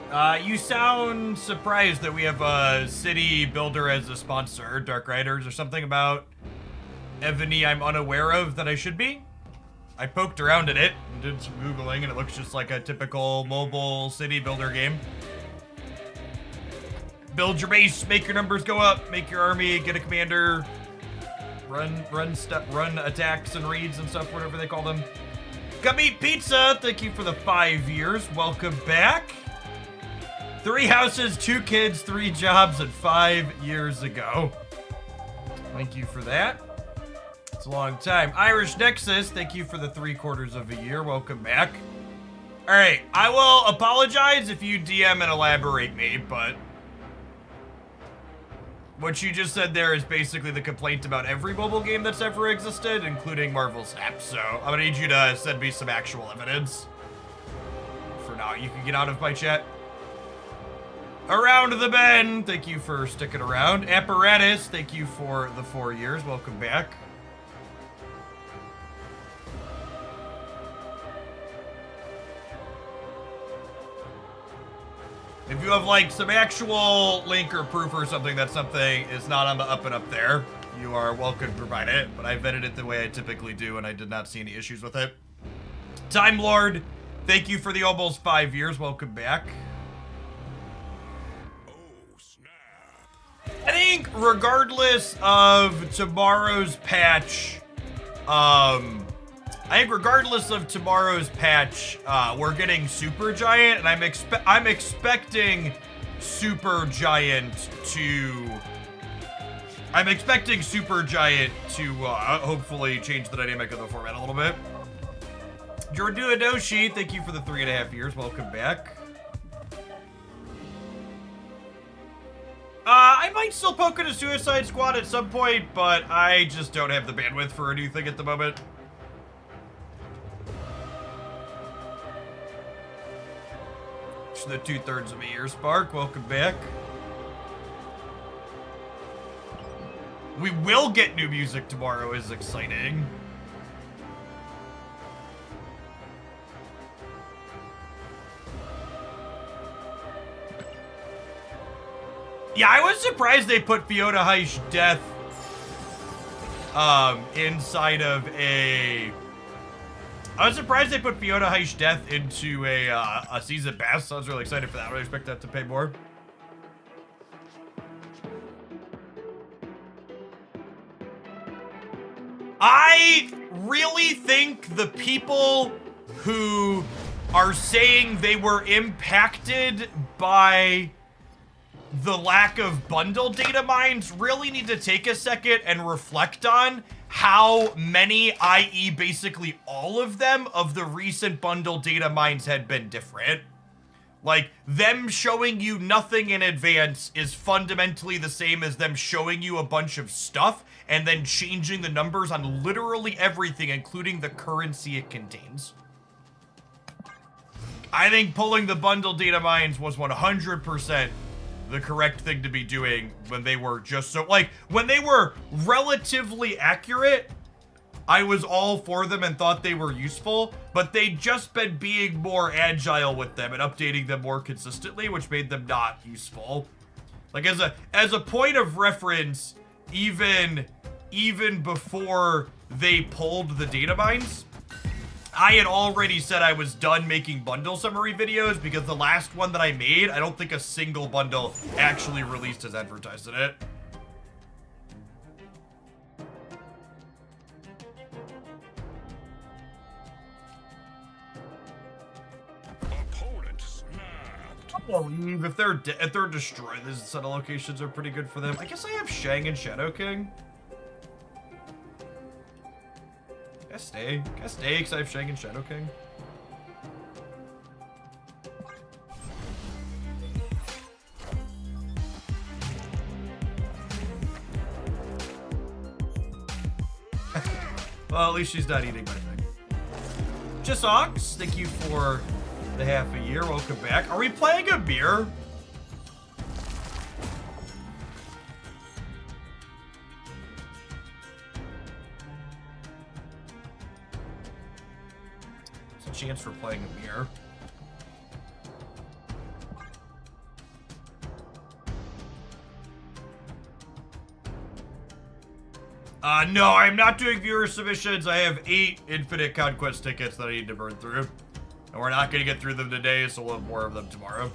You sound surprised that we have a city builder as a sponsor, Dark Riders, or something about Evony I'm unaware of that I should be. I poked around in it and did some Googling, and it looks just like a typical mobile city builder game. Build your base, make your numbers go up, make your army, get a commander, run attacks and raids and stuff, whatever they call them. Gummy Pizza, thank you for the 5 years. Welcome back. 3 houses, 2 kids, 3 jobs, and 5 years ago. Thank you for that. It's a long time. Irish Nexus, thank you for the 3/4 of a year. Welcome back. All right, I will apologize if you DM and elaborate me, but what you just said there is basically the complaint about every mobile game that's ever existed, including Marvel Snap. So I'm gonna need you to send me some actual evidence. For now, you can get out of my chat. Around the Bend, thank you for sticking around. Apparatus, thank you for the 4 years. Welcome back. If you have like some actual link or proof or something that something is not on the up and up there, you are welcome to provide it, but I vetted it the way I typically do and I did not see any issues with it. Time Lord, thank you for the almost 5 years. Welcome back. I think regardless of tomorrow's patch, we're getting Super Giant, and I'm expecting Super Giant to hopefully change the dynamic of the format a little bit. Jordu Adoshi, thank you for the 3.5 years. Welcome back. I might still poke at a Suicide Squad at some point, but I just don't have the bandwidth for a new thing at the moment. The 2/3 of a year, Spark. Welcome back. We will get new music tomorrow, is exciting. Yeah, I was surprised they put Fiona Heisch's death inside of a... I was surprised they put Fiona Heisch's death into a season pass. I was really excited for that. I would expect that to pay more. I really think the people who are saying they were impacted by the lack of bundle data mines really need to take a second and reflect on how many, i.e. basically all of them, of the recent bundle data mines had been different. Like, them showing you nothing in advance is fundamentally the same as them showing you a bunch of stuff and then changing the numbers on literally everything, including the currency it contains. I think pulling the bundle data mines was 100% the correct thing to be doing when they were just so, like, when they were relatively accurate, I was all for them and thought they were useful, but they'd just been being more agile with them and updating them more consistently, which made them not useful. Like, as a point of reference, even before they pulled the data mines, I had already said I was done making bundle summary videos because the last one that I made, I don't think a single bundle actually released as advertised in it. Opponent snapped. I believe if they're destroyed, these set of locations are pretty good for them. I guess I have Shang and Shadow King. Can I stay? Can I stay because I have Shang and Shadow King? Well, at least she's not eating my thing. Just Ox, thank you for the half a year. Welcome back. Are we playing a beer? Chance for playing a mirror. No, I'm not doing viewer submissions. I have 8 Infinite Conquest tickets that I need to burn through. And we're not going to get through them today, so we'll have more of them tomorrow.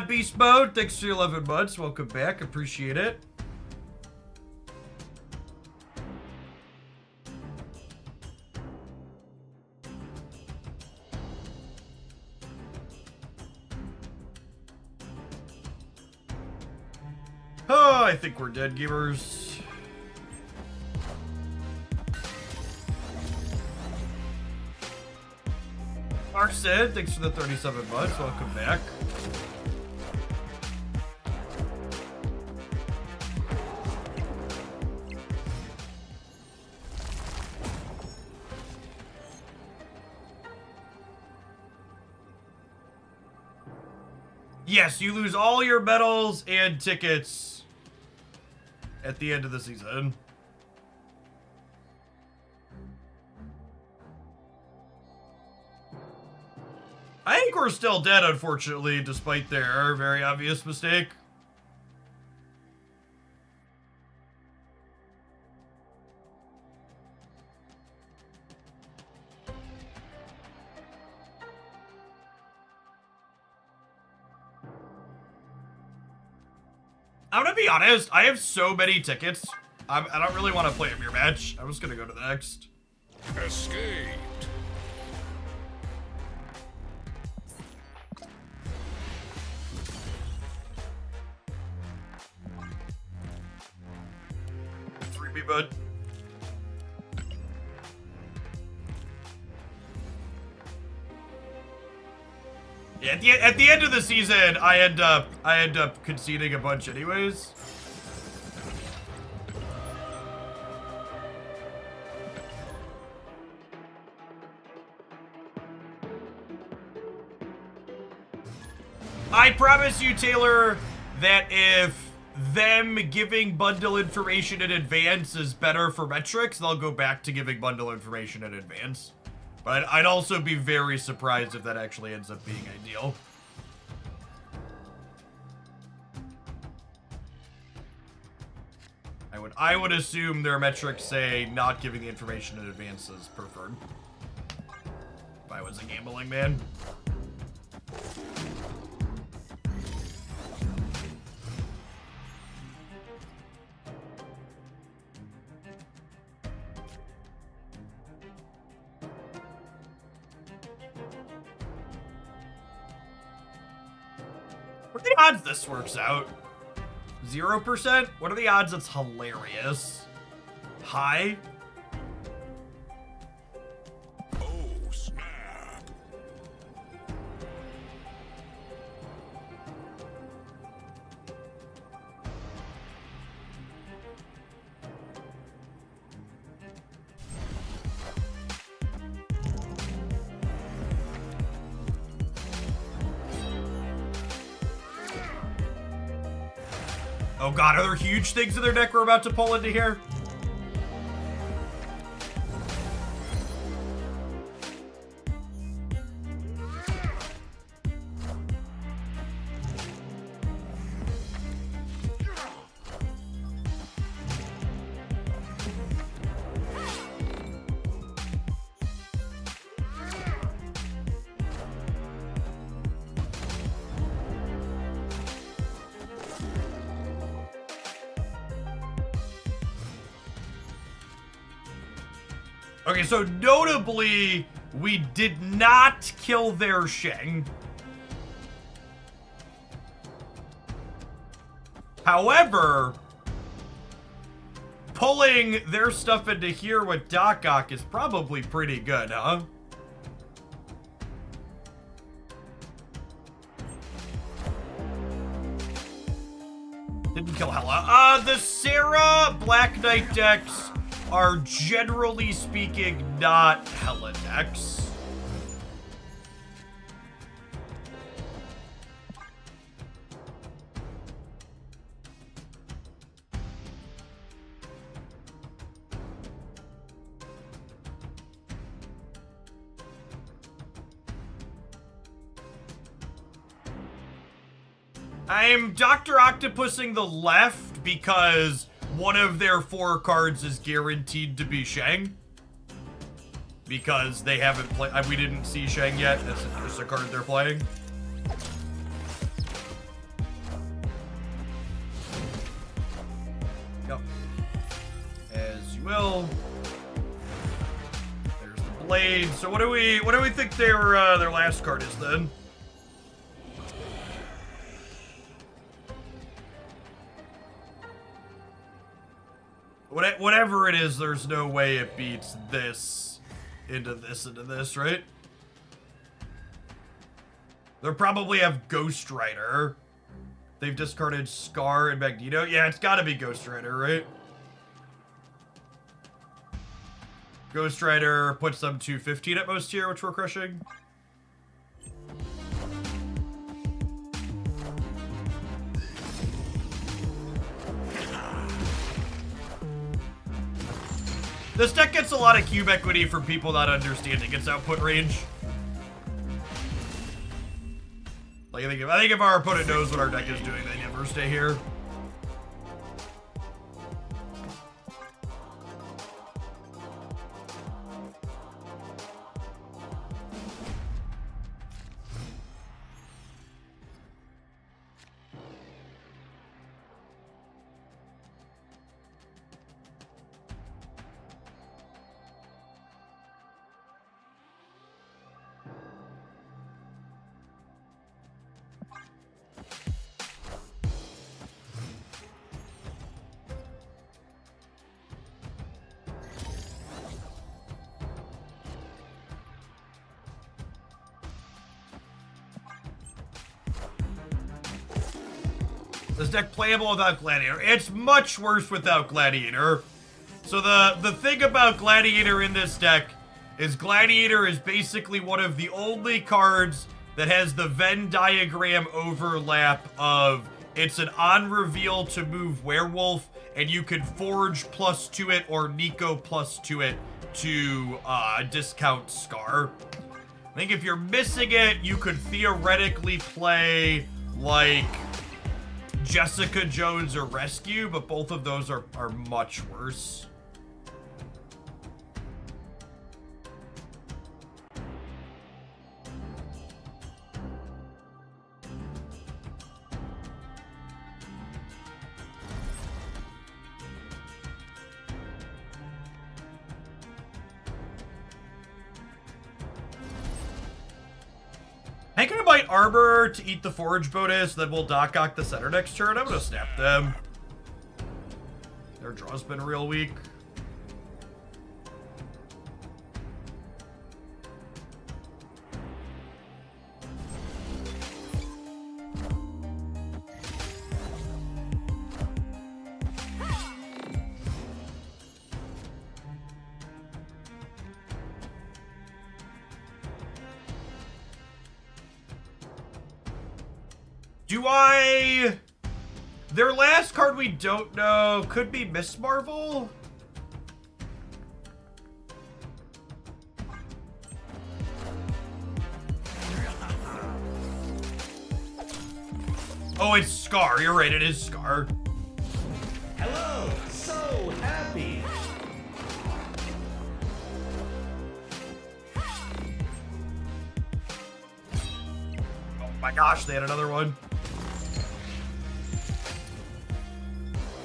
Beast Mode, thanks for your 11 months. Welcome back. Appreciate it. Oh, I think we're dead, gamers. Mark said, thanks for the 37 months. Welcome back. Yes, you lose all your medals and tickets at the end of the season. I think we're still dead, unfortunately, despite their very obvious mistake. I'm gonna be honest, I have so many tickets. I don't really want to play a mirror match. I'm just gonna go to the next. Escaped. Freebie, bud. Yeah, at the end of the season, I end up conceding a bunch anyways. I promise you, Taylor, that if them giving bundle information in advance is better for metrics, they'll go back to giving bundle information in advance. But I'd also be very surprised if that actually ends up being ideal. I would assume their metrics say not giving the information in advance is preferred. If I was a gambling man. What are the odds this works out? 0%? What are the odds it's hilarious? High? Oh, snap. Oh god, are there huge things in their deck we're about to pull into here? Okay, so notably, we did not kill their Sheng. However, pulling their stuff into here with Doc Ock is probably pretty good, huh? Didn't kill Hela. The Sarah Black Knight decks are generally speaking not Hela decks. I'm Dr. Octopusing the left because one of their 4 cards is guaranteed to be Shang. Because they haven't played. We didn't see Shang yet. That's just a card they're playing. Yep. As you will. There's the blade. So what do we think their last card is then? Whatever it is, there's no way it beats this into this, right? They'll probably have Ghost Rider. They've discarded Scar and Magneto. Yeah, it's gotta be Ghost Rider, right? Ghost Rider puts them to 15 at most here, which we're crushing. This deck gets a lot of cube equity from people not understanding its output range. Like, I think if our opponent knows what our deck is doing, they never stay here. This deck playable without Gladiator. It's much worse without Gladiator. So the thing about Gladiator in this deck is Gladiator is basically one of the only cards that has the Venn diagram overlap of it's an on-reveal to move Werewolf, and you can Forge plus to it or Nico plus to it to discount Scar. I think if you're missing it, you could theoretically play, like, Jessica Jones or Rescue, but both of those are much worse. I'm gonna bite Arbor to eat the Forge bonus, then we'll Doc Ock the center next turn. I'm gonna snap them. Their draw's been real weak. Their last card we don't know could be Miss Marvel? Oh, it's Scar. You're right, it is Scar. Hello, so happy. Oh my gosh, they had another one.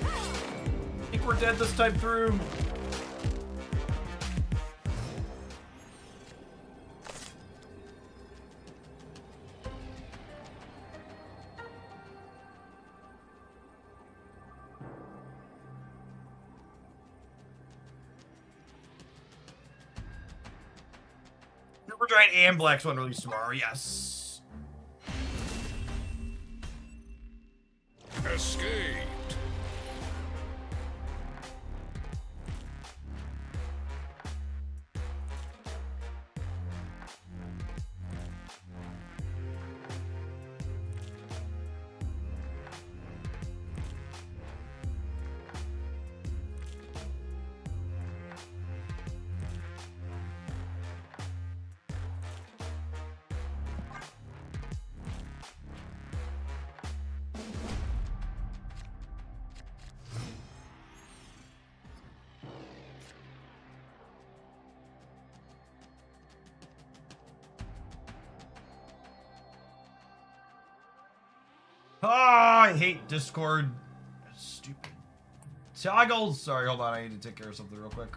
I think we're dead this time through. Supergiant and Black Swan released tomorrow, yes. Escaped. Ah, I hate Discord. Stupid toggles. Sorry, hold on. I need to take care of something real quick.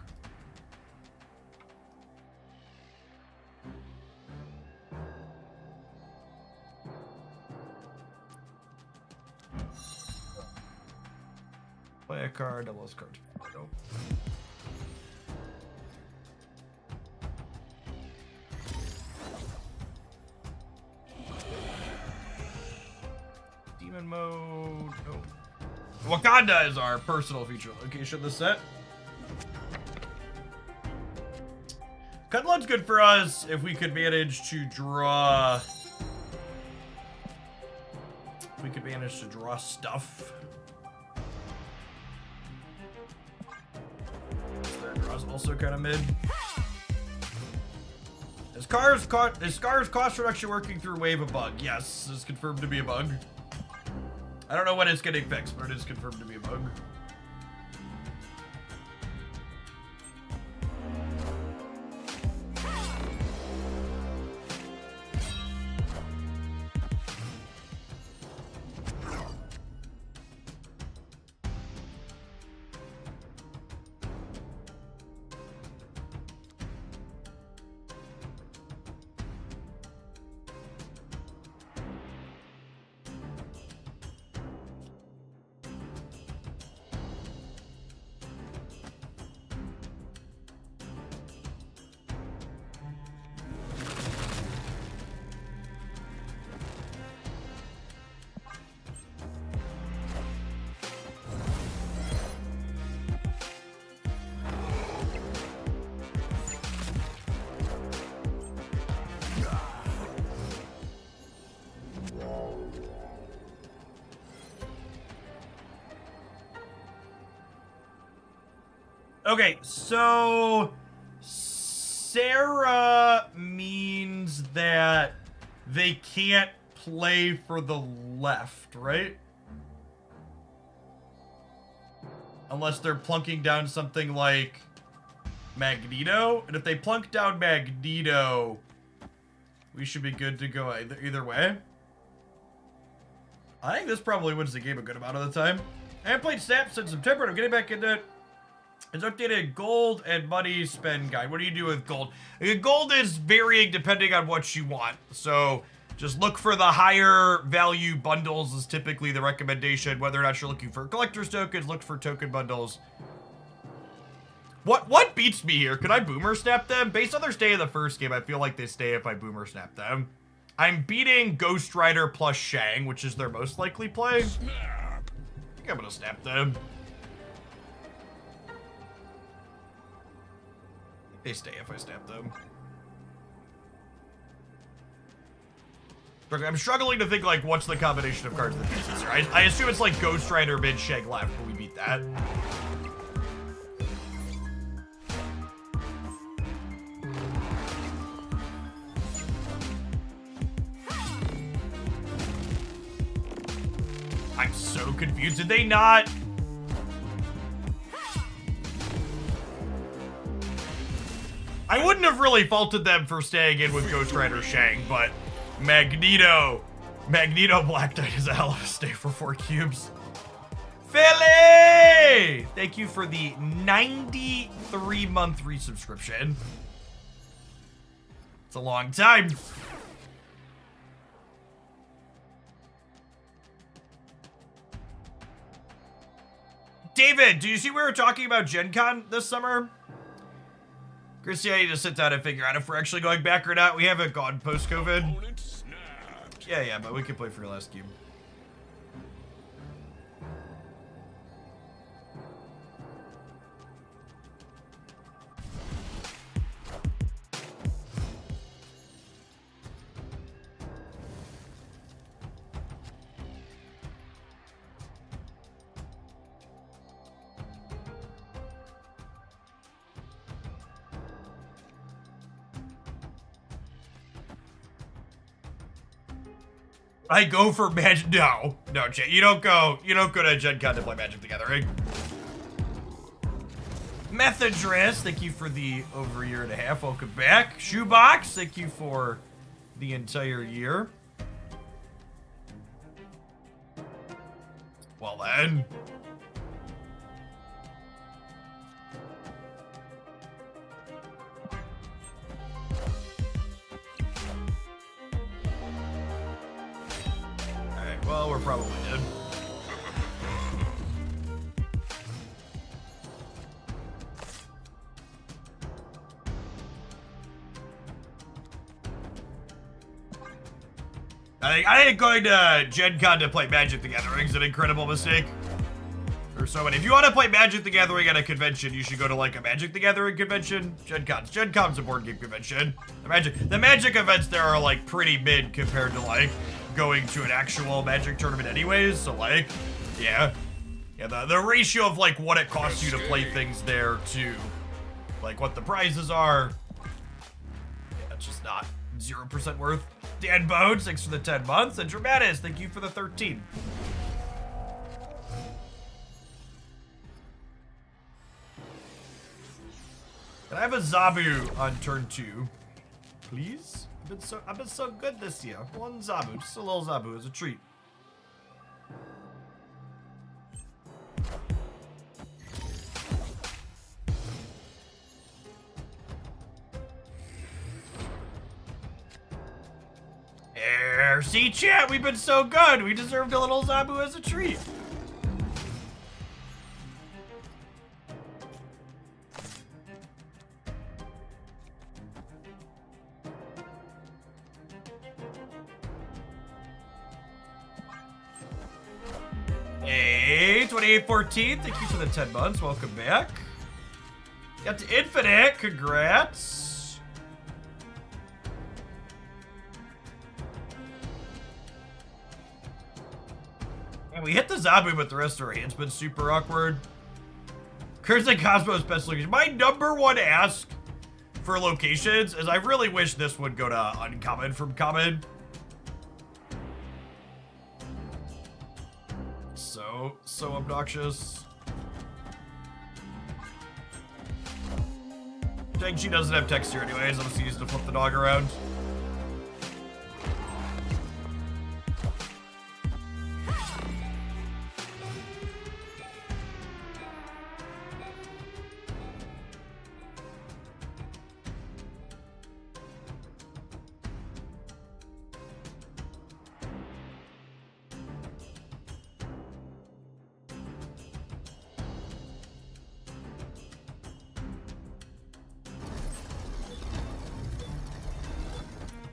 Play a card, double S card. Nope. Demon mode. No. Wakanda is our personal feature location this set. Cutload's good for us if we could manage to draw. If we could manage to draw stuff. Their draw's also kind of mid. Is Scar's cost reduction working through Wave a bug? Yes, it's confirmed to be a bug. I don't know when it's getting fixed, but it is confirmed to be a bug. Okay, so Sarah means that they can't play for the left, right? Unless they're plunking down something like Magneto. And if they plunk down Magneto, we should be good to go either way. I think this probably wins the game a good amount of the time. I haven't played Snap since September, and I'm getting back into it. It's updated gold and money spend guide. What do you do with gold? Gold is varying depending on what you want. So just look for the higher value bundles is typically the recommendation. Whether or not you're looking for collector's tokens, look for token bundles. What beats me here? Could I boomer snap them? Based on their stay in the first game, I feel like they stay if I boomer snap them. I'm beating Ghost Rider plus Shang, which is their most likely play. Snap. I think I'm gonna snap them. They stay if I snap them. I'm struggling to think, like, what's the combination of cards that beats this here. I assume it's like Ghost Rider mid Shang left, but we beat that. I'm so confused. Did they not? I wouldn't have really faulted them for staying in with Ghost Rider Shang, but Magneto Black Knight is a hell of a stay for 4 cubes. Philly! Thank you for the 93-month resubscription. It's a long time. David, do you see we were talking about Gen Con this summer? Chrissy, I need to sit down and figure out if we're actually going back or not. We haven't gone post-COVID. Opponent snapped. Yeah, but we can play for your last game. I go for Magic. No, Jay, you don't go to Gen Con to play Magic the Gathering. Methodress, thank you for the over a year and a half. Welcome back. Shoebox, thank you for the entire year. Well then. Well, we're probably dead. I think going to Gen Con to play Magic the Gathering is an incredible mistake. Or so many. If you want to play Magic the Gathering at a convention, you should go to like a Magic the Gathering convention. Gen Con's a board game convention. The Magic events there are like pretty mid compared to like going to an actual Magic tournament anyways, so like, yeah, the ratio of like what it costs you to play things there to like what the prizes are, yeah, it's just not 0% worth. Dan Bones, thanks for the 10 months, and Dramatis, thank you for the 13. Can I have a Zabu on turn 2, please? I've been so good this year. One Zabu, just a little Zabu as a treat. See, chat, we've been so good. We deserved a little Zabu as a treat. Hey, 2814, thank you for the 10 months. Welcome back. Got to Infinite, congrats. And we hit the Zabu, but the rest of our hand's been super awkward. Curse and Cosmo's best location. My number one ask for locations is I really wish this would go to uncommon from common. So obnoxious. She doesn't have texture anyways. I'm just used to flip the dog around.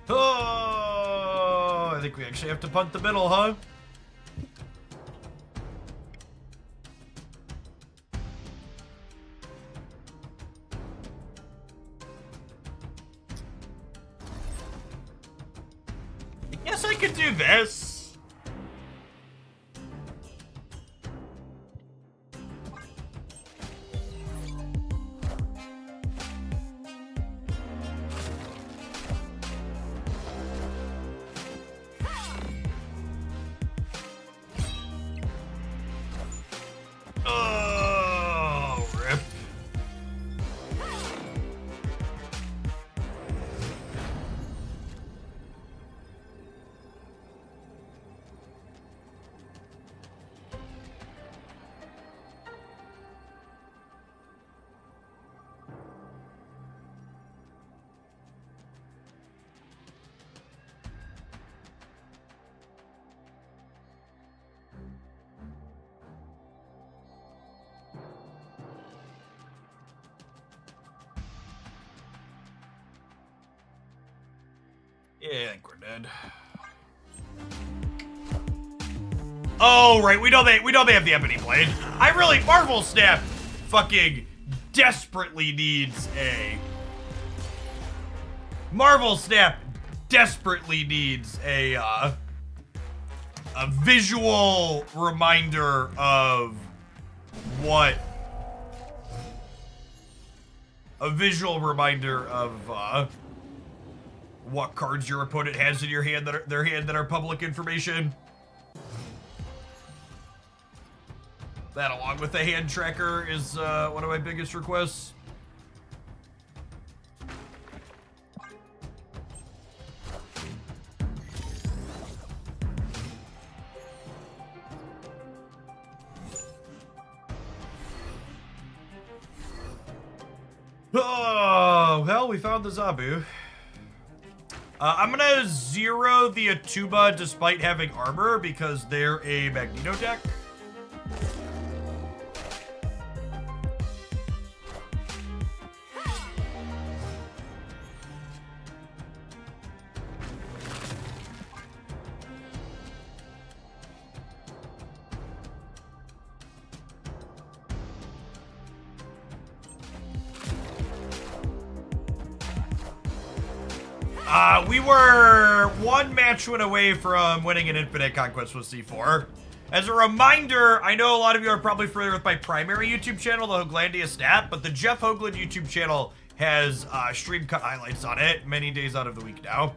Oh, I think we actually have to punt the middle, huh? I guess I could do this. Yeah, I think we're dead. Oh, right. We know they have the Ebony Blade. Marvel Snap fucking desperately needs a... Marvel Snap desperately needs a visual reminder of what... A visual reminder of, what cards your opponent has in your hand that are public information. That, along with the hand tracker, is one of my biggest requests. Oh, well, we found the Zabu. I'm gonna zero the Atuba despite having armor because they're a Magneto deck. We were one match win away from winning an Infinite Conquest with C4. As a reminder, I know a lot of you are probably familiar with my primary YouTube channel, the Hoaglandia Snap, but the Jeff Hoagland YouTube channel has stream cut highlights on it many days out of the week now.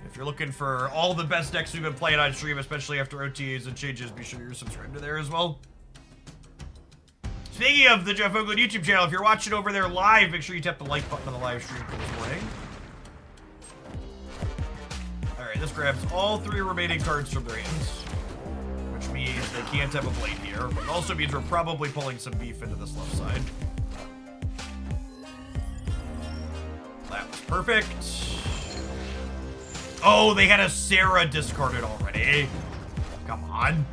If you're looking for all the best decks we've been playing on stream, especially after OTAs and changes, be sure you're subscribed to there as well. Speaking of the Jeff Hoagland YouTube channel, if you're watching over there live, make sure you tap the like button on the live stream for this morning. Alright, this grabs all 3 remaining cards from their hands, which means they can't have a blade here, but it also means we're probably pulling some beef into this left side. That was perfect. Oh, they had a Sarah discarded already. Come on.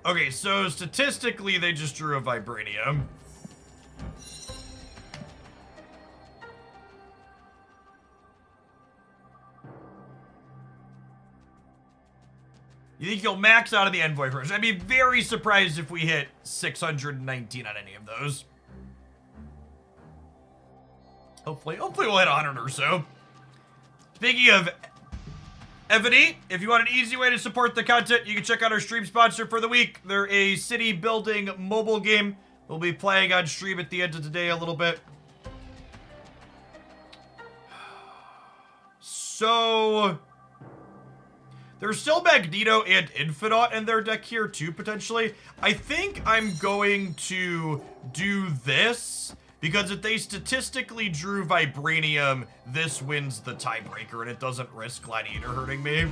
Okay, so statistically, they just drew a Vibranium. You think you'll max out of the Envoy first? I'd be very surprised if we hit 619 on any of those. Hopefully we'll hit 100 or so. Speaking of Evony, if you want an easy way to support the content, you can check out our stream sponsor for the week. They're a city building mobile game. We'll be playing on stream at the end of today a little bit. So there's still Magneto and Infinite in their deck here too, potentially. I think I'm going to do this, because if they statistically drew Vibranium, this wins the tiebreaker, and it doesn't risk Gladiator hurting me.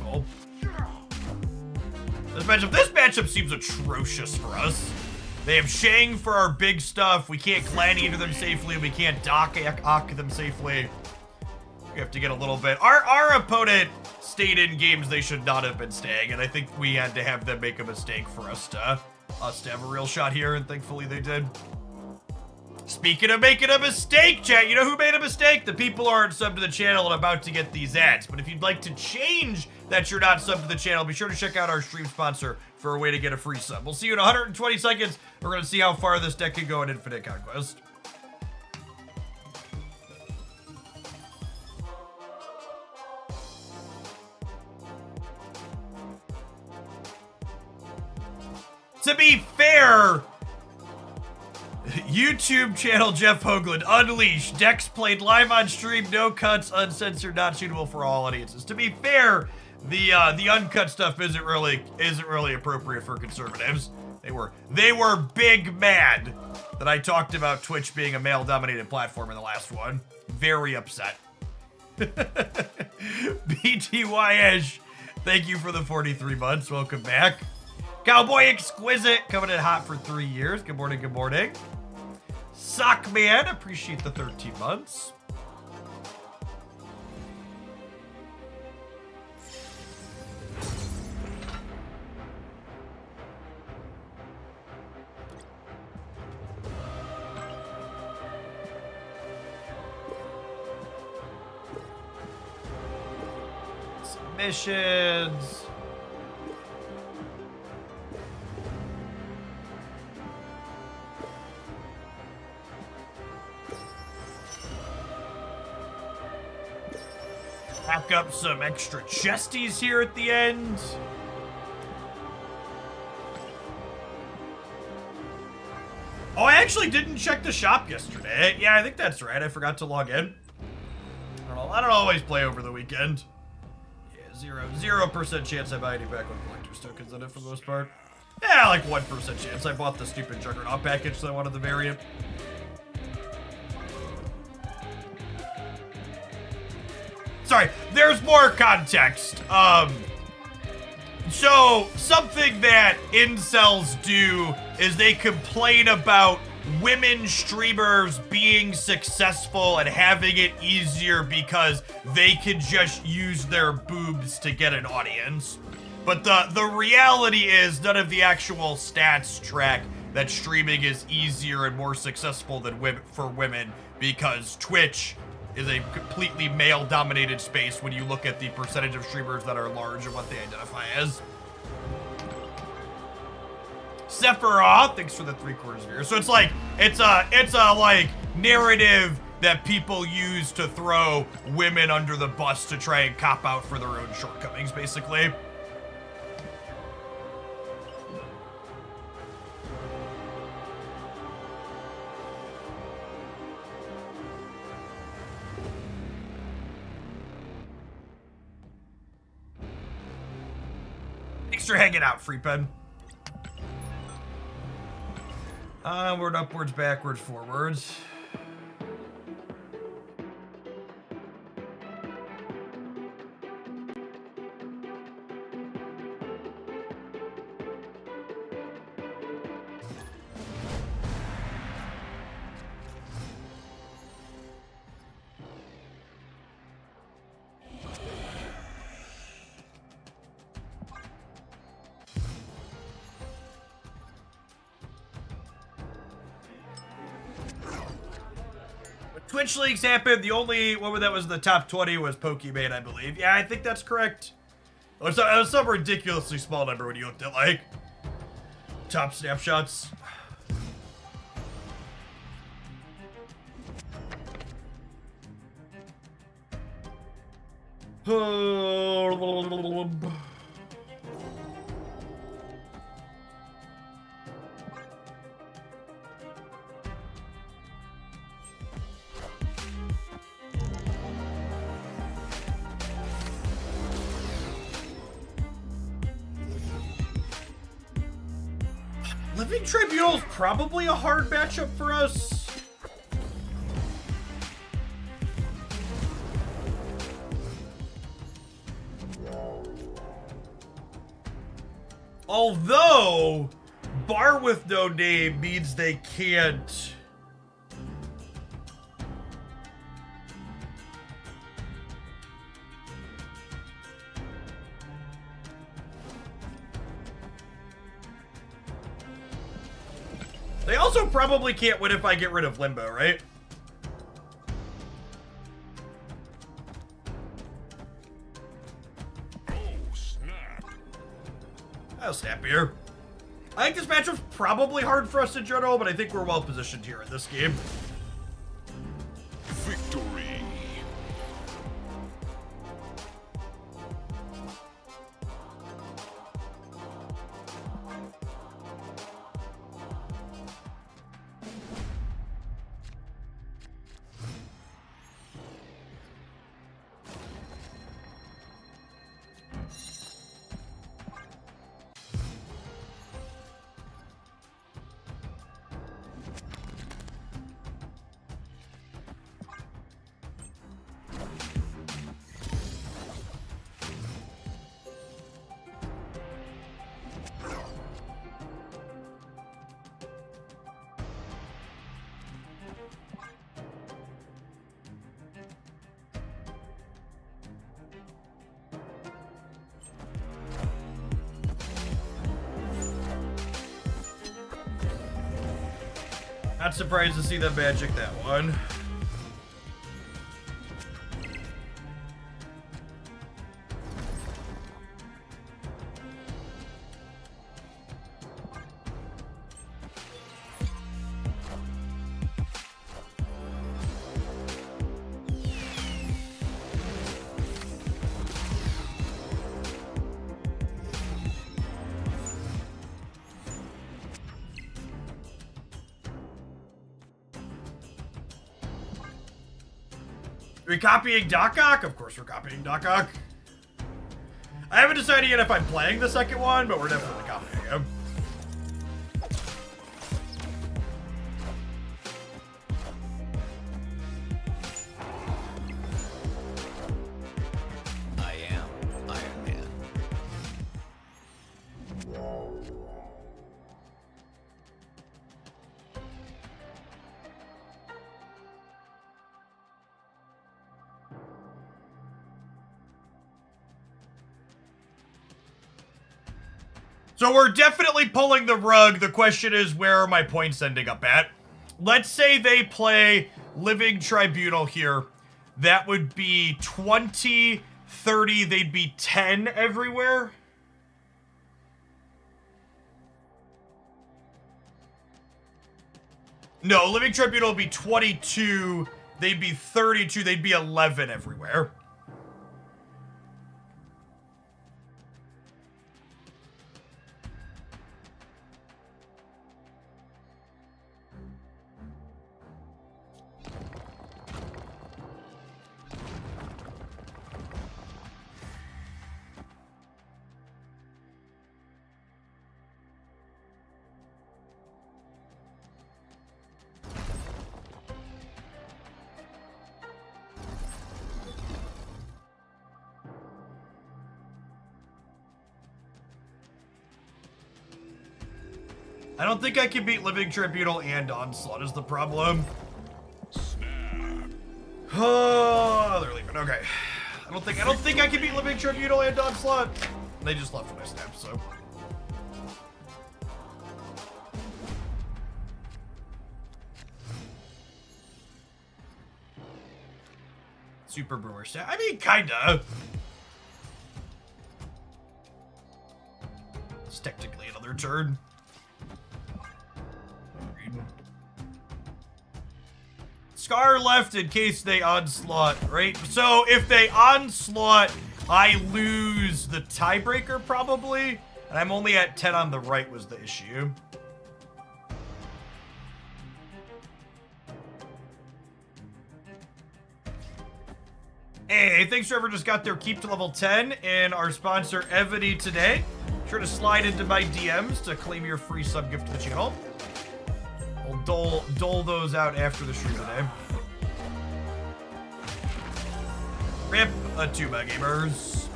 Oh. This matchup seems atrocious for us. They have Shang for our big stuff. We can't Gladiator them safely. We can't Dock them safely. We have to get a little bit. Our opponent stayed in games they should not have been staying, and I think we had to have them make a mistake for us to have a real shot here, and thankfully they did. Speaking of making a mistake, chat, you know who made a mistake? The people who aren't subbed to the channel and about to get these ads. But if you'd like to change that you're not subbed to the channel, be sure to check out our stream sponsor for a way to get a free sub. We'll see you in 120 seconds. We're going to see how far this deck can go in Infinite Conquest. To be fair, YouTube channel Jeff Hoagland, Unleashed, decks played live on stream, no cuts, uncensored, not suitable for all audiences. To be fair, the uncut stuff isn't really appropriate for conservatives. They were big mad that I talked about Twitch being a male-dominated platform in the last one. Very upset. BTYish, thank you for the 43 months. Welcome back. Cowboy Exquisite, coming in hot for 3 years. Good morning, good morning. Sockman, appreciate the 13 months. Missions. Pack up some extra chesties here at the end. Oh, I actually didn't check the shop yesterday. Yeah, I think that's right. I forgot to log in. I don't always play over the weekend. Yeah, 0% chance I buy any backwood collector's tokens in it for the most part. Yeah, like 1% chance. I bought the stupid Juggernaut package, so I wanted the variant. Sorry, there's more context. So something that incels do is they complain about women streamers being successful and having it easier because they can just use their boobs to get an audience. But the reality is none of the actual stats track that streaming is easier and more successful than for women because Twitch is a completely male-dominated space when you look at the percentage of streamers that are large and what they identify as. Sephiroth, thanks for the 3/4 here. So it's like, it's a like narrative that people use to throw women under the bus to try and cop out for their own shortcomings, basically. Thanks for hanging out, Free Pen. Onward, upwards, backwards, forwards. Twitch leagues happened. The only one that was in the top 20 was Pokemon, I believe. Yeah, I think that's correct. It was some ridiculously small number when you looked at, like, top snapshots. Living Tribunal's probably a hard matchup for us. Although, bar with no name means they can't. They also probably can't win if I get rid of Limbo, right? Oh, snap. I'll snap here. I think this matchup's probably hard for us in general, but I think we're well positioned here in this game. Victory. Not surprised to see them magic that one. Are we copying Doc Ock? Of course we're copying Doc Ock. I haven't decided yet if I'm playing the second one, but we're definitely copying him. I am Iron Man. So we're definitely pulling the rug. The question is, where are my points ending up at? Let's say they play Living Tribunal here. That would be 20, 30, they'd be 10 everywhere. No, Living Tribunal would be 22, they'd be 32, they'd be 11 everywhere. I don't think I can beat Living Tribunal and Onslaught is the problem. Snap. Oh, they're leaving. Okay. I don't think I can beat Living Tribunal and Onslaught. They just left when I snapped, so. Super Brewer stat. I mean, kinda. It's technically another turn. Scar left in case they onslaught, right? So if they onslaught, I lose the tiebreaker probably. And I'm only at 10 on the right was the issue. Hey, thanks whoever just got their keep to level 10 and our sponsor Evony today. Sure to slide into my DMs to claim your free sub gift to the channel. I'll dole those out after the stream today. Rip Atuma gamers.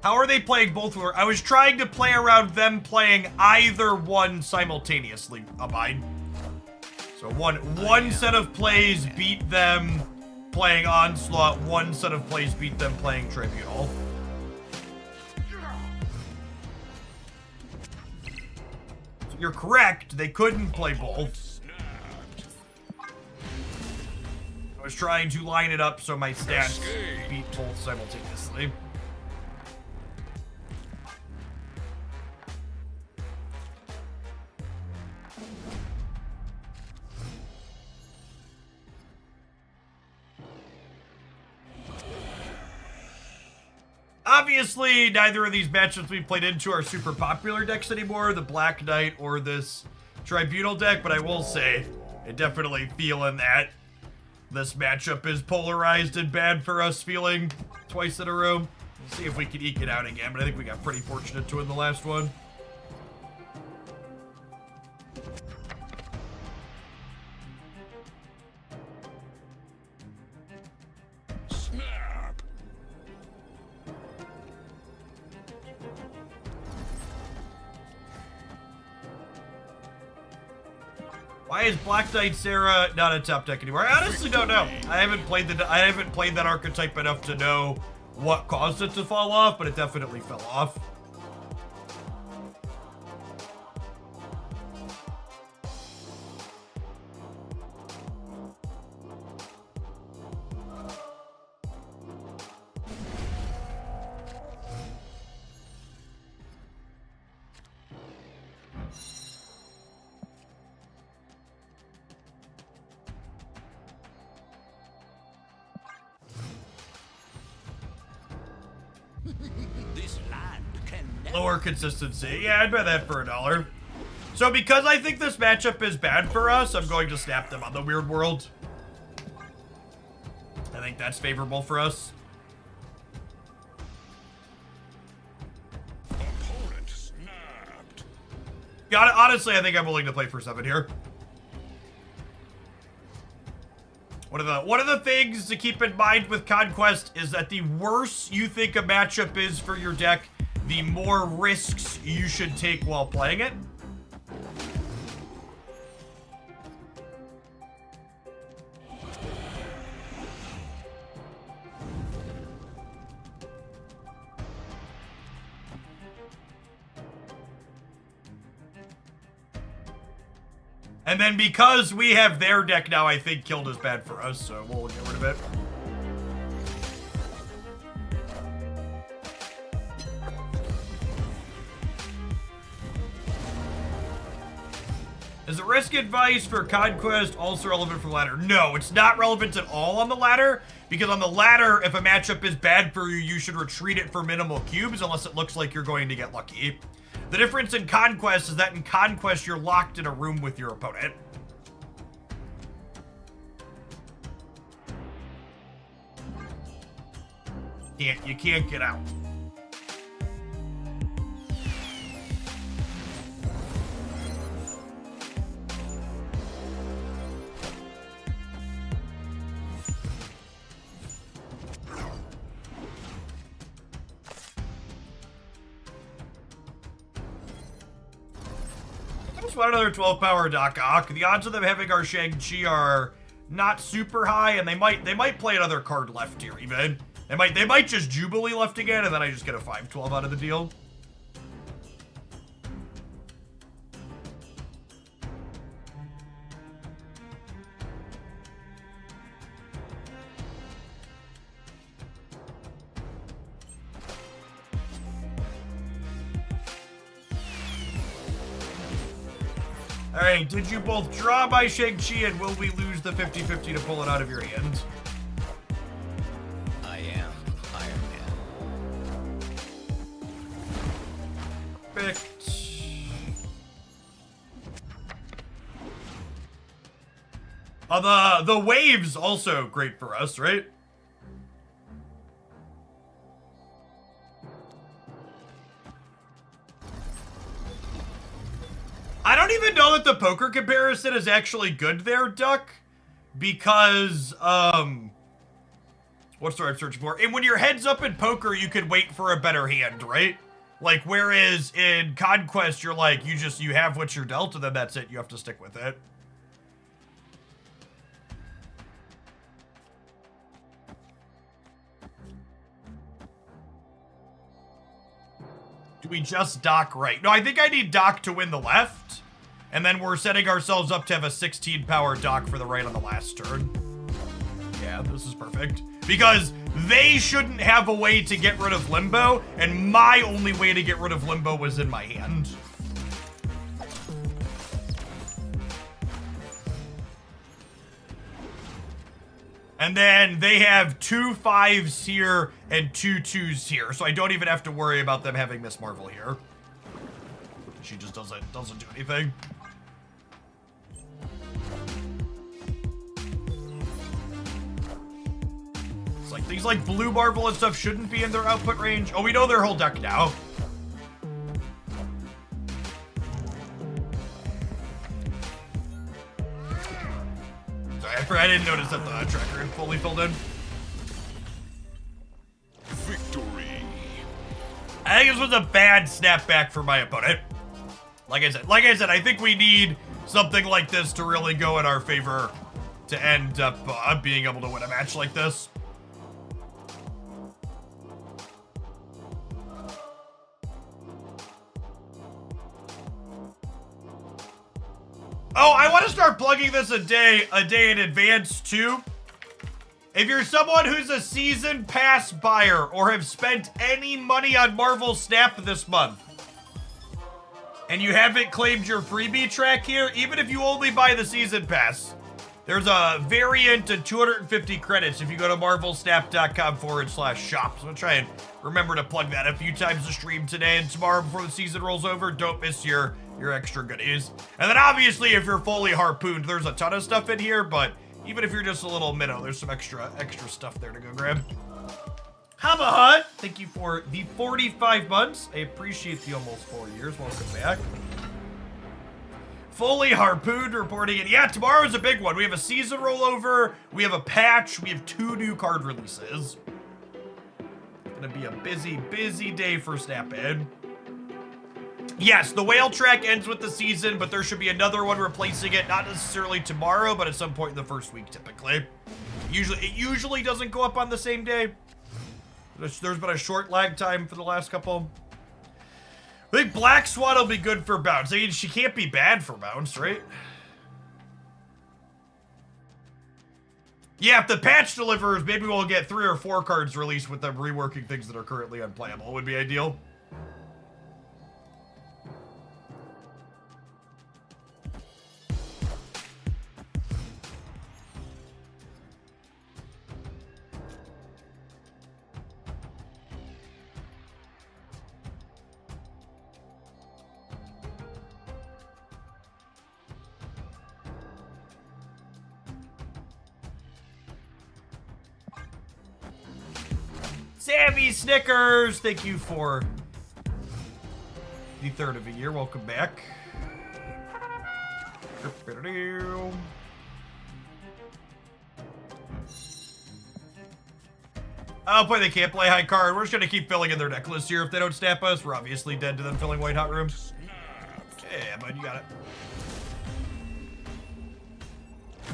How are they playing both? I was trying to play around them playing either one simultaneously, Abide. So one set of plays beat them playing Onslaught, one set of plays beat them playing Tribunal. So you're correct, they couldn't play both. I was trying to line it up so my stats beat both simultaneously. Obviously, neither of these matchups we played into are super popular decks anymore, the Black Knight or this Tribunal deck, but I will say, I definitely feeling that this matchup is polarized and bad for us feeling twice in a row. We'll see if we can eke it out again, but I think we got pretty fortunate to win the last one. Snap. Why is Black Knight Sarah not a top deck anymore? I honestly don't know. I haven't played that archetype enough to know what caused it to fall off, but it definitely fell off. This land can never Lower consistency. Yeah, I'd bet that for $1. So because I think this matchup is bad for us, I'm going to snap them on the Weird World. I think that's favorable for us. opponent snapped. Yeah, honestly, I think I'm willing to play for 7 here. One of the things to keep in mind with Conquest is that the worse you think a matchup is for your deck, the more risks you should take while playing it. And then because we have their deck now, I think Killed is bad for us, so we'll get rid of it. Is the risk advice for Conquest also relevant for the ladder? No, it's not relevant at all on the ladder, because on the ladder, if a matchup is bad for you, you should retreat it for minimal cubes unless it looks like you're going to get lucky. The difference in Conquest is that in Conquest, you're locked in a room with your opponent. You can't get out. Just want another 12 power Doc Ock. The odds of them having our Shang-Chi are not super high, and they might play another card left here even. They might just Jubilee left again, and then I just get a 5/12 out of the deal. Alright, did you both draw by Shang-Chi, and will we lose the 50-50 to pull it out of your hands? I am Iron Man. Perfect. The waves also great for us, right? I don't even know that the poker comparison is actually good there, Duck, because, what's the word I'm searching for? And when your head's up in poker, you can wait for a better hand, right? Like, whereas in Conquest, you're like, you have what you're dealt, and then that's it. You have to stick with it. Do we just Doc right? No, I think I need Doc to win the left. And then we're setting ourselves up to have a 16 power Doc for the right on the last turn. Yeah, this is perfect. Because they shouldn't have a way to get rid of Limbo, and my only way to get rid of Limbo was in my hand. And then they have 2 5s here and 2 2s here, so I don't even have to worry about them having Miss Marvel here. She just doesn't do anything. It's like things like Blue Marvel and stuff shouldn't be in their output range. Oh, we know their whole deck now. I didn't notice that the tracker had fully filled in. Victory. I think this was a bad snapback for my opponent. Like I said, I think we need something like this to really go in our favor to end up being able to win a match like this. Oh, I want to start plugging this a day in advance too. If you're someone who's a season pass buyer or have spent any money on Marvel Snap this month, and you haven't claimed your freebie track here, even if you only buy the season pass, There's a variant at 250 credits if you go to marvelsnap.com/shop. So I'm try and remember to plug that a few times to stream today and tomorrow before the season rolls over. Don't miss your extra goodies. And then obviously if you're fully harpooned, there's a ton of stuff in here, but even if you're just a little minnow, there's some extra stuff there to go grab. Haba Hut, thank you for the 45 months. I appreciate the almost 4 years. Welcome back. Fully harpooned reporting it. Yeah, tomorrow's a big one. We have a season rollover. We have a patch. We have 2 new card releases. Gonna be a busy, busy day for Snap-In. Yes, the whale track ends with the season, but there should be another one replacing it. Not necessarily tomorrow, but at some point in the first week, typically. It usually doesn't go up on the same day. There's been a short lag time for the last couple. I think Black Swan will be good for bounce. I mean, she can't be bad for bounce, right? Yeah, if the patch delivers, maybe we'll get 3 or 4 cards released with them reworking things that are currently unplayable. Would be ideal. Sammy Snickers, thank you for the 3rd of a year. Welcome back. Oh boy, they can't play high card. We're just gonna keep filling in their deck list here. If they don't snap us, we're obviously dead to them filling white hot rooms. Yeah, bud, you got it.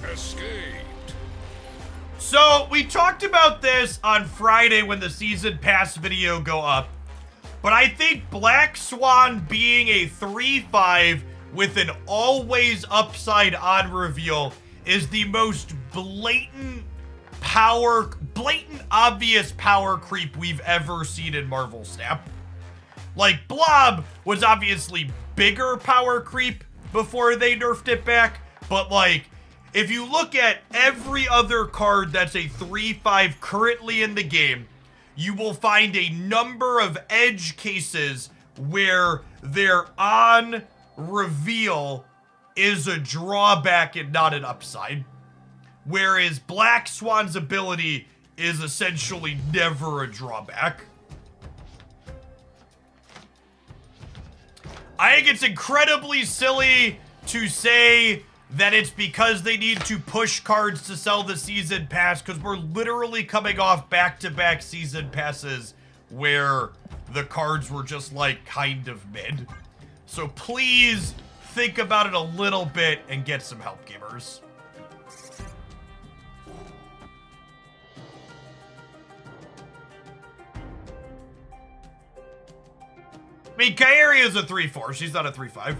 Escaped. So, we talked about this on Friday when the season pass video go up, but I think Black Swan being a 3/5 with an always upside on reveal is the most blatant obvious power creep we've ever seen in Marvel Snap. Like, Blob was obviously bigger power creep before they nerfed it back, but like, if you look at every other card that's a 3/5 currently in the game, you will find a number of edge cases where their on reveal is a drawback and not an upside. Whereas Black Swan's ability is essentially never a drawback. I think it's incredibly silly to say that it's because they need to push cards to sell the season pass, because we're literally coming off back-to-back season passes where the cards were just like kind of mid. So please think about it a little bit and get some help, gamers. I mean, Kairi is a 3/4. She's not a 3/5.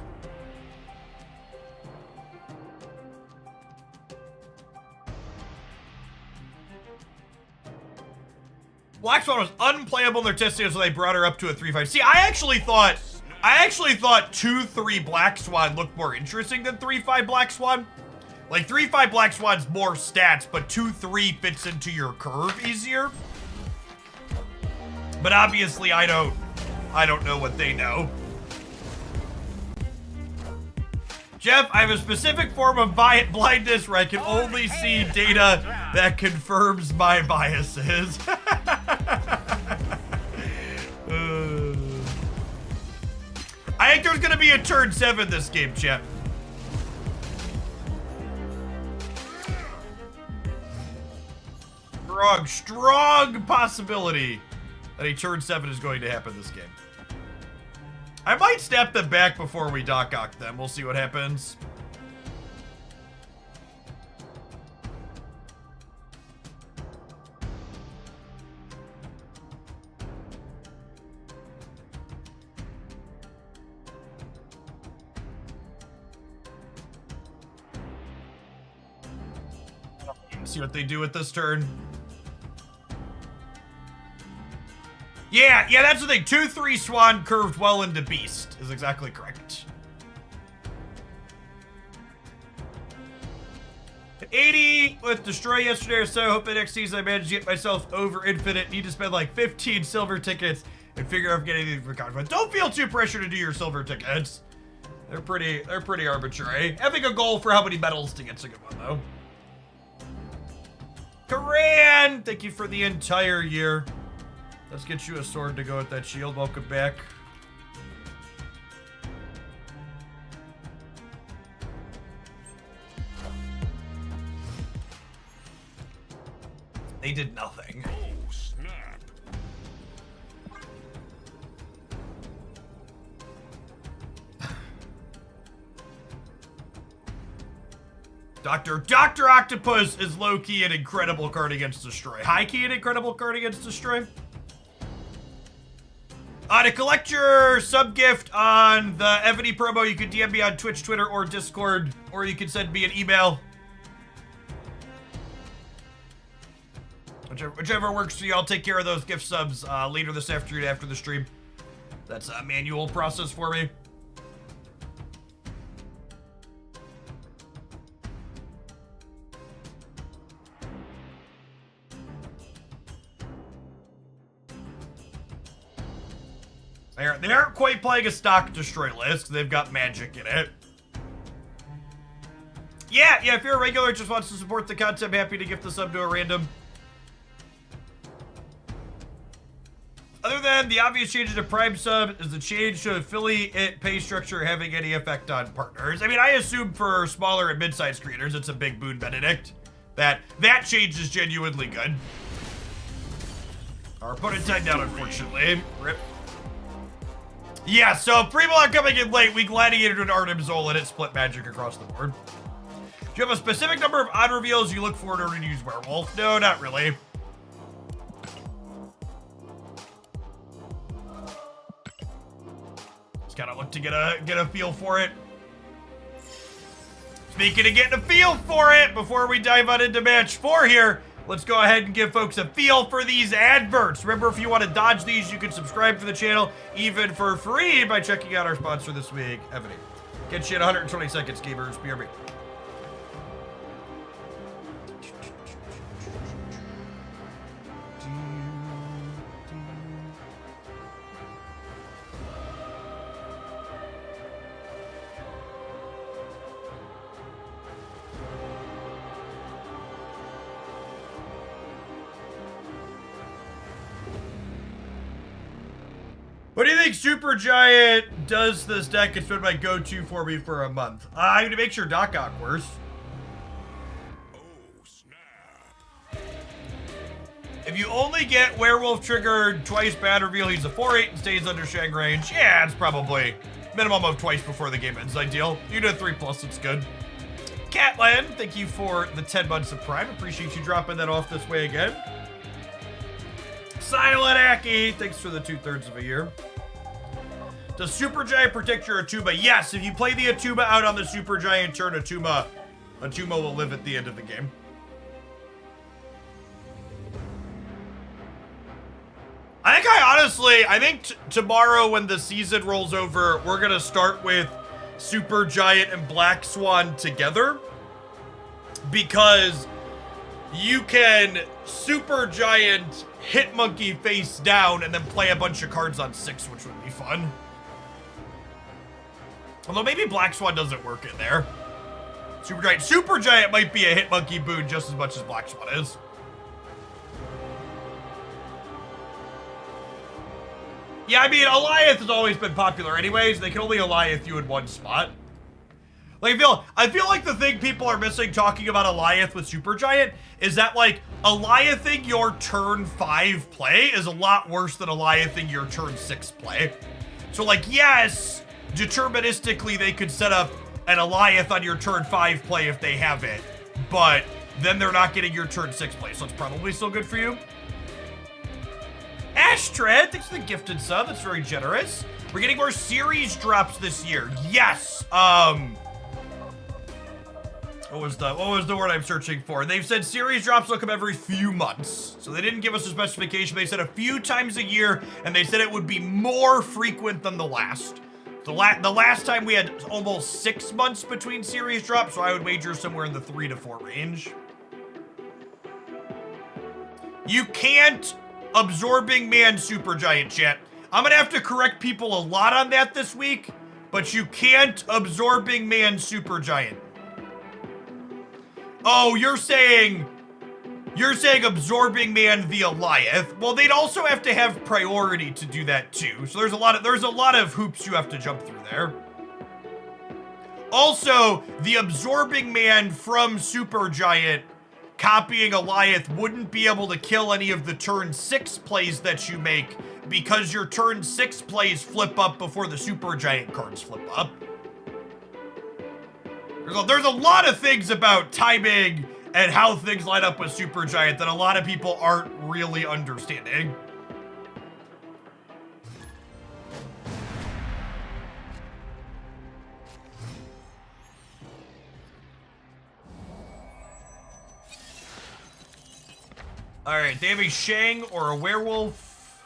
Black Swan was unplayable in their testing, so they brought her up to a 3/5. See, I actually thought 2/3 Black Swan looked more interesting than 3/5 Black Swan. Like 3/5 Black Swan's more stats, but 2/3 fits into your curve easier. But obviously, I don't know what they know. Jeff, I have a specific form of blindness where I can only see data that confirms my biases. I think there's gonna be a turn 7 this game, chat. Strong possibility that a turn 7 is going to happen this game. I might snap them back before we Doc Ock them. We'll see what happens. See what they do with this turn. Yeah, that's the thing. 2/3 Swan curved well into Beast is exactly correct. 80 with Destroy yesterday or so. Hope the next season I manage to get myself over Infinite. Need to spend like 15 silver tickets and figure out if getting anything for content. Don't feel too pressured to do your silver tickets. They're pretty arbitrary. Having a goal for how many medals to get's a good one though. Karan, thank you for the entire year. Let's get you a sword to go with that shield. Welcome back. They did nothing. Oh, snap. Dr. Octopus is low-key an incredible card against Destroy. High-key an incredible card against Destroy. To collect your sub-gift on the Evony promo, you can DM me on Twitch, Twitter, or Discord, or you can send me an email. Whichever works for you. I'll take care of those gift subs later this afternoon after the stream. That's a manual process for me. They aren't quite playing a stock Destroy list. They've got magic in it. Yeah, if you're a regular just wants to support the content, I'm happy to gift the sub to a random. Other than the obvious change to Prime sub, is the change to affiliate pay structure having any effect on partners? I mean, I assume for smaller and mid-sized creators, it's a big boon, Benedict. That change is genuinely good. Our opponent timed down, unfortunately. Rip. Yeah, so Premolon coming in late, we gladiated an Artem Zol and it split magic across the board. Do you have a specific number of odd reveals you look for in order to use Werewolf? No, not really. Just kind of look to get a feel for it. Speaking of getting a feel for it, before we dive on into match 4 here, let's go ahead and give folks a feel for these adverts. Remember, if you want to dodge these, you can subscribe to the channel, even for free, by checking out our sponsor this week, Evony. Get you in 120 seconds, gamers. BRB. What do you think Supergiant does this deck? It's been my go-to for me for a month. I need to make sure Doc got worse. Oh, snap. If you only get Werewolf triggered twice bad reveal, he's a 4/8 and stays under Shang range. Yeah, it's probably minimum of twice before the game ends ideal. You do a 3+, it's good. Catland, thank you for the 10 months of Prime. Appreciate you dropping that off this way again. Silent Aki, thanks for the 2/3 of a year. Does Supergiant protect your Atuma? Yes, if you play the Atuma out on the Supergiant turn, Atuma will live at the end of the game. I think tomorrow when the season rolls over, we're gonna start with Supergiant and Black Swan together. Because you can Supergiant Hitmonkey face down and then play a bunch of cards on 6, which would be fun. Although maybe Black Swan doesn't work in there. Supergiant might be a Hitmonkey boon just as much as Black Swan is. Yeah, I mean, Alioth has always been popular anyways. They can only Alioth you in one spot. Like, I feel like the thing people are missing talking about Alioth with Supergiant is that, like, Aliothing your turn 5 play is a lot worse than Aliothing your turn 6 play. So, like, yes, deterministically they could set up an Alioth on your turn 5 play if they have it, but then they're not getting your turn 6 play, so it's probably still good for you. Ashtred, thanks for the gifted sub, that's very generous. We're getting more series drops this year. Yes, What was the word I'm searching for? They've said series drops will come every few months. So they didn't give us a specification. They said a few times a year, and they said it would be more frequent than the last. The last time we had almost 6 months between series drops, so I would wager somewhere in the 3 to 4 range. You can't Absorbing Man Supergiant, chat. I'm gonna have to correct people a lot on that this week, but you can't Absorbing Man Supergiant. Oh, you're saying Absorbing Man the Goliath. Well, they'd also have to have priority to do that too. So there's a lot of hoops you have to jump through there. Also, the Absorbing Man from Supergiant copying Goliath wouldn't be able to kill any of the turn 6 plays that you make because your turn 6 plays flip up before the Supergiant cards flip up. There's a lot of things about timing and how things line up with Supergiant that a lot of people aren't really understanding. Alright, they have a Shang or a werewolf.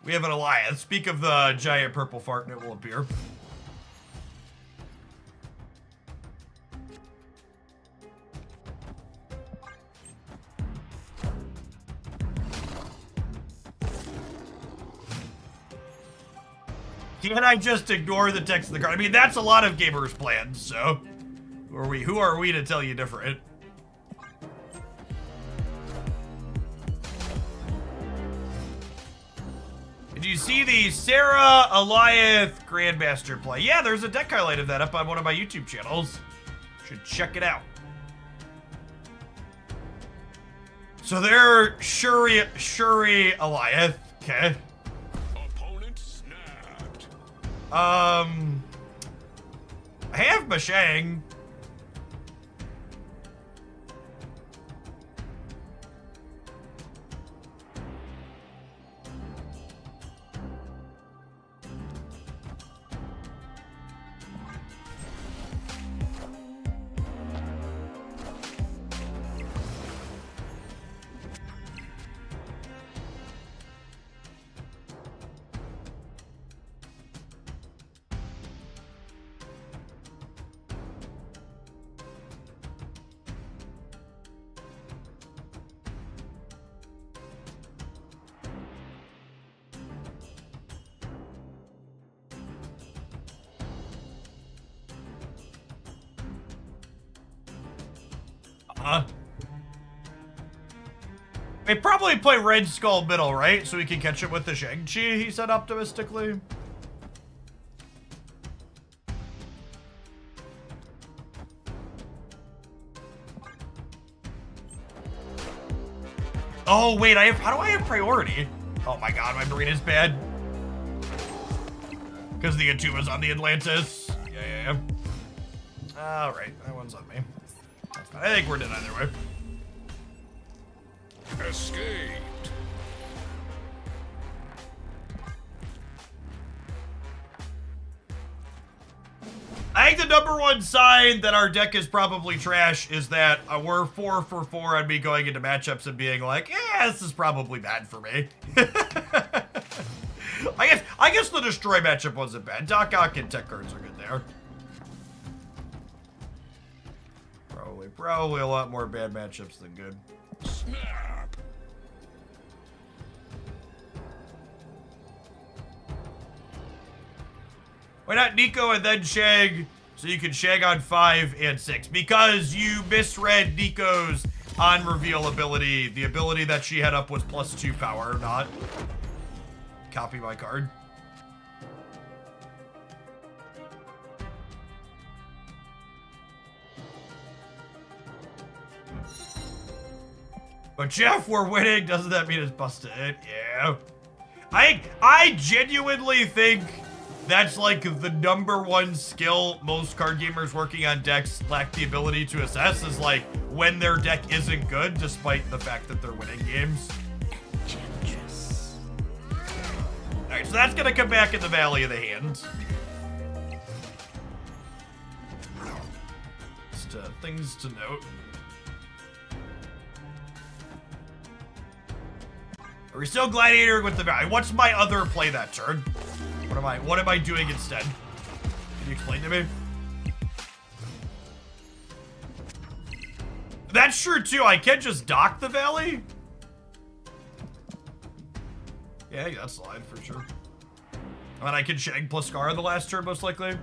We have an Goliath. Speak of the giant purple fart and it will appear. Can I just ignore the text of the card? I mean, that's a lot of gamers' plans, so who are we to tell you different? Did you see the Sarah Goliath Grandmaster play? Yeah, there's a deck highlight of that up on one of my YouTube channels. Should check it out. So they're Shuri Goliath. Okay. Opponent snapped. I have Mashang. They probably play Red Skull middle, right? So we can catch it with the Shang-Chi, he said optimistically. Oh, wait, how do I have priority? Oh my god, my brain is bad. Because the Atuma's on the Atlantis. Yeah. Alright, that one's on me. That's fine. I think we're dead either way. Escaped. I think the number one sign that our deck is probably trash is that we're 4 for 4 on me going into matchups and being like, yeah, this is probably bad for me. I guess the Destroy matchup wasn't bad. Doc Ock and tech cards are good there. Probably a lot more bad matchups than good. Snap. Why not Nico and then Shag so you can Shag on 5 and 6? Because you misread Nico's on reveal ability. The ability that she had up was +2 power, not copy my card. But Jeff, we're winning. Doesn't that mean it's busted? Yeah. I genuinely think that's like the number one skill most card gamers working on decks lack the ability to assess is like when their deck isn't good despite the fact that they're winning games. Alright, so that's gonna come back in the Valley of the Hand. Just things to note. Are we still gladiator with the Valley? What's my other play that turn? What am I doing instead? Can you explain to me? That's true too. I can't just dock the valley. Yeah, that's slide for sure. And I can shag plus Scar the last turn most likely.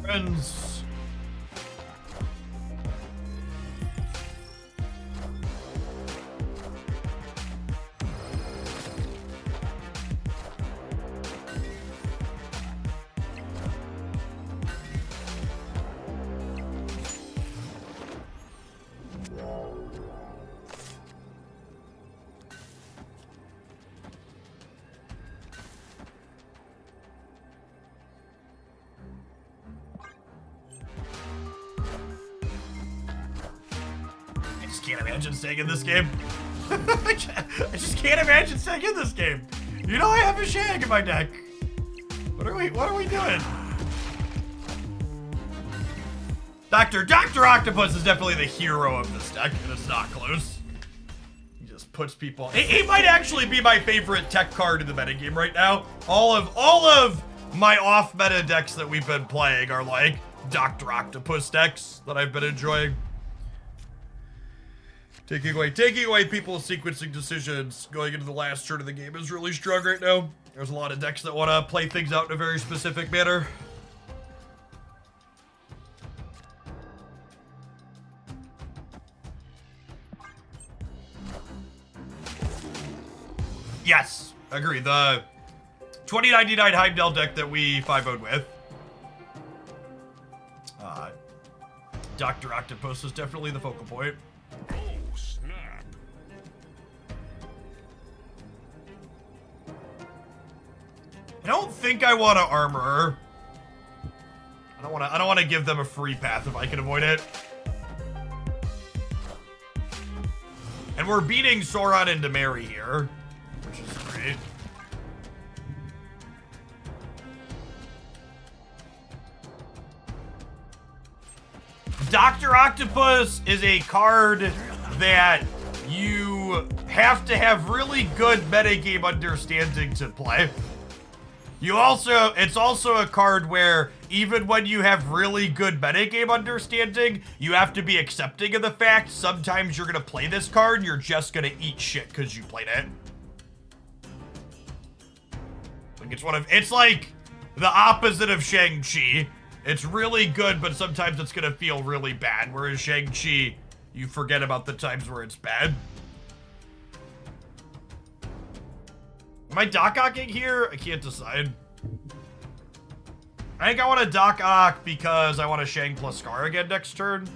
Friends. Can't imagine staying in this game. I just can't imagine staying in this game. You know I have a shag in my deck. What are we doing? Dr. Octopus is definitely the hero of this deck, and it's not close. He just puts people. He might actually be my favorite tech card in the metagame right now. All of my off-meta decks that we've been playing are like Dr. Octopus decks that I've been enjoying. Taking away people's sequencing decisions going into the last turn of the game is really strong right now. There's a lot of decks that want to play things out in a very specific manner. Yes, agree. The 2099 Heimdall deck that we 5-0'd with. Dr. Octopus is definitely the focal point. Oh, snap. I don't think I want to armor. I don't want to give them a free path if I can avoid it. And we're beating Sauron into Mary here, which is great. Dr. Octopus is a card that you have to have really good metagame understanding to play. It's also a card where even when you have really good metagame understanding, you have to be accepting of the fact sometimes you're gonna play this card and you're just gonna eat shit because you played it. Like it's like the opposite of Shang-Chi. It's really good, but sometimes it's gonna feel really bad. Whereas Shang-Chi, you forget about the times where it's bad. Am I dock-ocking here? I can't decide. I think I want to dock-ock because I want to Shang plus Scar again next turn.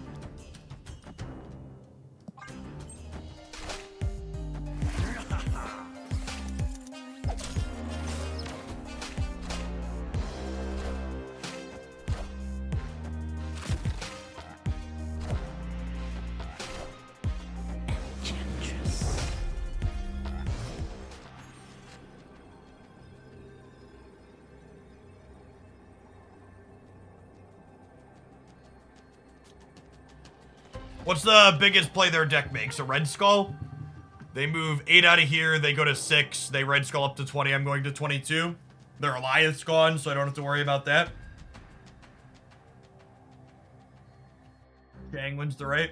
What's the biggest play their deck makes? A Red Skull? They move 8 out of here, they go to 6, they Red Skull up to 20, I'm going to 22. Their Alliance gone, so I don't have to worry about that. Shang wins the right.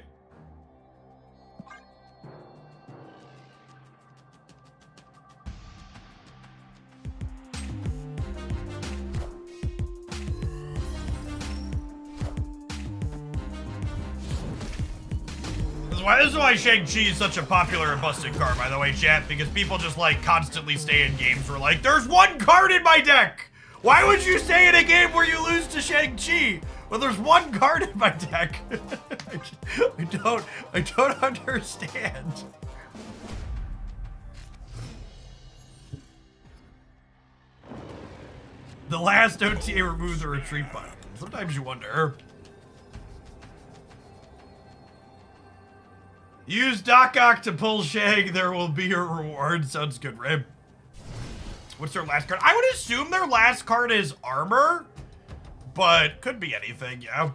This is why Shang-Chi is such a popular and busted card, by the way, chat, because people just, like, constantly stay in games where, like, there's one card in my deck! Why would you stay in a game where you lose to Shang-Chi? Well, there's one card in my deck. I don't understand. The last OTA removes the retreat button. Sometimes you wonder. Use Doc Ock to pull Shang, there will be a reward. Sounds good, Rib. What's their last card? I would assume their last card is armor, but could be anything, yeah.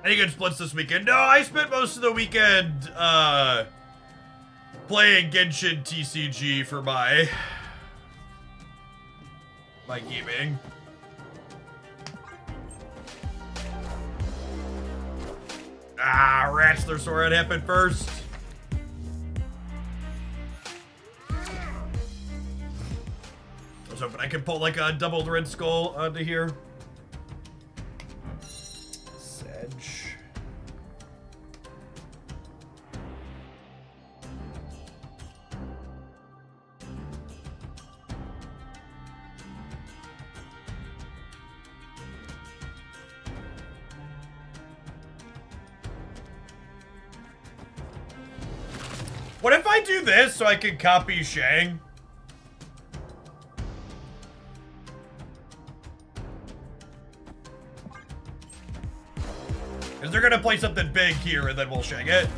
Any good splits this weekend? No, I spent most of the weekend playing Genshin TCG for my gaming. Ah, rats, their sword happened first. I was hoping I could pull like a doubled red skull onto here. Sedge. What if I do this so I can copy Shang? Because they're gonna play something big here and then we'll Shang it.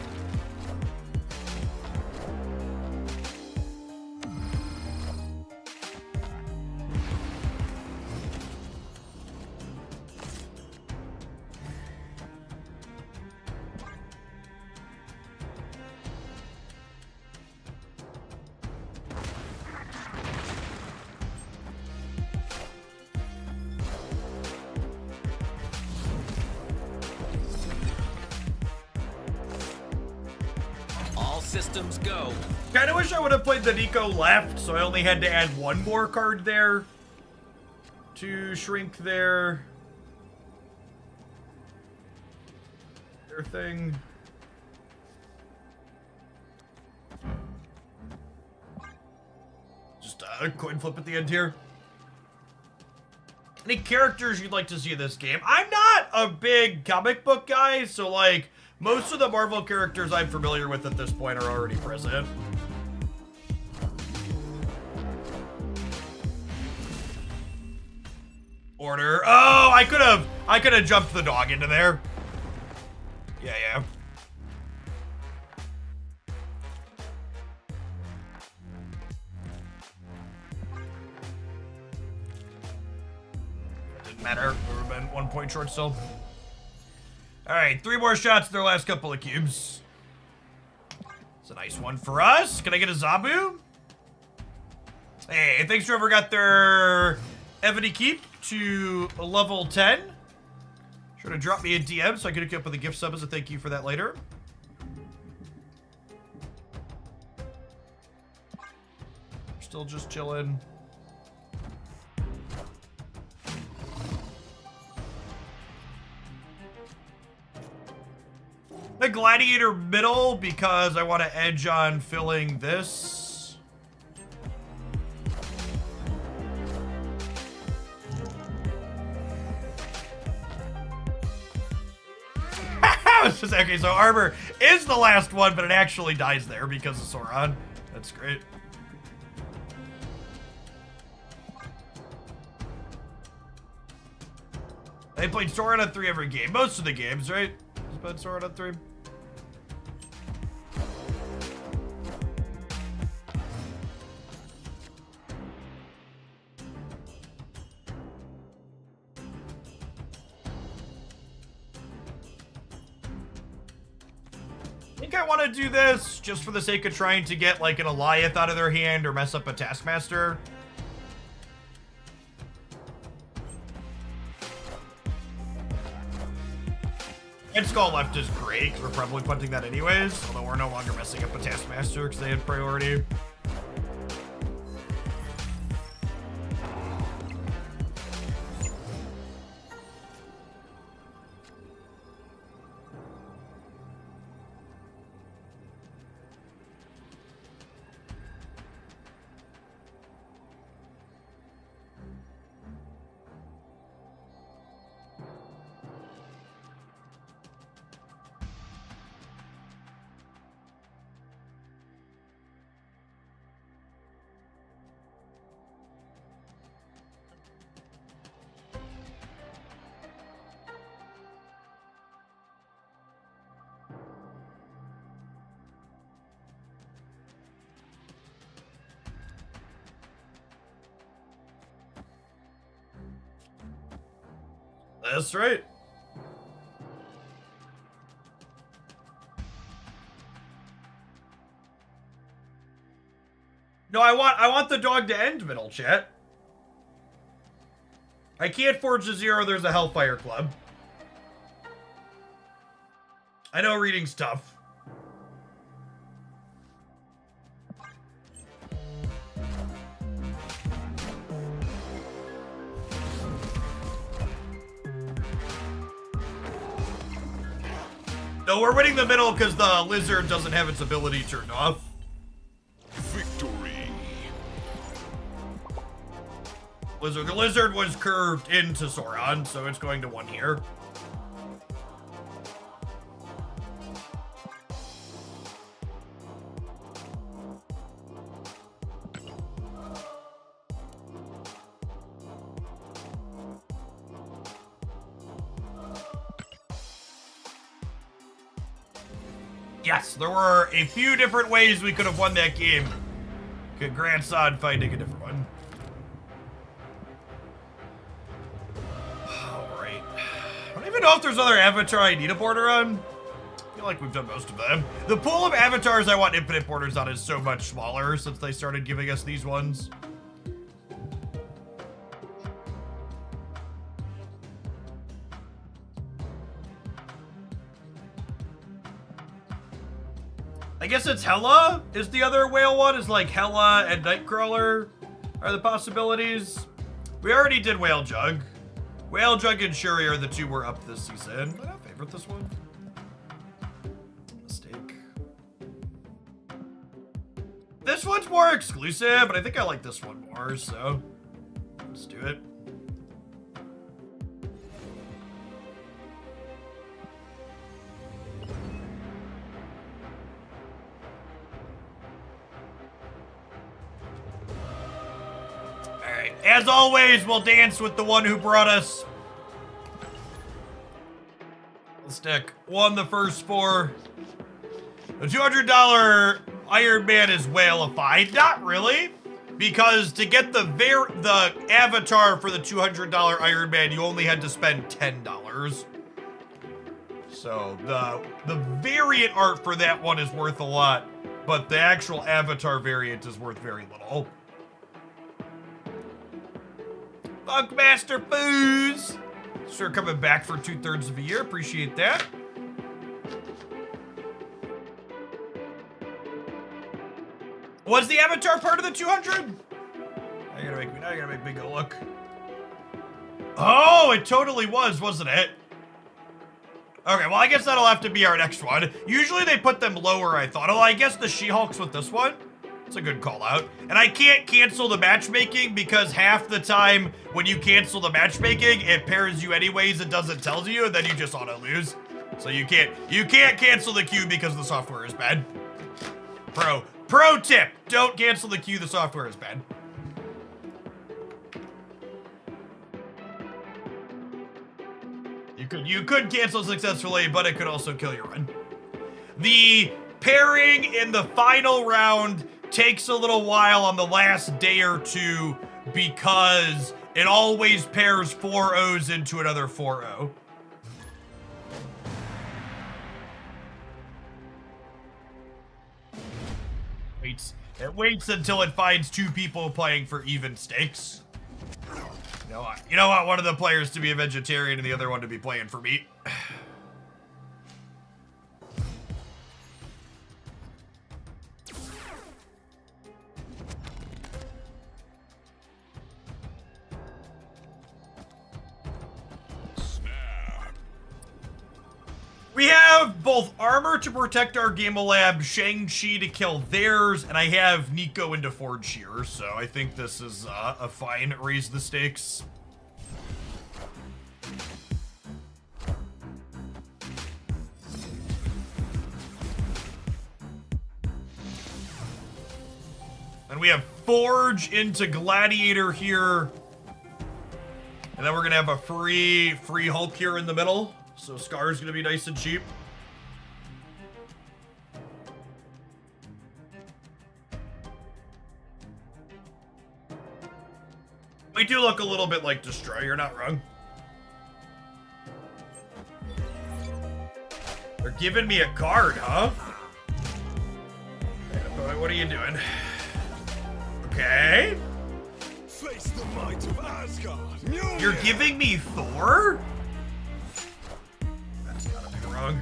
Systems go. Kinda wish I would have played the Nico left, so I only had to add one more card there to shrink their thing. Just a coin flip at the end here. Any characters you'd like to see in this game? I'm not a big comic book guy, so like most of the Marvel characters I'm familiar with at this point are already present. Order. Oh, I could have jumped the dog into there. Yeah. Didn't matter. We've been 1 point short still. All right, 3 more shots in their last couple of cubes. It's a nice one for us. Can I get a Zabu? Hey, thanks to whoever got their Evony keep to level 10. Sure to drop me a DM so I can hook you up with a gift sub as a thank you for that later. Still just chilling. The gladiator middle because I want to edge on filling this. It's just, okay, so armor is the last one, but it actually dies there because of Sauron. That's great. They played Sauron on 3 every game. Most of the games, right? It's been Sauron on 3. I think I want to do this just for the sake of trying to get like an Alioth out of their hand or mess up a Taskmaster. And Skull left is great, because we're probably punting that anyways, although we're no longer messing up a Taskmaster because they had priority. That's right. No, I want the dog to end middle, chat. I can't forge a 0, there's a Hellfire Club. I know reading's tough. No, we're winning the middle because the lizard doesn't have its ability turned off. Victory. The lizard was curved into Sauron, so it's going to 1 here. Yes, there were a few different ways we could have won that game. Congrats on finding a different one. Alright. I don't even know if there's another avatar I need a border on. I feel like we've done most of them. The pool of avatars I want infinite borders on is so much smaller since they started giving us these ones. I guess it's Hela is the other whale one. Is like Hela and Nightcrawler are the possibilities. We already did Whale Jug. Whale Jug and Shuri are the 2 we're up this season. I don't favorite this one. Mistake. This one's more exclusive, but I think I like this one more, so let's do it. As always, we'll dance with the one who brought us. Stick won the first 4. The $200 Iron Man is whale-ified. Not really, because to get the avatar for the $200 Iron Man, you only had to spend $10. So the variant art for that one is worth a lot, but the actual avatar variant is worth very little. Funkmaster Foos! Sure, coming back for 2/3 of a year. Appreciate that. Was the avatar part of the 200? I gotta make me go look. Oh, it totally was, wasn't it? Okay, well, I guess that'll have to be our next one. Usually they put them lower, I thought. Oh, I guess the She-Hulk's with this one. It's a good call out. And I can't cancel the matchmaking because half the time when you cancel the matchmaking, it pairs you anyways, it doesn't tell you, and then you just auto lose. So you can't cancel the queue because the software is bad. Pro tip, don't cancel the queue, the software is bad. You could cancel successfully, but it could also kill your run. The pairing in the final round takes a little while on the last day or 2 because it always pairs 4 O's into another 4-0. It waits until it finds 2 people playing for even stakes. You know what? One of the players to be a vegetarian and the other one to be playing for meat. We have both armor to protect our Gamma Lab, Shang-Chi to kill theirs, and I have Nico into Forge Shear, so I think this is a fine raise the stakes. And we have Forge into Gladiator here. And then we're gonna have a free Hulk here in the middle. So Scar's gonna be nice and cheap. We do look a little bit like Destroy, you're not wrong. They're giving me a card, huh? What are you doing? Okay. Face the might of Asgard. Mjolnir. You're giving me Thor? That's gotta be wrong.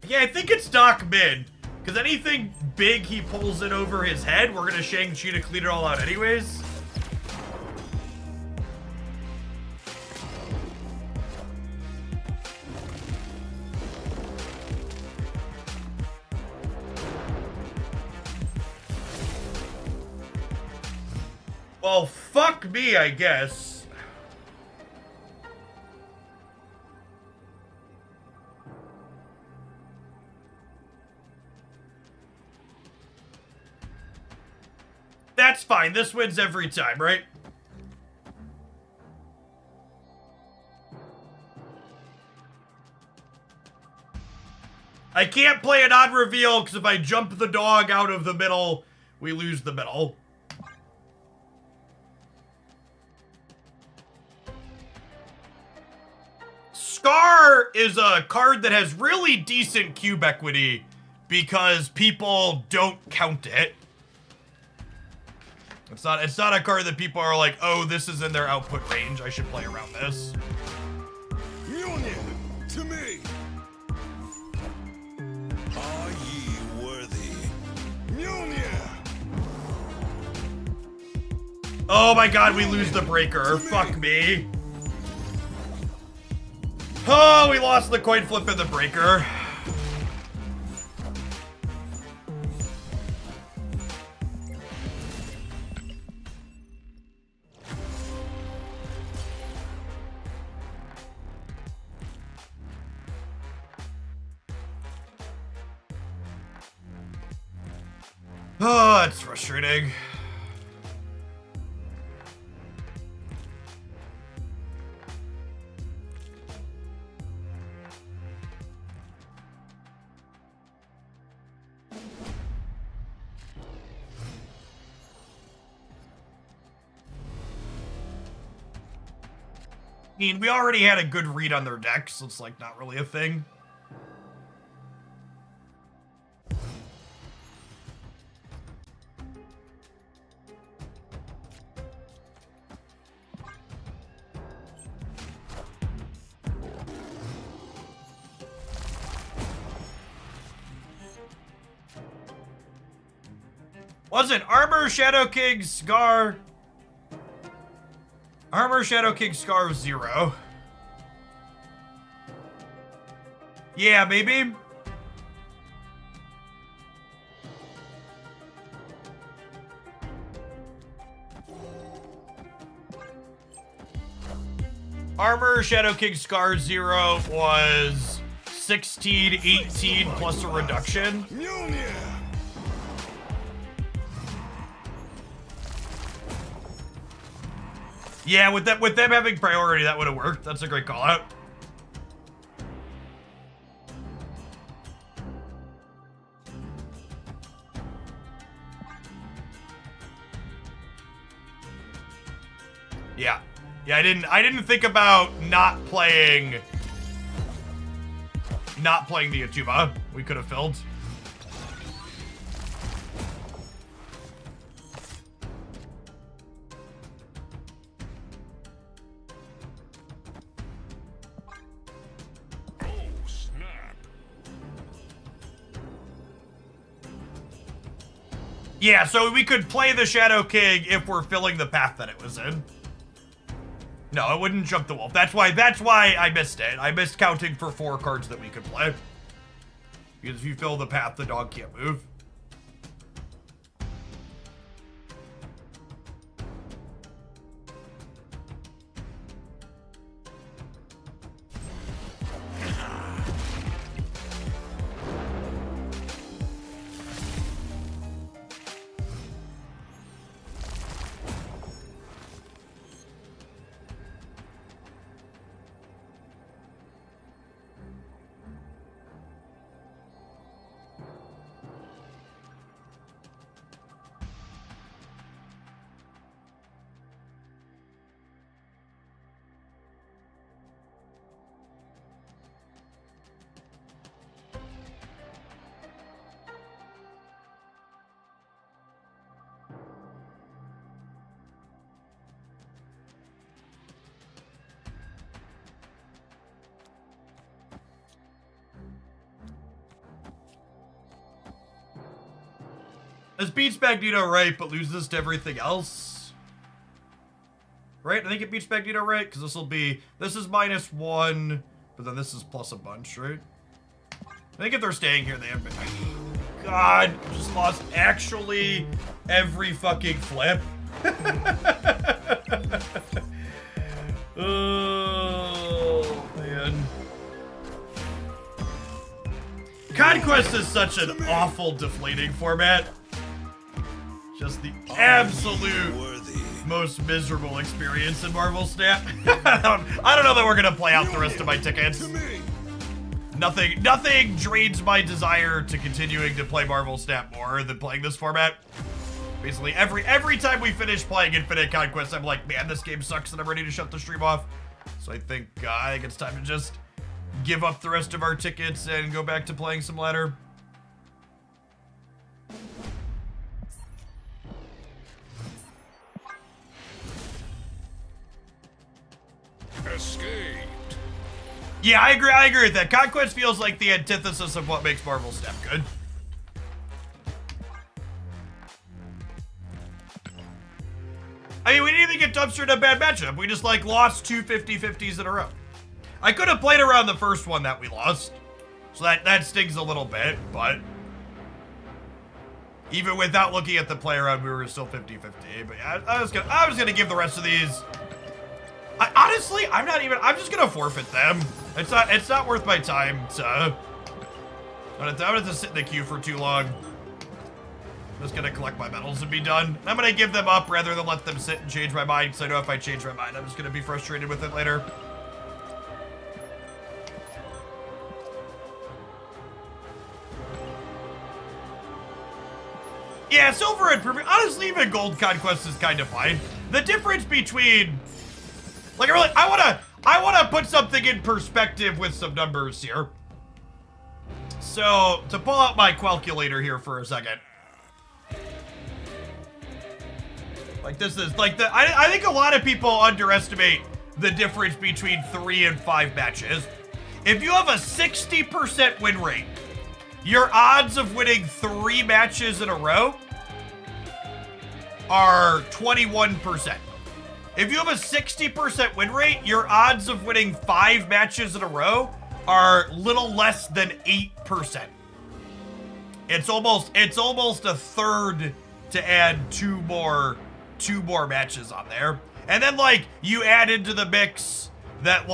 Yeah, I think it's Doc Mid. Because anything big he pulls it over his head, we're gonna Shang-Chi to clean it all out anyways. Well, fuck me, I guess. That's fine. This wins every time, right? I can't play an odd reveal because if I jump the dog out of the middle, we lose the middle. Scar is a card that has really decent cube equity because people don't count it. It's not a card that people are like, oh, this is in their output range. I should play around this. Mjolnir, to me. Are ye worthy? Mjolnir. Oh my god, we lose the breaker. Fuck me. Oh, we lost the coin flip and the breaker. Oh, it's frustrating. I mean, we already had a good read on their decks, so it's like not really a thing. Wasn't Armor, Shadow King, Scar. Armor, Shadow King, Scar was 0. Yeah, maybe. Armor, Shadow King, Scar 0 was 16, 18 plus a reduction. Mjolnir. Yeah, with them having priority, that would have worked. That's a great call out. Yeah. Yeah, I didn't think about not playing the Atuba. We could have filled. Yeah, so we could play the Shadow King if we're filling the path that it was in. No, it wouldn't jump the wolf. That's why I missed it. I missed counting for 4 cards that we could play. Because if you fill the path, the dog can't move. This beats Magneto right, but loses to everything else. Right? I think it beats Magneto right, because this is -1, but then this is plus a bunch, right? I think if they're staying here, they have been. God, just lost actually every fucking flip. Oh, man. Conquest is such an awful deflating format. Just the absolute most miserable experience in Marvel Snap. I don't know that we're gonna play out the rest of my tickets. Nothing drains my desire to continuing to play Marvel Snap more than playing this format. Basically, every time we finish playing Infinite Conquest, I'm like, man, this game sucks, and I'm ready to shut the stream off. So I think it's time to just give up the rest of our tickets and go back to playing some ladder. Escaped. Yeah, I agree with that. Conquest feels like the antithesis of what makes Marvel Snap good. I mean, we didn't even get dumpstered in a bad matchup. We just, like, lost 2 50-50s in a row. I could have played around the first one that we lost. So that stings a little bit, but even without looking at the play around, we were still 50-50. But yeah, I was gonna give the rest of these. Honestly, I'm just gonna forfeit them. It's not worth my time to. I'm gonna have to sit in the queue for too long. I'm just gonna collect my medals and be done. I'm gonna give them up rather than let them sit and change my mind, because I know if I change my mind, I'm just gonna be frustrated with it later. Yeah, silver and perfect. Honestly, even gold conquest is kind of fine. The difference between, like, I wanna put something in perspective with some numbers here. So to pull out my calculator here for a second. Like, this is like I think a lot of people underestimate the difference between 3 and 5 matches. If you have a 60% win rate, your odds of winning 3 matches in a row are 21%. If you have a 60% win rate, your odds of winning 5 matches in a row are little less than 8%. It's almost a third to add two more matches on there. And then, like, you add into the mix that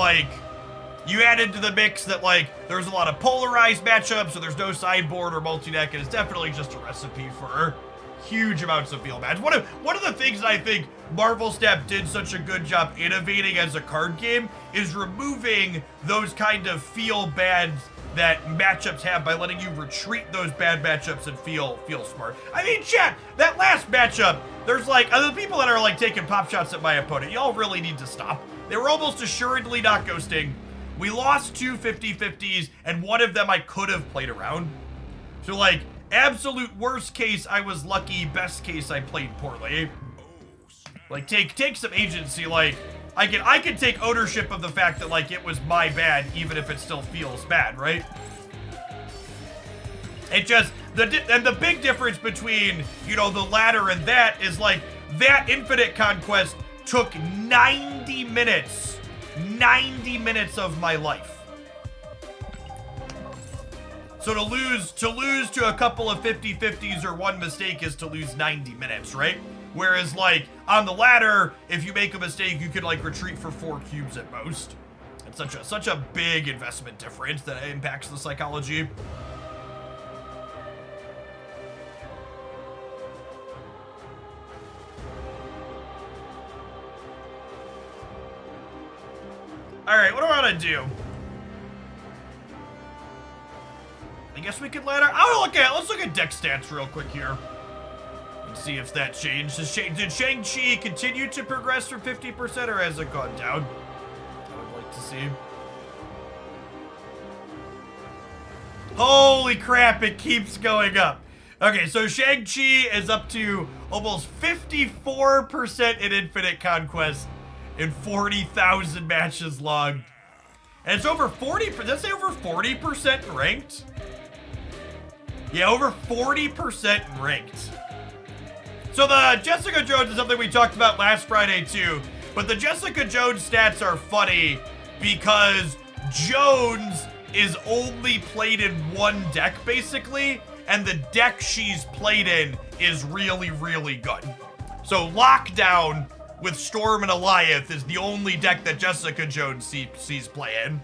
there's a lot of polarized matchups, so there's no sideboard or multi-deck, and it's definitely just a recipe for huge amounts of field match. One of the things that I think Marvel Snap did such a good job innovating as a card game is removing those kind of feel bads that matchups have by letting you retreat those bad matchups and feel smart. I mean, chat, that last matchup, there's like other people that are like taking pop shots at my opponent. Y'all really need to stop. They were almost assuredly not ghosting. We lost 2 50-50s, and one of them I could have played around. So, like, absolute worst case, I was lucky. Best case, I played poorly. Like, take some agency. Like, I can take ownership of the fact that, like, it was my bad, even if it still feels bad, right? It just, the big difference between, you know, the ladder and that is, like, that Infinite Conquest took 90 minutes. 90 minutes of my life. So to lose to a couple of 50-50s or one mistake is to lose 90 minutes, right? Whereas like on the ladder, if you make a mistake, you could like retreat for 4 cubes at most. It's such a big investment difference that impacts the psychology. All right, what do I want to do? I guess we could ladder. Let's look at deck stats real quick here. And see if that changed. Did Shang-Chi continue to progress from 50% or has it gone down? I would like to see. Holy crap, it keeps going up. Okay, so Shang-Chi is up to almost 54% in Infinite Conquest in 40,000 matches logged. And it's over 40, does that say over 40% ranked? Yeah, over 40% ranked. So the Jessica Jones is something we talked about last Friday too, but the Jessica Jones stats are funny because Jones is only played in one deck basically, and the deck she's played in is really, really good. So Lockdown with Storm and Alioth is the only deck that Jessica Jones sees playing.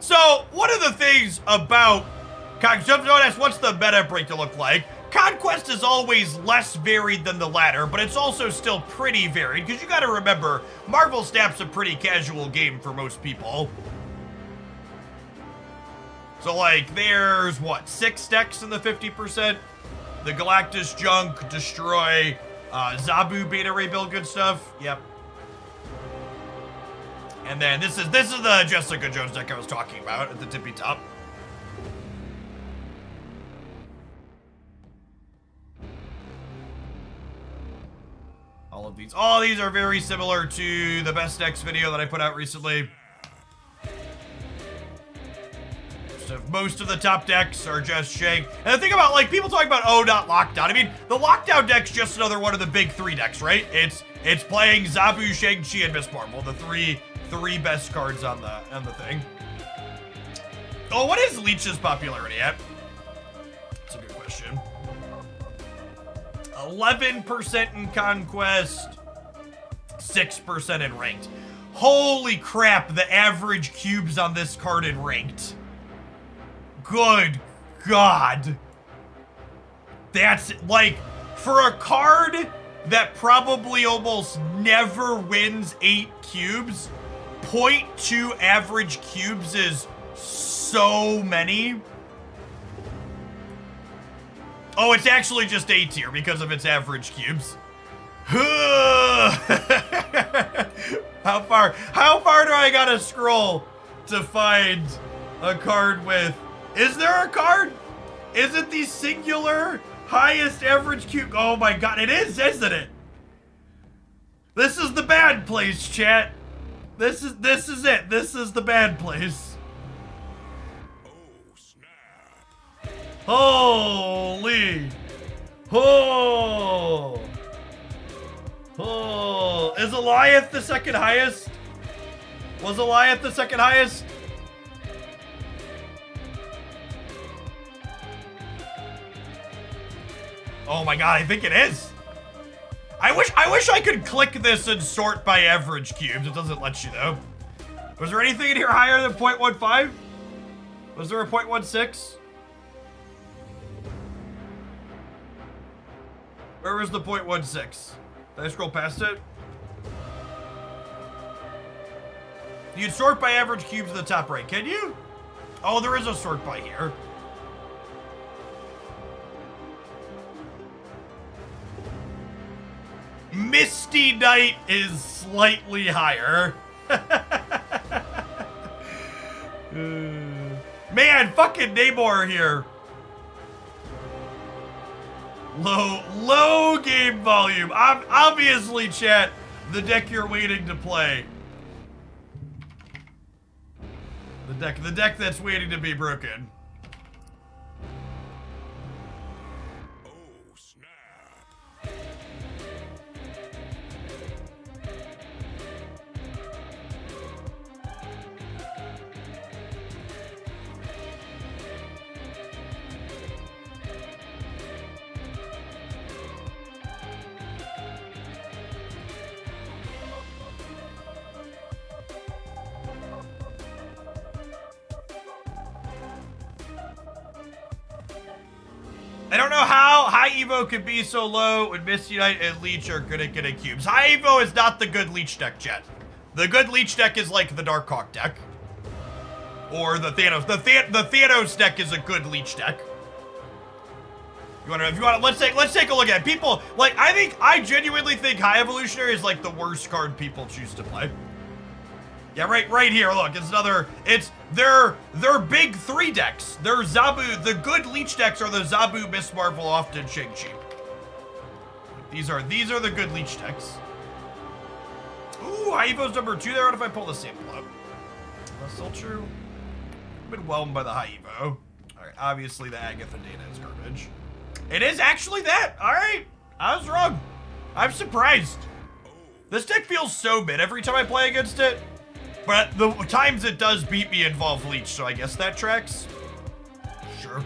So, one of the things about Conquest, don't ask what's the meta break to look like. Conquest is always less varied than the ladder, but it's also still pretty varied, because you gotta remember, Marvel Snap's a pretty casual game for most people. So like, there's what, 6 decks in the 50%? The Galactus Junk, Destroy, Zabu Beta Ray Build, good stuff, yep. And then this is the Jessica Jones deck I was talking about at the tippy top. All these are very similar to the best decks video that I put out recently. So most of the top decks are just Shang. And the thing about, like, people talk about, oh, not Lockdown. I mean, the Lockdown deck's just another one of the big 3 decks, right? It's playing Zabu, Shang-Chi, and Miss Marvel, the three best cards on the thing. Oh, what is Leech's popularity at? That's a good question. 11% in Conquest, 6% in Ranked. Holy crap, the average cubes on this card in Ranked. Good God. That's, like, for a card that probably almost never wins 8 cubes, 0.2 average cubes is so many. Oh, it's actually just A tier because of its average cubes. How far do I gotta scroll to find a card with... Is there a card? Is it the singular highest average cube? Oh my God, it is, isn't it? This is the bad place, chat. This is it. This is the bad place. Holy. Oh. Oh. Is Alioth the second highest? Was Alioth the second highest? Oh my God, I think it is. I wish I could click this and sort by average cubes. It doesn't let you though. Was there anything in here higher than 0.15? Was there a 0.16? Where was the 0.16? Did I scroll past it? You'd sort by average cubes in the top right, can you? Oh, there is a sort by here. Misty Knight is slightly higher. Man, fucking Namor here. Low game volume. Obviously, chat, the deck you're waiting to play. The deck that's waiting to be broken. I don't know how High Evo could be so low when Misty Knight and Leech are good at getting cubes. High Evo is not the good Leech deck, chat. The good Leech deck is like the Darkhawk deck. Or the Thanos. The Thanos deck is a good Leech deck. If you want to, let's take a look at it. People, like, I genuinely think High Evolutionary is like the worst card people choose to play. Yeah, right here, look, it's their big 3 decks. Their Zabu, the good Leech decks are the Zabu, Miss Marvel, often Shang-Chi. These are the good Leech decks. Ooh, High Evo's number 2 there. What if I pull the sample up? That's still true. I've been whelmed by the High Evo. Alright, obviously the Agatha data is garbage. It is actually that. Alright, I was wrong. I'm surprised. This deck feels so mid every time I play against it. But the times it does beat me involve Leech, so I guess that tracks. Sure.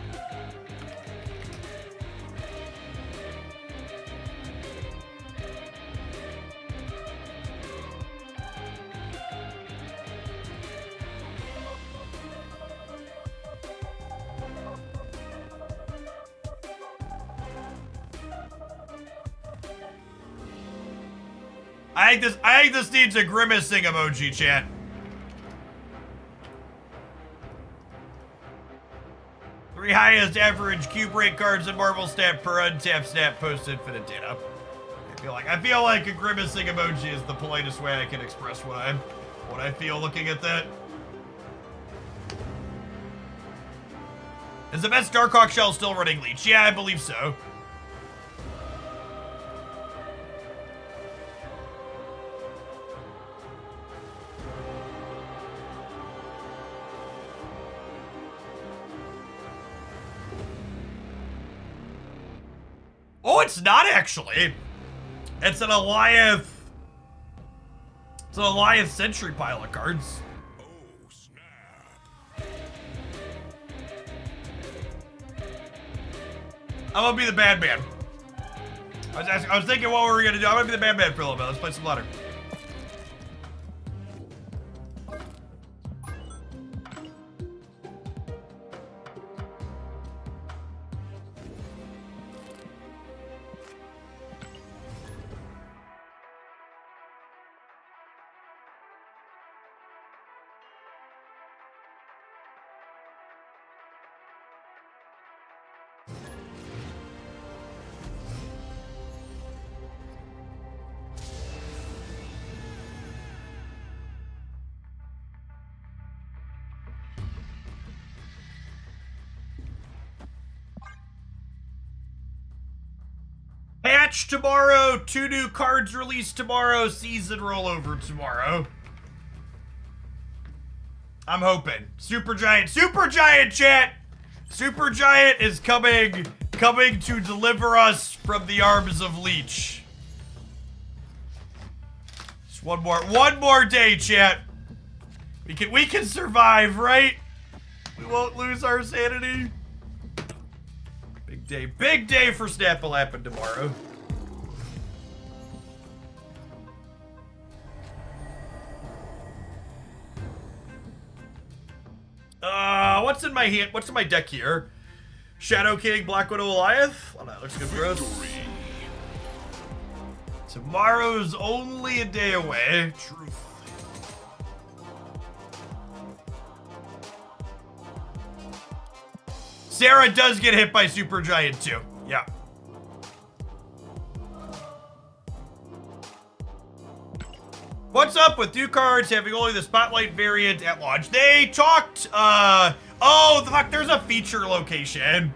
I think this needs a grimacing emoji, chat. Three highest average cube rate cards in Marvel Snap per untap snap post infinite data. I feel like a grimacing emoji is the politest way I can express what I feel looking at that. Is the best Darkhawk shell still running Leech? Yeah, I believe so. Oh, it's not actually. It's an Alliance. It's an Alliance Sentry pile of cards. Oh, snap. I'm gonna be the bad man. I was thinking what we were gonna do. I'm gonna be the bad man for a little bit. Let's play some ladder. Patch tomorrow, 2 new cards released tomorrow, season rollover tomorrow. I'm hoping. Supergiant chat! Supergiant is coming to deliver us from the arms of Leech. Just one more day, chat. We can survive, right? We won't lose our sanity. Big day for Snap will happen tomorrow. What's in my hand? What's in my deck here? Shadow King, Black Widow, Goliath. Oh, that looks good for us. Tomorrow's only a day away. Truth. Sarah does get hit by Supergiant too. Yeah. What's up with new cards having only the Spotlight variant at launch? They talked, oh, fuck, there's a feature location.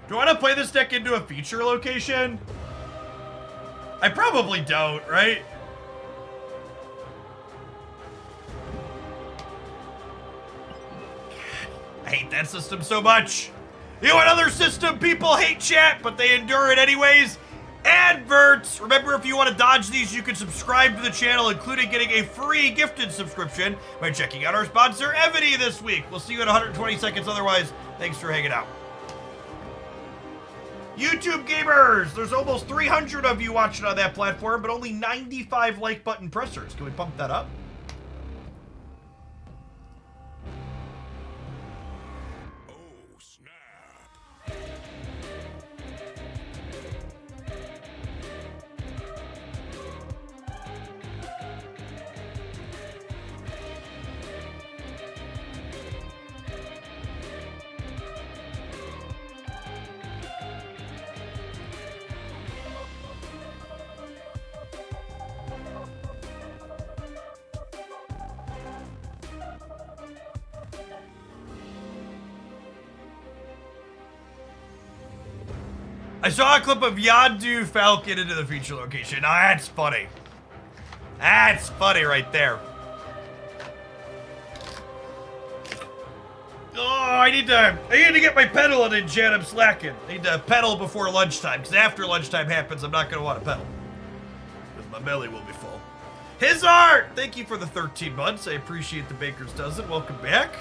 Do I want to play this deck into a feature location? I probably don't, right? I hate that system so much. You know what other system people hate, chat, but they endure it anyways? Adverts! Remember, if you want to dodge these, you can subscribe to the channel, including getting a free gifted subscription by checking out our sponsor, Evony, this week. We'll see you in 120 seconds. Otherwise, thanks for hanging out. YouTube gamers! There's almost 300 of you watching on that platform, but only 95 like button pressers. Can we pump that up? Oh, snap. I saw a clip of Yondu Falcon into the feature location. Now that's funny. That's funny right there. Oh, I need to get my pedaling in, Jan. I'm slacking. I need to pedal before lunchtime, because after lunchtime happens, I'm not going to want to pedal. Because my belly will be full. His art! Thank you for the 13 months. I appreciate the baker's dozen. Welcome back.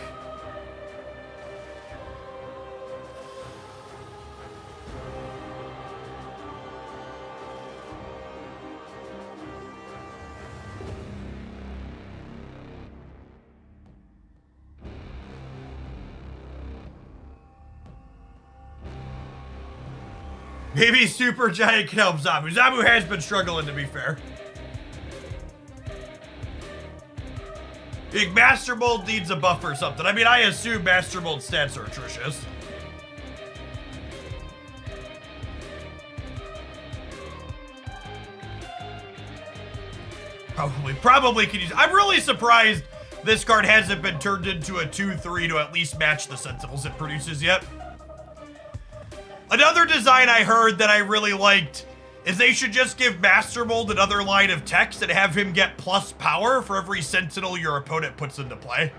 Maybe Super Giant can help Zabu. Zabu has been struggling, to be fair. Big Master Mold needs a buff or something. I mean, I assume Master Mold stats are atrocious. Probably can use. I'm really surprised this card hasn't been turned into a 2-3 to at least match the Sentinels it produces yet. Another design I heard that I really liked is they should just give Master Mold another line of text and have him get plus power for every Sentinel your opponent puts into play.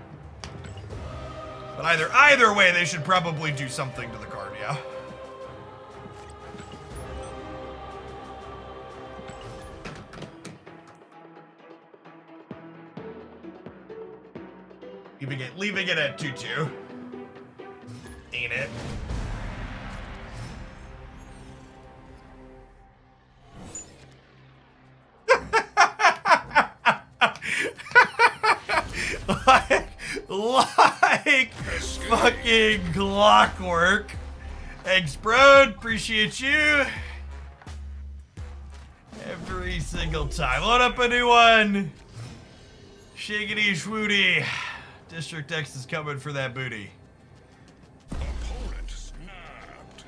But either way, they should probably do something to the card, yeah. Leaving it at 2-2. Ain't it? like fucking clockwork. Thanks, bro. Appreciate you. Every single time. Load up a new one. Shiggity schwoody. District X is coming for that booty. Opponent snapped.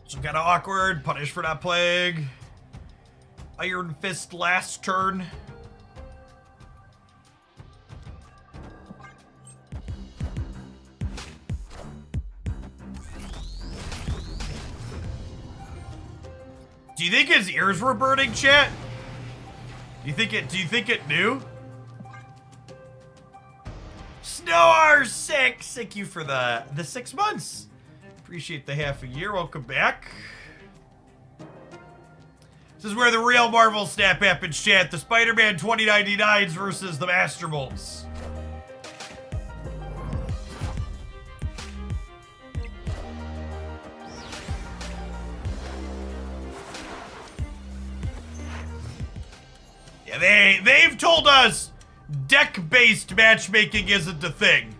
Some kind of awkward. Punish for not playing. Iron Fist last turn. Do you think his ears were burning, chat? Do you think it knew? Snore6! Thank you for the 6 months. Appreciate the half a year. Welcome back. This is where the real Marvel snap happens, chat. The Spider-Man 2099s versus the Master Molds. Yeah, they've told us deck-based matchmaking isn't a thing.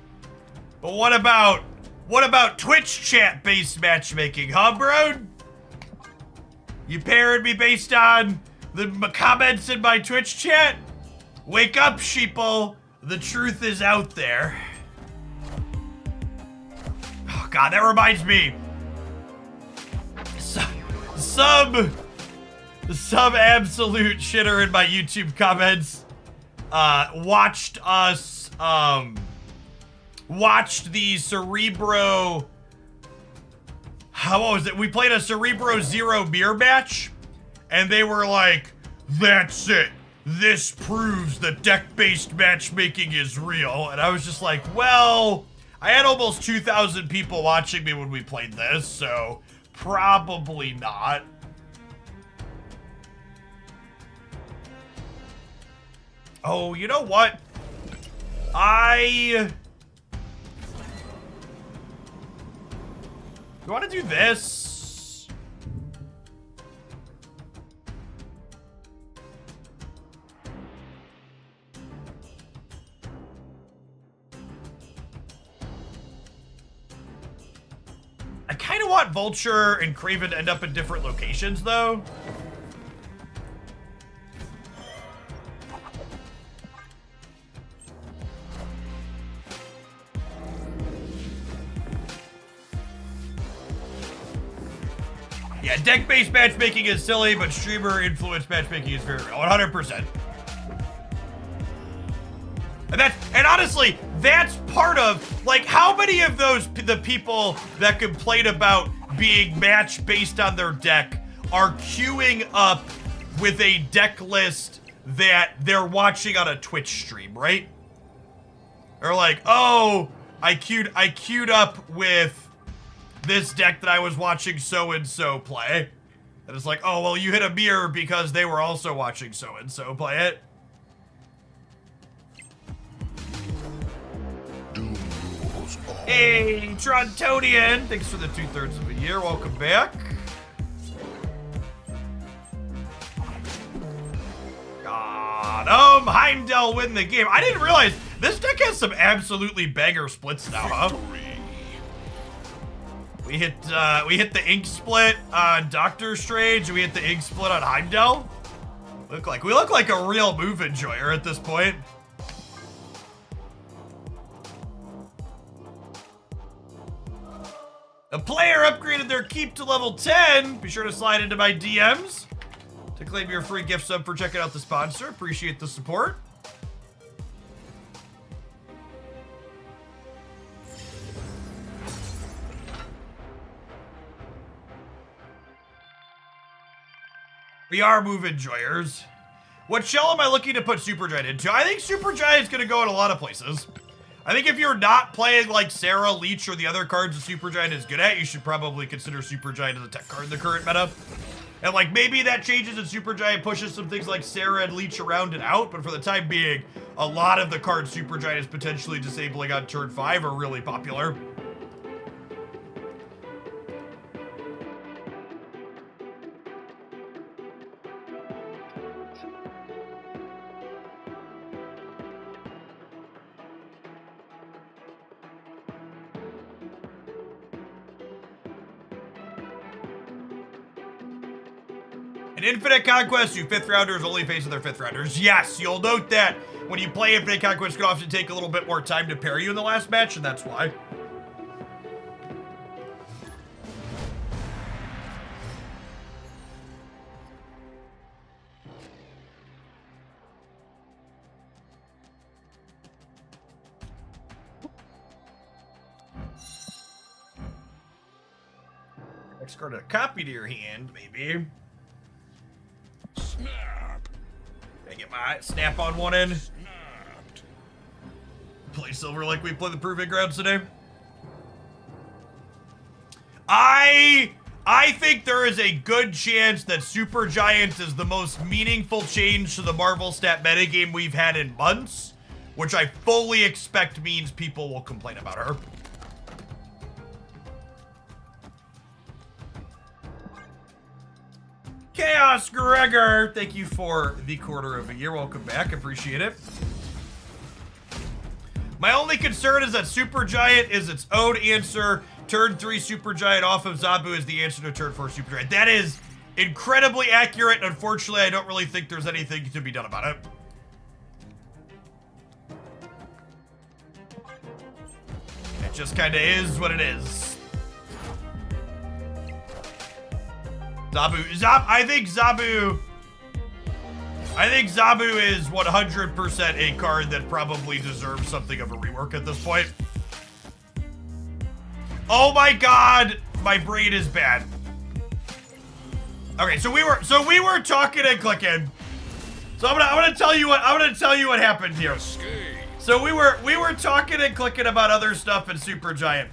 But what about Twitch chat-based matchmaking, huh, bro? You pairing me based on the comments in my Twitch chat? Wake up, sheeple. The truth is out there. Oh, God, that reminds me. Some absolute shitter in my YouTube comments watched the Cerebro. What was it? We played a Cerebro Zero mirror match, and they were like, "That's it. This proves that deck-based matchmaking is real." And I was just like, well, I had almost 2,000 people watching me when we played this, so probably not. Oh, you know what? You want to do this? I kind of want Vulture and Kraven to end up in different locations, though. Yeah, deck-based matchmaking is silly, but streamer-influenced matchmaking is very real. 100%. And honestly, that's part of, like, how many of the people that complain about being matched based on their deck are queuing up with a deck list that they're watching on a Twitch stream, right? Or like, oh, I queued up with this deck that I was watching so-and-so play. And it's like, oh, well, you hit a mirror because they were also watching so-and-so play it. Hey, Trontonian, thanks for the 2/3 of a year. Welcome back. God, Heimdall win the game. I didn't realize this deck has some absolutely banger splits now, huh? We hit the ink split on Doctor Strange. We hit the ink split on Heimdall. We look like a real move enjoyer at this point. A player upgraded their keep to level 10. Be sure to slide into my DMs to claim your free gift sub for checking out the sponsor. Appreciate the support. We are move enjoyers. What shell am I looking to put Supergiant into? I think Supergiant's gonna go in a lot of places. I think if you're not playing like Sarah, Leech, or the other cards that Supergiant is good at, you should probably consider Supergiant as a tech card in the current meta. And like maybe that changes and Supergiant pushes some things like Sarah and Leech around and out, but for the time being, a lot of the cards Supergiant is potentially disabling on turn 5 are really popular. In Infinite Conquest, you 5th rounders only face other 5th rounders. Yes, you'll note that when you play Infinite Conquest, it can often take a little bit more time to pair you in the last match, and that's why. Next card, a copy to your hand, maybe. Snap. Can I get my snap on one end? Snapped. Play silver like we play the Proving Grounds today. I think there is a good chance that Supergiant is the most meaningful change to the Marvel Stat metagame we've had in months, which I fully expect means people will complain about her. Chaos Gregor, thank you for the quarter of a year. Welcome back. Appreciate it. My only concern is that Supergiant is its own answer. Turn 3 Supergiant off of Zabu is the answer to turn 4 Supergiant. That is incredibly accurate. Unfortunately, I don't really think there's anything to be done about it. It just kind of is what it is. I think Zabu is 100% a card that probably deserves something of a rework at this point. Oh my god, my brain is bad. Okay, so we were talking and clicking. So I'm gonna tell you what happened here. So we were talking and clicking about other stuff in Supergiant.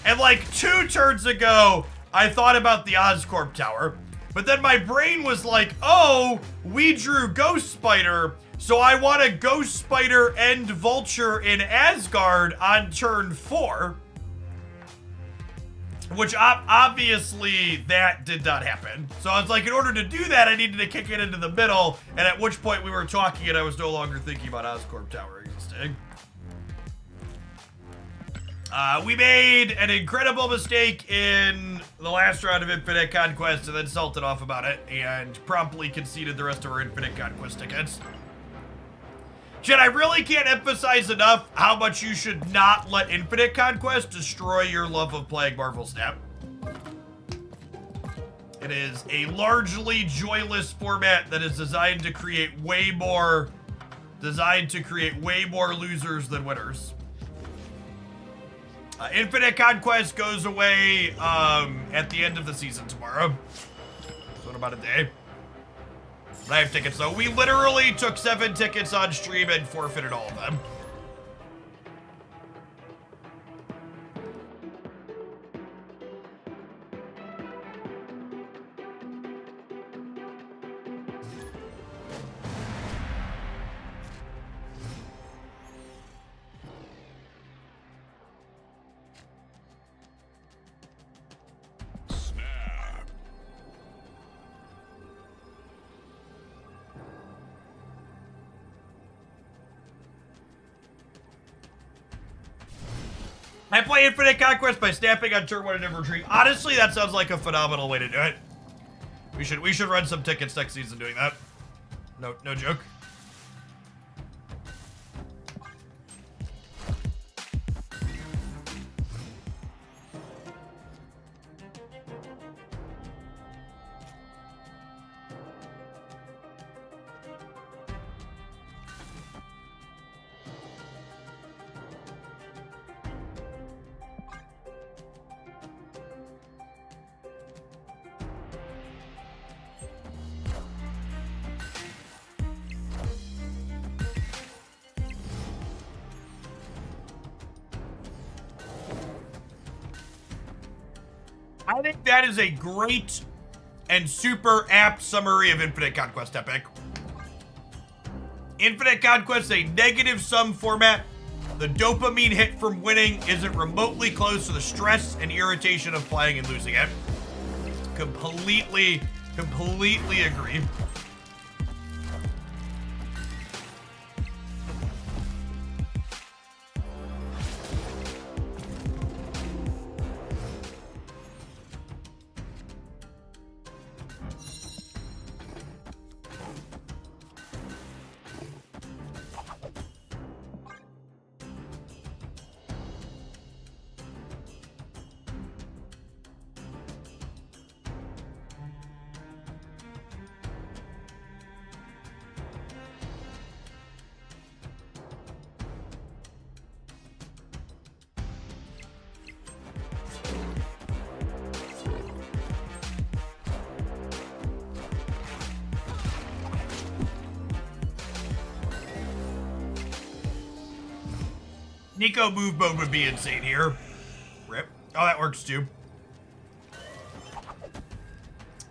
And like 2 turns ago, I thought about the Oscorp Tower, but then my brain was like, oh, we drew Ghost Spider, so I want a Ghost Spider and Vulture in Asgard on turn 4. Which obviously that did not happen. So I was like, in order to do that, I needed to kick it into the middle, and at which point we were talking and I was no longer thinking about Oscorp Tower existing. We made an incredible mistake in the last round of Infinite Conquest and then salted off about it and promptly conceded the rest of our Infinite Conquest tickets. Jen, I really can't emphasize enough how much you should not let Infinite Conquest destroy your love of playing Marvel Snap. It is a largely joyless format that is designed to create way more losers than winners. Infinite Conquest goes away at the end of the season tomorrow. So in about a day. But I have tickets though. We literally took 7 tickets on stream and forfeited all of them. I play Infinite Conquest by snapping on turn 1 and never retreat. Honestly, that sounds like a phenomenal way to do it. We should run some tickets next season doing that. No joke. I think that is a great and super apt summary of Infinite Conquest Epic. Infinite Conquest is a negative sum format. The dopamine hit from winning isn't remotely close to the stress and irritation of playing and losing it. Completely agree. Nico move mode would be insane here. Rip. Oh, that works too.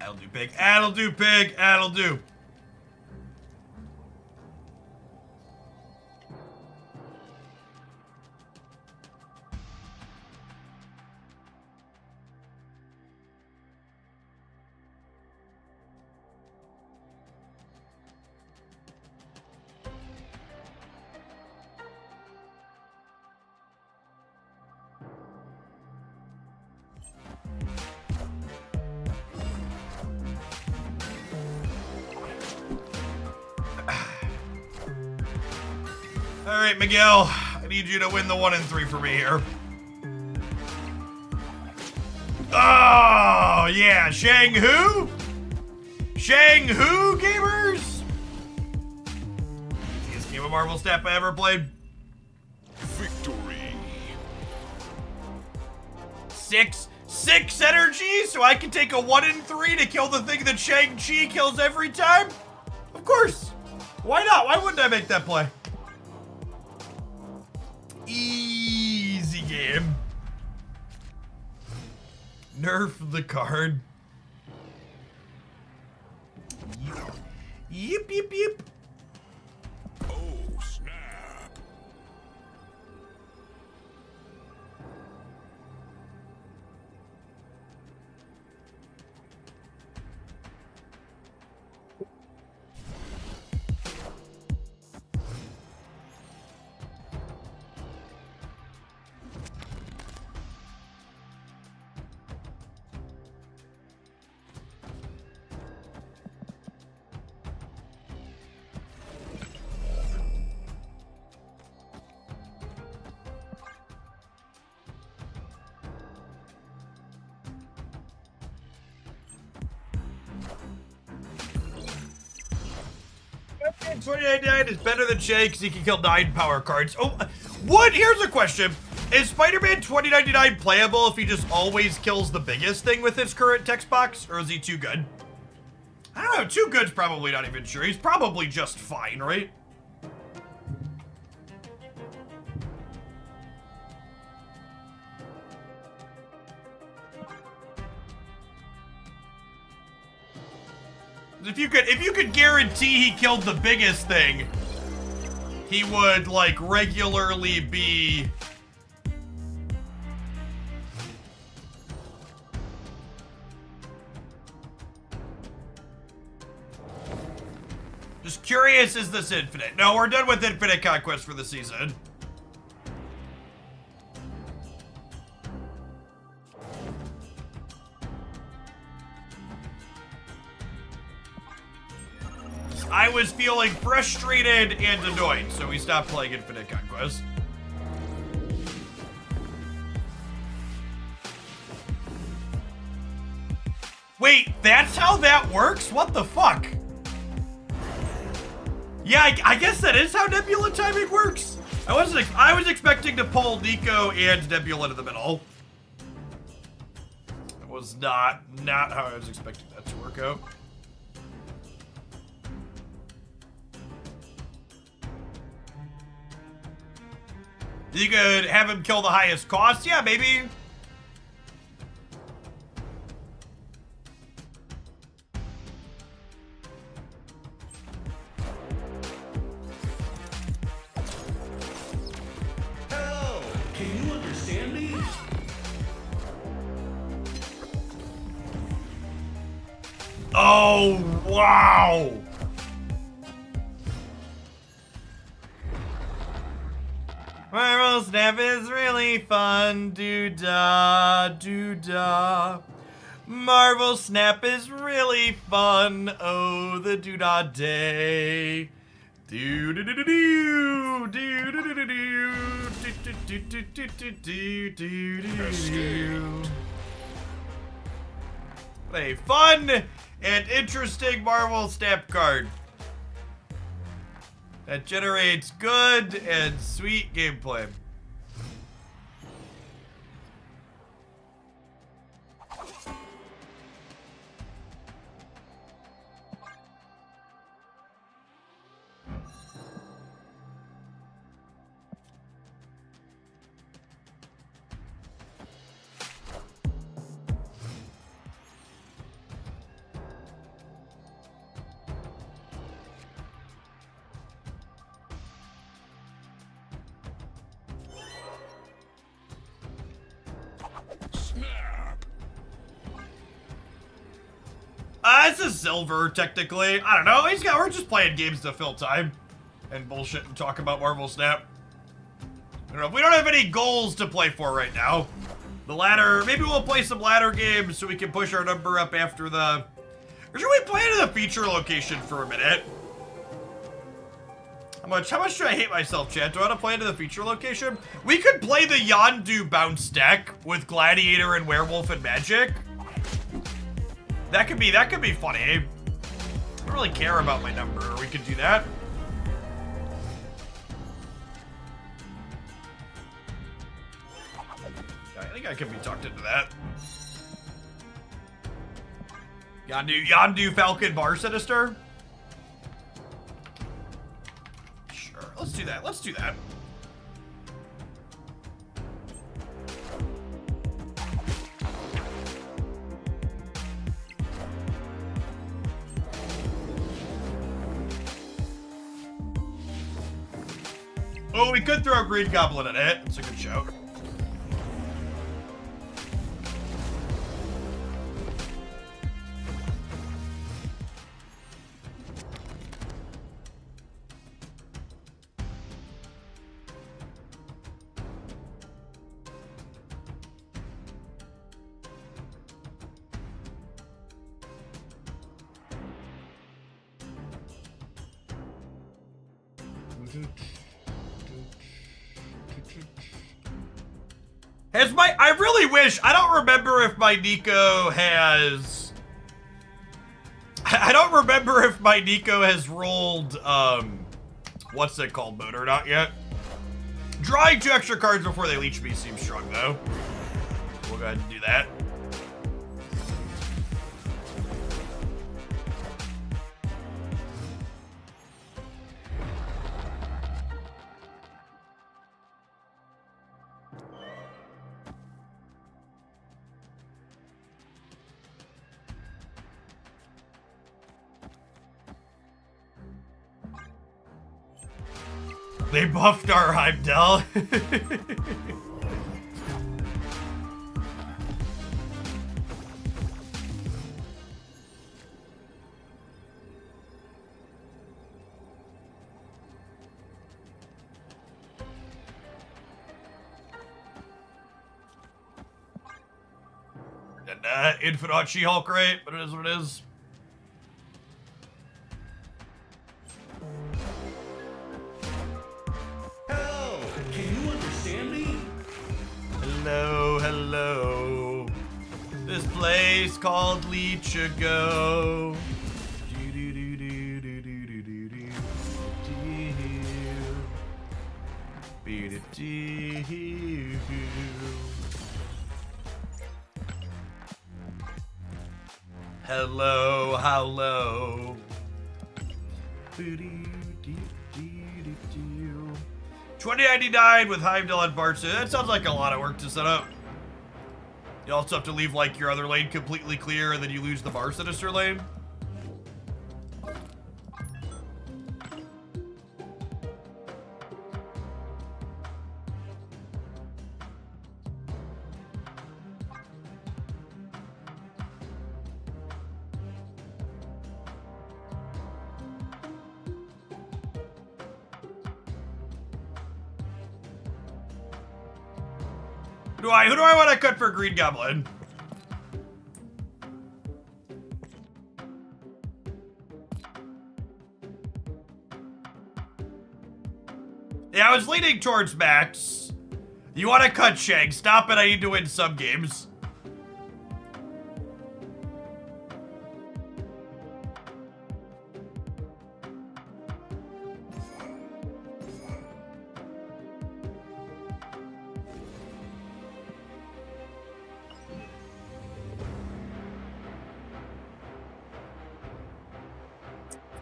That'll do, pig. That'll do, pig. That'll do. All right, Miguel, I need you to win the 1 and 3 for me here. Oh, yeah, Shang-Hu? Shang-Hu, gamers? Easiest game of Marvel Snap I ever played. Victory. Six energy, so I can take a 1 and 3 to kill the thing that Shang-Chi kills every time? Of course. Why not? Why wouldn't I make that play? Easy game. Nerf the card. Yep. Oh, snap. $29.99 is better than Shay because he can kill 9 power cards. Oh, what? Here's a question. Is Spider-Man $20.99 playable if he just always kills the biggest thing with his current text box? Or is he too good? I don't know. Too good's probably not even sure. He's probably just fine, right? If you could guarantee he killed the biggest thing, he would like regularly be just curious, is this infinite? No, we're done with Infinite Conquest for the season. I was feeling frustrated and annoyed, so we stopped playing Infinite Conquest. Wait, that's how that works? What the fuck? Yeah, I guess that is how Nebula timing works. I was expecting to pull Nico and Nebula to the middle. It was not how I was expecting that to work out. You could have him kill the highest cost? Yeah, maybe. Hello, can you understand me? Oh, wow. Marvel Snap is really fun, doo-dah, doo-dah. Marvel Snap is really fun, oh, the doo-dah day. Doo-doo-doo-doo-doo, doo-doo-doo-doo-doo, doo-doo-doo-doo-doo-doo-doo. What a fun and interesting Marvel Snap card that generates good and sweet gameplay. It's a silver, technically. I don't know. We're just playing games to fill time and bullshit and talk about Marvel Snap. I don't know. We don't have any goals to play for right now. The ladder, maybe we'll play some ladder games so we can push our number up after the... Or should we play to the feature location for a minute? How much do I hate myself, chat? Do I want to play into the feature location? We could play the Yondu bounce deck with Gladiator and Werewolf and Magic. That could be funny. I don't really care about my number. We could do that. I think I could be talked into that. Yondu Falcon Bar Sinister? Sure, let's do that. Let's do that. Oh, we could throw a Green Goblin in it. It's a good show. I really wish, I don't remember if my Nico has, I don't remember if my Nico has rolled, what's it called mode or not yet. Drawing 2 extra cards before they leech me seems strong, though. We'll go ahead and do that. They buffed our Heimdall. And Infinite She-Hulk, right? But it is what it is. Hello, hello. This place called Leech-A-Go. Hello, hello. 2099 with Heimdall and Barca. That sounds like a lot of work to set up. You also have to leave like your other lane completely clear and then you lose the bar sinister lane. Who do I want to cut for Green Goblin? Yeah, I was leaning towards Max. You want to cut Shang? Stop it, I need to win some games.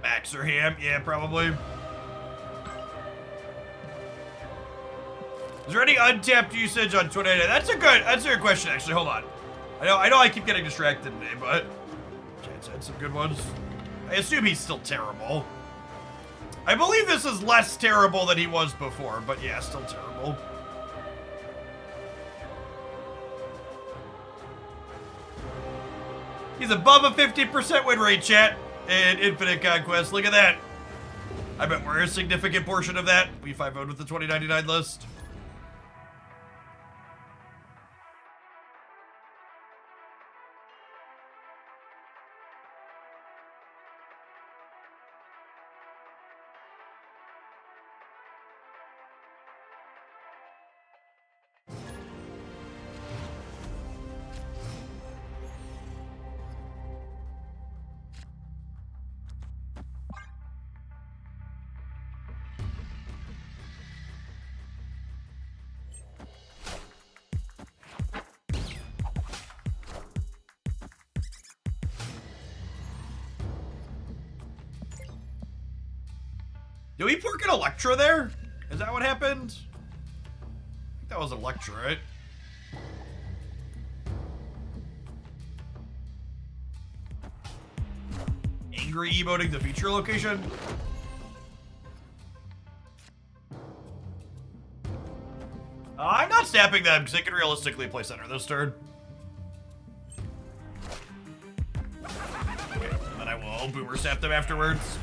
Max or Ham? Yeah, probably. Is there any untapped usage on 29? That's a good question, actually. Hold on. I know I keep getting distracted today, but Chance had some good ones. I assume he's still terrible. I believe this is less terrible than he was before, but yeah, still terrible. He's above a 50% win rate, chat. And Infinite Conquest, look at that. I bet we're a significant portion of that. We 5-0'd with the 2099 list. Did we pork an Electra there? Is that what happened? I think that was Electra, right? Angry emoting the feature location? I'm not snapping them because they can realistically play center this turn. Okay, then I will boomer snap them afterwards.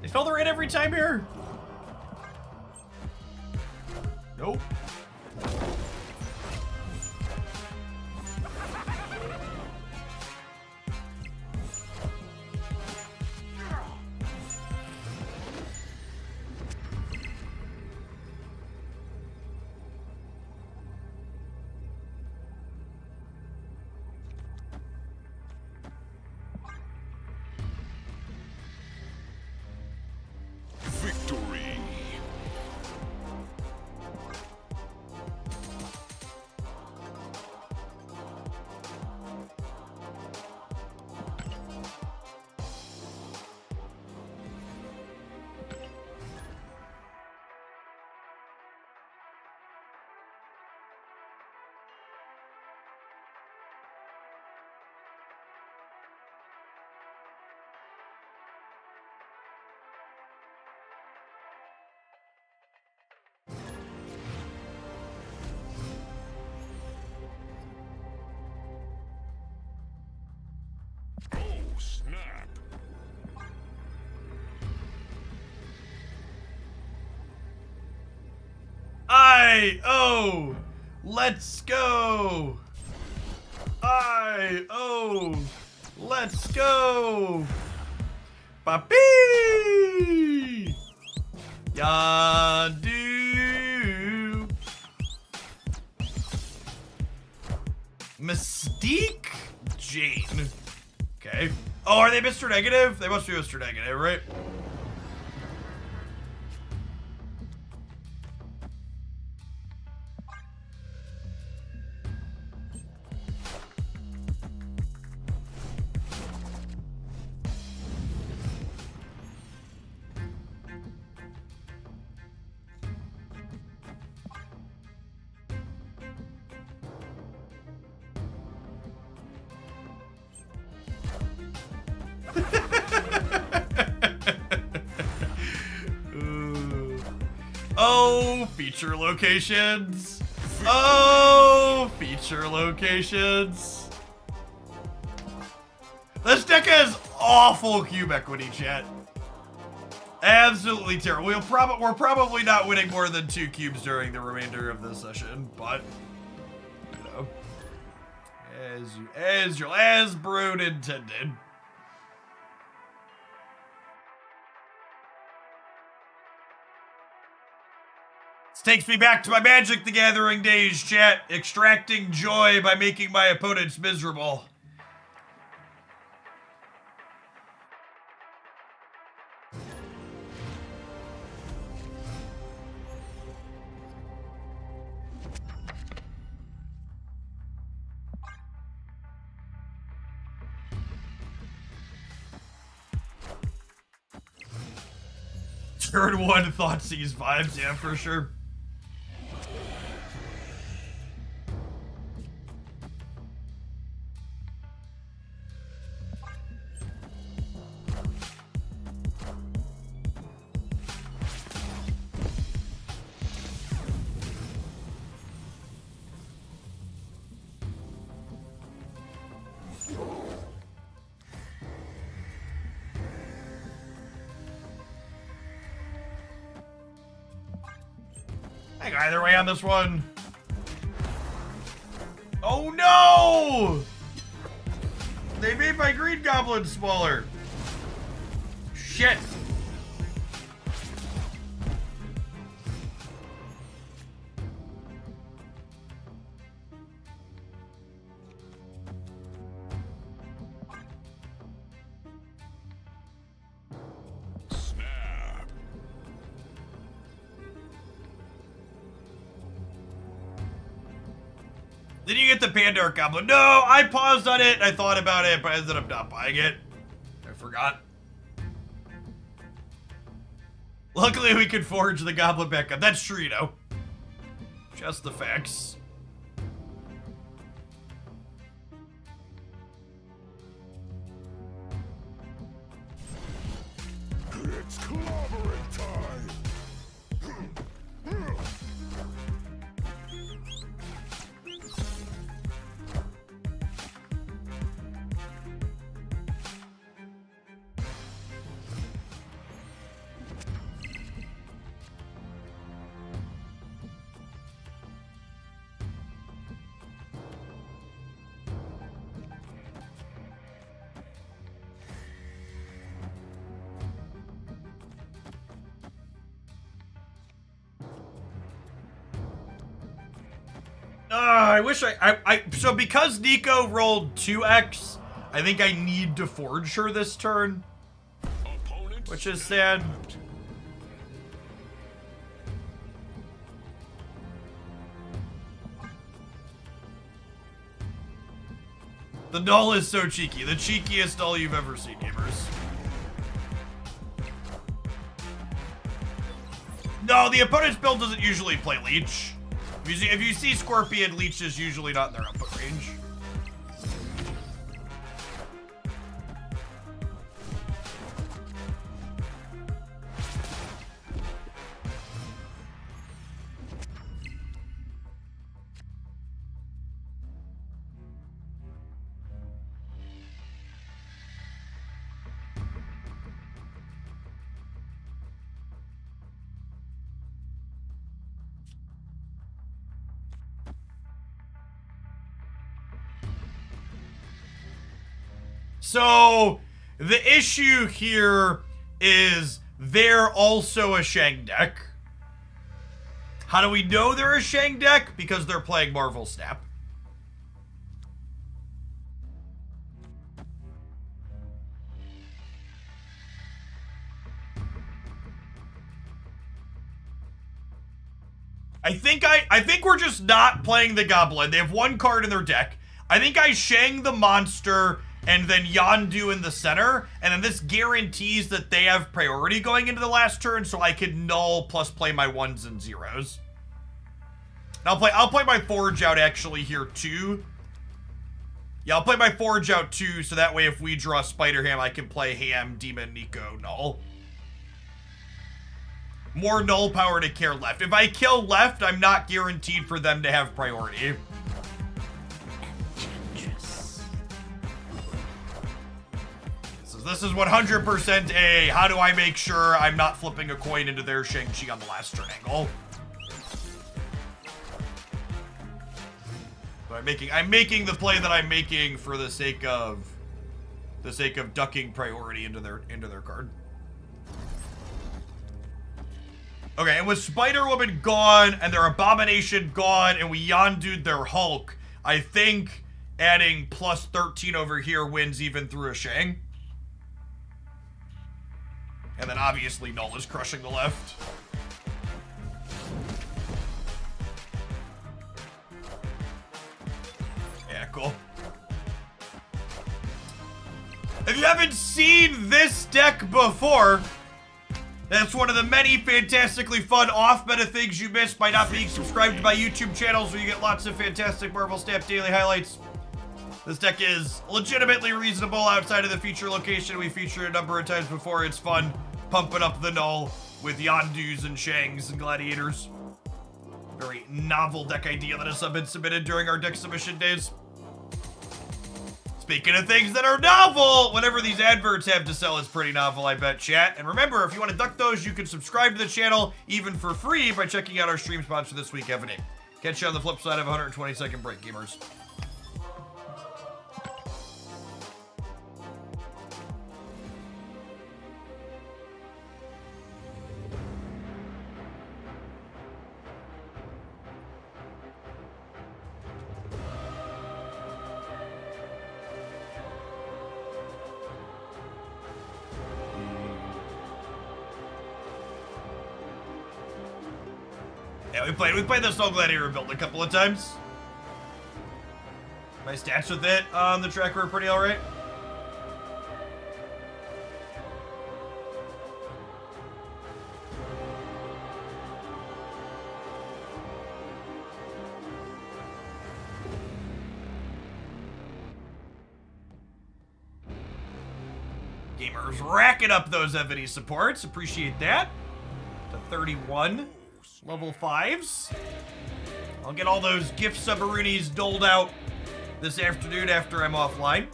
They fill the rate every time here? Nope. Victory. Oh, snap. Let's go. Let's go. Papi. Yadu. Mystique Jane. Okay. Oh, are they Mr. Negative? They must be Mr. Negative, right? Oh, feature locations. Oh, feature locations. This deck has awful cube equity, chat. Absolutely terrible. We're probably not winning more than 2 cubes during the remainder of this session, but you know, as Brood intended. This takes me back to my Magic the Gathering days, chat. Extracting joy by making my opponents miserable. Turn 1 Thoughtseize vibes, yeah, for sure. I go either way on this one. Oh no! They made my green goblin smaller. Shit. Snap. Did you get the Pandora Goblin? No, I paused on it. I thought about it, but I ended up not buying it. I forgot. Luckily, we could forge the Goblin back up. That's true, you know. Just the facts. It's clobbering time. I wish so because Nico rolled 2x, I think I need to forge her this turn, which is sad. The null is so cheeky. The cheekiest null you've ever seen, gamers. No, the opponent's build doesn't usually play Leech. If you see Scorpion, Leech is usually not in their output range. So, the issue here is they're also a Shang deck. How do we know they're a Shang deck? Because they're playing Marvel Snap. I think we're just not playing the Goblin. They have one card in their deck. I think I Shang the monster and then Yondu in the center, and then this guarantees that they have priority going into the last turn, so I can null plus play my 1s and 0s. And I'll play my Forge out actually here too. Yeah, I'll play my Forge out too, so that way if we draw Spider Ham, I can play Ham, Demon, Nico, null. More null power to care left. If I kill left, I'm not guaranteed for them to have priority. This is 100% a how do I make sure I'm not flipping a coin into their Shang-Chi on the last turn angle. So I'm making the play that I'm making for the sake of ducking priority into their card. Okay, and with Spider-Woman gone and their Abomination gone and we Yondu'd their Hulk, I think adding plus 13 over here wins even through a Shang. And then obviously null is crushing the left. Yeah, cool. If you haven't seen this deck before, that's one of the many fantastically fun off-meta things you miss by not being subscribed to my YouTube channels where you get lots of fantastic Marvel Snap daily highlights. This deck is legitimately reasonable outside of the feature location we featured a number of times before. It's fun pumping up the null with Yondus and Shangs and Gladiators. Very novel deck idea that has been submitted during our deck submission days. Speaking of things that are novel, whatever these adverts have to sell is pretty novel, I bet, chat. And remember, if you want to duck those, you can subscribe to the channel even for free by checking out our stream sponsor this week, Evony. Catch you on the flip side of 120-second break, gamers. Yeah, we played the Soul Gladiator build a couple of times. My stats with it on the track were pretty alright. Gamers racking up those Evony supports. Appreciate that. To 31. Level 5s. I'll get all those gift subaroonies doled out this afternoon after I'm offline.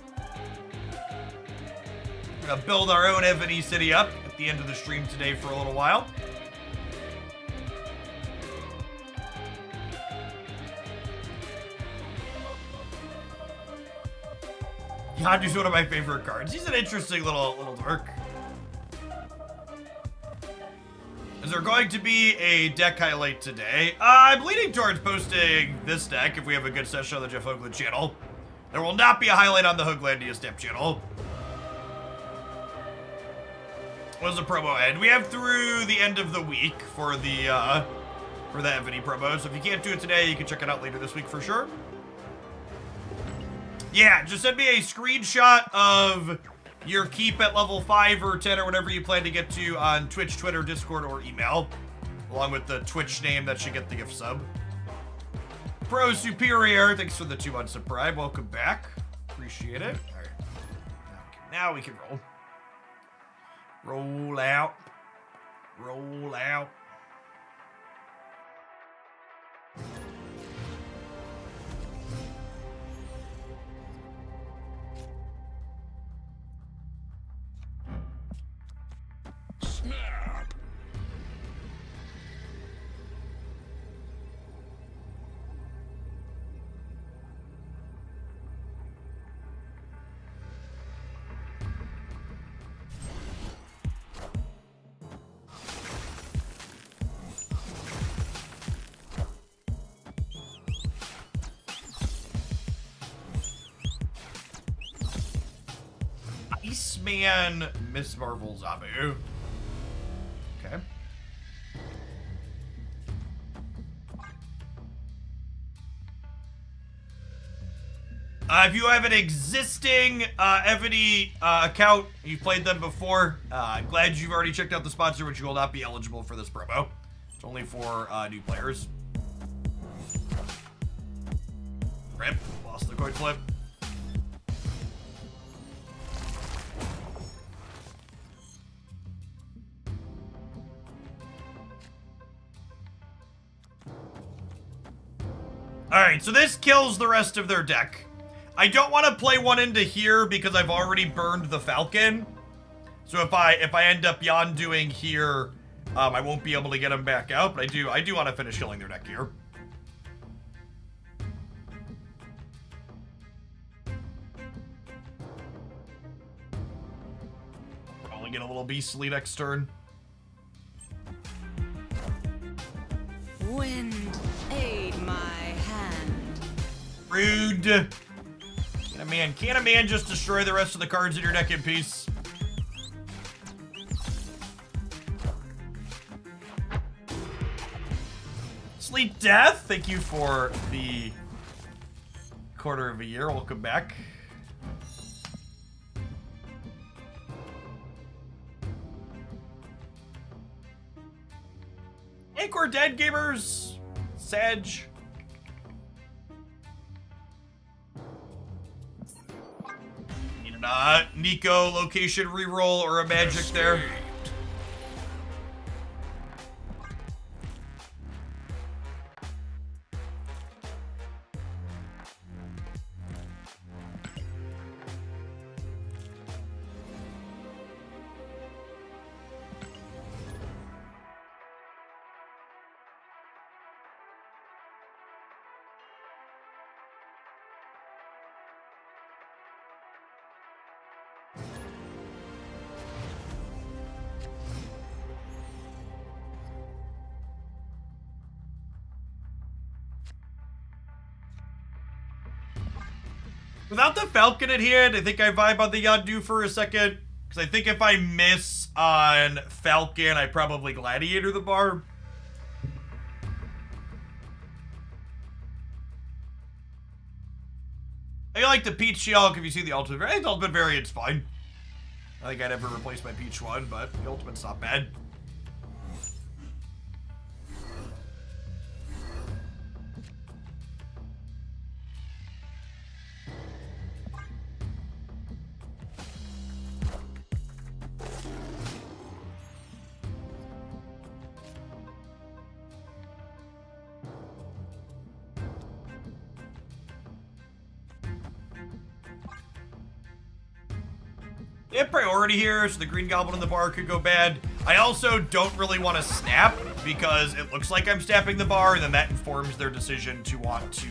We're gonna build our own Evony City up at the end of the stream today for a little while. Yondu's one of my favorite cards. He's an interesting little dork. Is there going to be a deck highlight today? I'm leaning towards posting this deck if we have a good session on the Jeff Hoagland channel. There will not be a highlight on the Hoaglandia Step channel. What does the promo end? We have through the end of the week for the Evony promo. So if you can't do it today, you can check it out later this week for sure. Yeah, just send me a screenshot of your keep at level 5 or 10 or whatever you plan to get to on Twitch, Twitter, Discord, or email, along with the Twitch name that should get the gift sub. Pro Superior, thanks for the 2 months of Prime. Welcome back. Appreciate it. All right. Now we can roll. Roll out. Roll out. Snap. Iceman Miss Marvel Zabu. Okay. If you have an existing Evony account, you've played them before, I'm glad you've already checked out the sponsor, which you will not be eligible for this promo. It's only for new players. Rip. Lost the coin flip. Alright, so this kills the rest of their deck. I don't want to play one into here because I've already burned the Falcon. So if I end up Yonduing here, I won't be able to get them back out, but I do want to finish killing their deck here. Probably get a little beastly next turn. Wind, aid my hand. Rude. Can a man just destroy the rest of the cards in your deck in peace? Sleep Death, thank you for the quarter of a year. Welcome back. Ink or dead, gamers? Sag. Need a Nico location reroll or a magic there. Without the Falcon in hand, I think I vibe on the Yondu for a second. Because I think if I miss on Falcon, I probably Gladiator the bar. I like the Peach She-Hulk if you see the Ultimate Variant. The Ultimate Variant's fine. I think I'd ever replace my Peach one, but the Ultimate's not bad. They have priority here, so the Green Goblin in the bar could go bad. I also don't really want to snap because it looks like I'm snapping the bar, and then that informs their decision to want to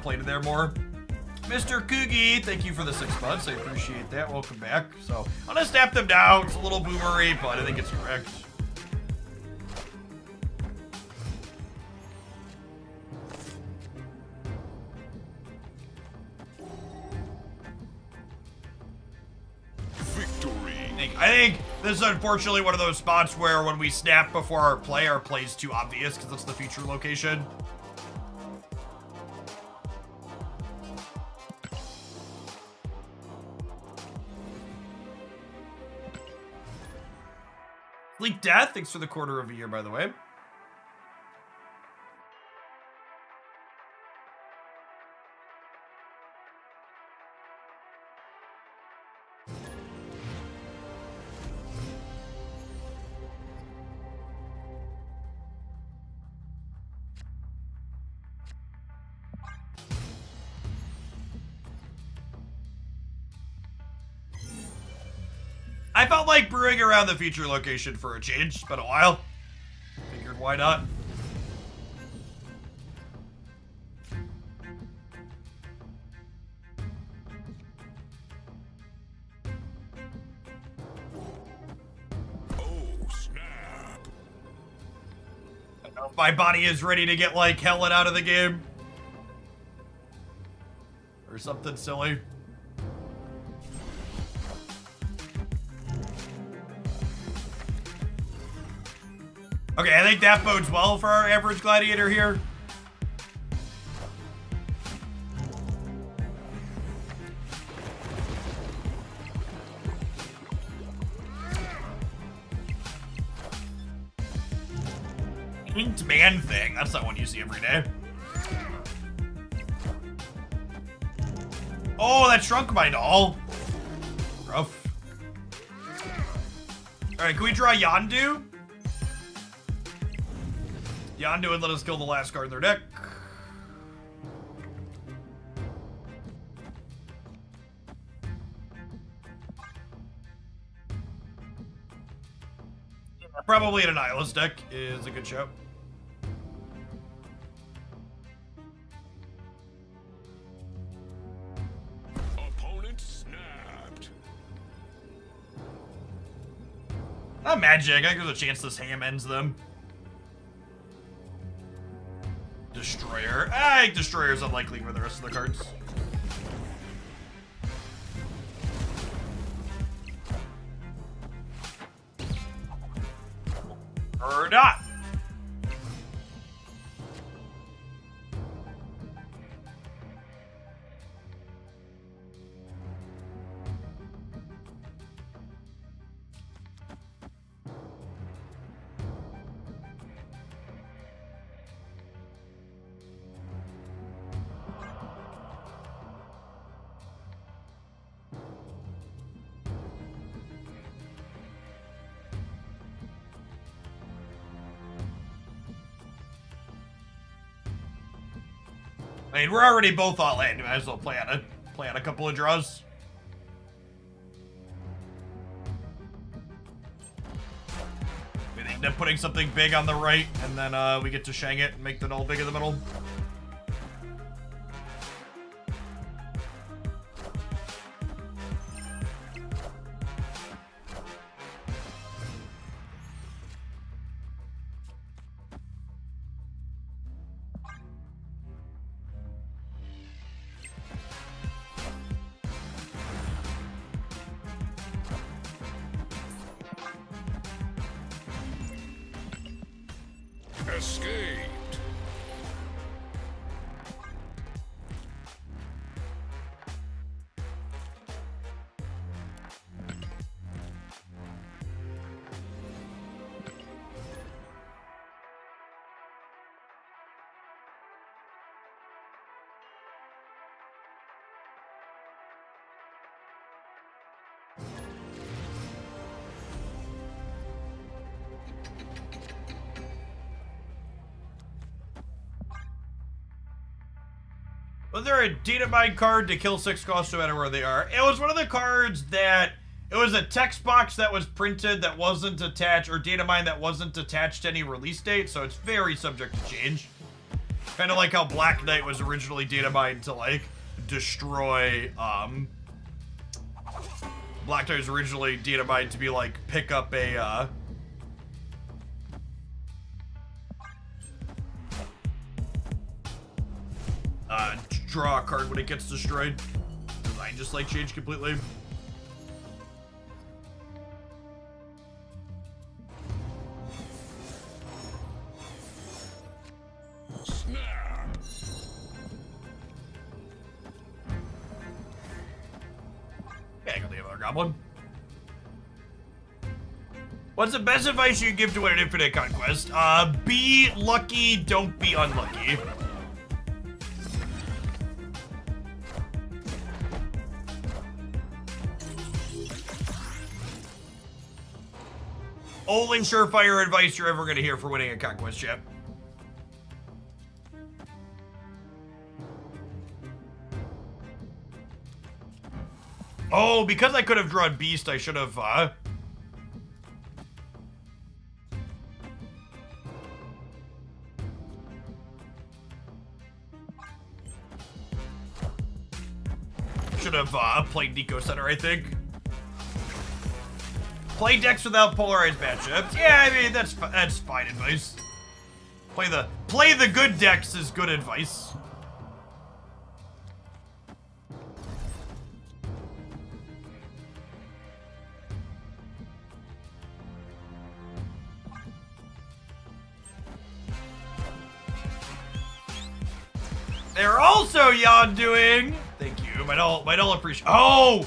play to there more. Mr. Coogie, thank you for the 6 months. I appreciate that. Welcome back. So I'm gonna snap them down. It's a little boomery, but I think it's correct. I think this is unfortunately one of those spots where when we snap before our play's too obvious because it's the feature location. Sleek Death, thanks for the quarter of a year, by the way. I felt like brewing around the feature location for a change. It's been a while. Figured why not? Oh, snap. I don't know if my body is ready to get like Helen out of the game. Or something silly. Okay, I think that bodes well for our average gladiator here. Inked man thing. That's not one you see every day. Oh, that shrunk my doll. Rough. Alright, can we draw Yondu? Yondu would let us kill the last card in their deck. Probably an Annihilus deck is a good show. Opponent snapped. Not magic. I think there's a chance this ham ends them. Destroyer. I think Destroyer's unlikely for the rest of the cards. Or not. I mean, we're already both all in. Might as well play on a couple of draws. We end up putting something big on the right, and then we get to shang it and make the null big in the middle. Escaped. Was there a data mine card to kill 6 costs no matter where they are? It was one of the cards that... It was a text box that was printed that wasn't attached, or data mine that wasn't attached to any release date, so it's very subject to change. Kind of like how Black Knight was originally data mined to, like, destroy, Black Knight was originally data mined to be, like, pick up a, draw a card when it gets destroyed. Design just, like, changed completely. Goblin. What's the best advice you can give to win an infinite conquest? Be lucky, don't be unlucky. Only surefire advice you're ever gonna hear for winning a conquest, chat. Oh, because I could have drawn Beast, I should have, played Nico Center, I think. Play decks without polarized matchups. Yeah, I mean, that's fine advice. Play the good decks is good advice. They're also doing. Thank you. I don't appreciate. Oh,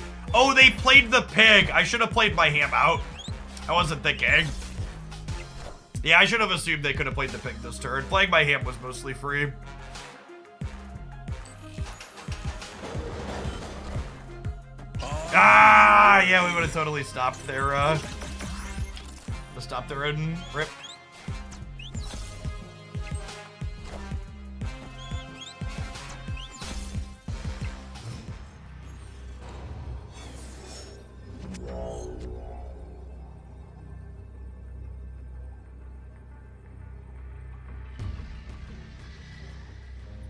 they played the pig. I should have played my ham out. I wasn't thinking. Yeah, I should have assumed they could have played the pig this turn. Playing my ham was mostly free. Ah, yeah, we would have totally stopped their own rip.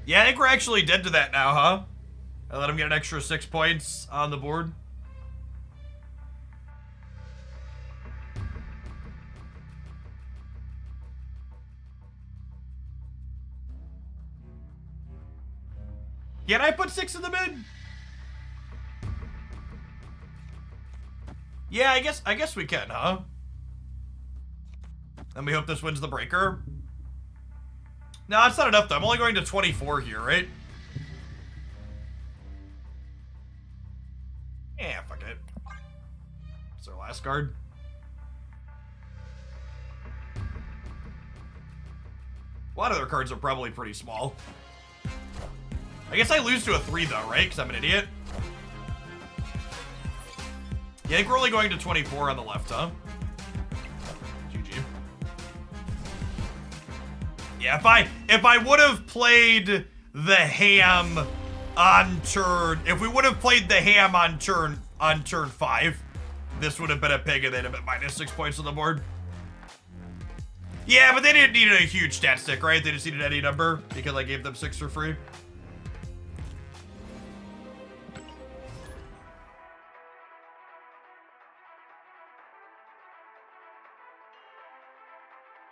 Yeah, I think we're actually dead to that now, huh? I let him get an extra 6 points on the board. Can I put 6 in the mid? Yeah, I guess we can, huh? And we hope this wins the breaker. No, that's not enough though. I'm only going to 24 here, right? Yeah, fuck it. It's our last card. A lot of their cards are probably pretty small. I guess I lose to a 3 though, right? Because I'm an idiot. Yeah, I think we're only going to 24 on the left, huh? GG. Yeah, if I would have played the ham on turn, if we would have played the ham on turn 5, this would have been a pig and they'd have been minus 6 points on the board. Yeah, but they didn't need a huge stat stick, right? They just needed any number because I gave them 6 for free.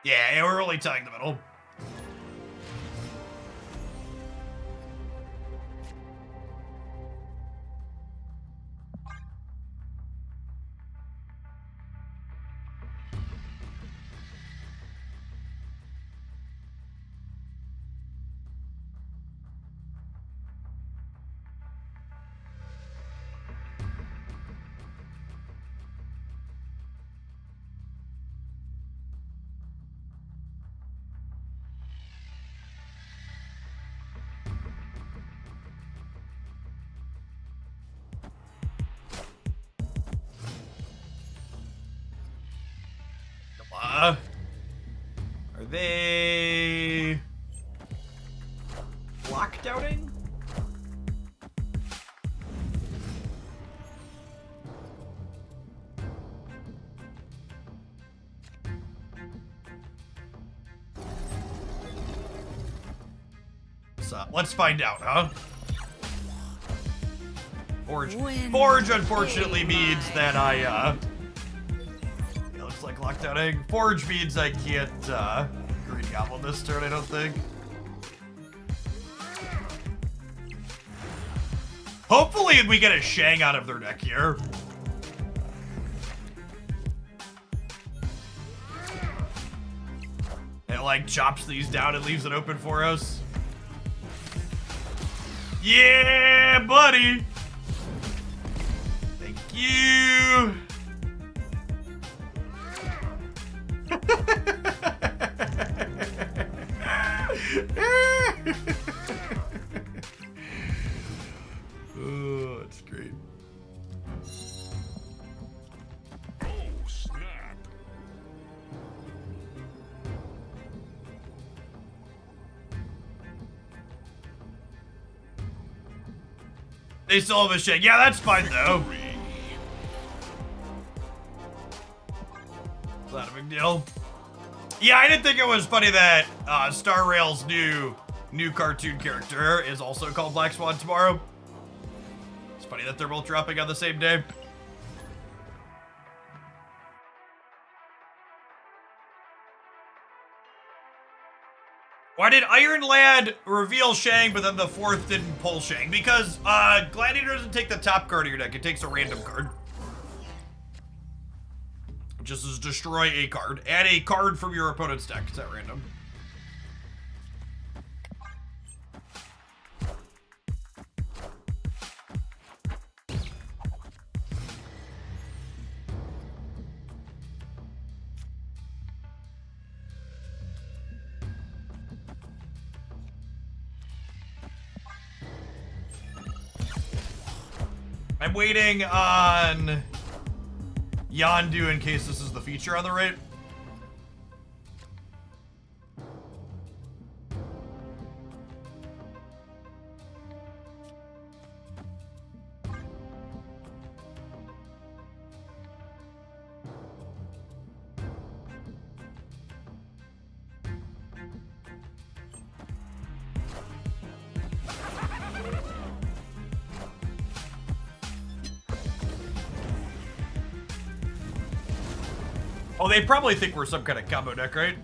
Yeah, we're only tying the middle. Are they lockdowning? So let's find out, huh? Forge. Forge unfortunately means that it looks like lockdowning. Forge means I can't Green Goblin this turn, I don't think. Hopefully we get a Shang out of their deck here. It like chops these down and leaves it open for us. Yeah, buddy. Thank you. Oh, that's great. Oh, snap. They still have a shake. Yeah, that's fine though. Not a big deal. Yeah, I didn't think it was funny that Star Rail's new cartoon character is also called Black Swan tomorrow. It's funny that they're both dropping on the same day. Why did Iron Lad reveal Shang, but then the fourth didn't pull Shang? Because Gladiator doesn't take the top card of your deck, it takes a random card. Just as destroy a card. Add a card from your opponent's deck. Is that random? I'm waiting on Yondu in case this is the feature on the right. Oh, they probably think we're some kind of combo deck, right?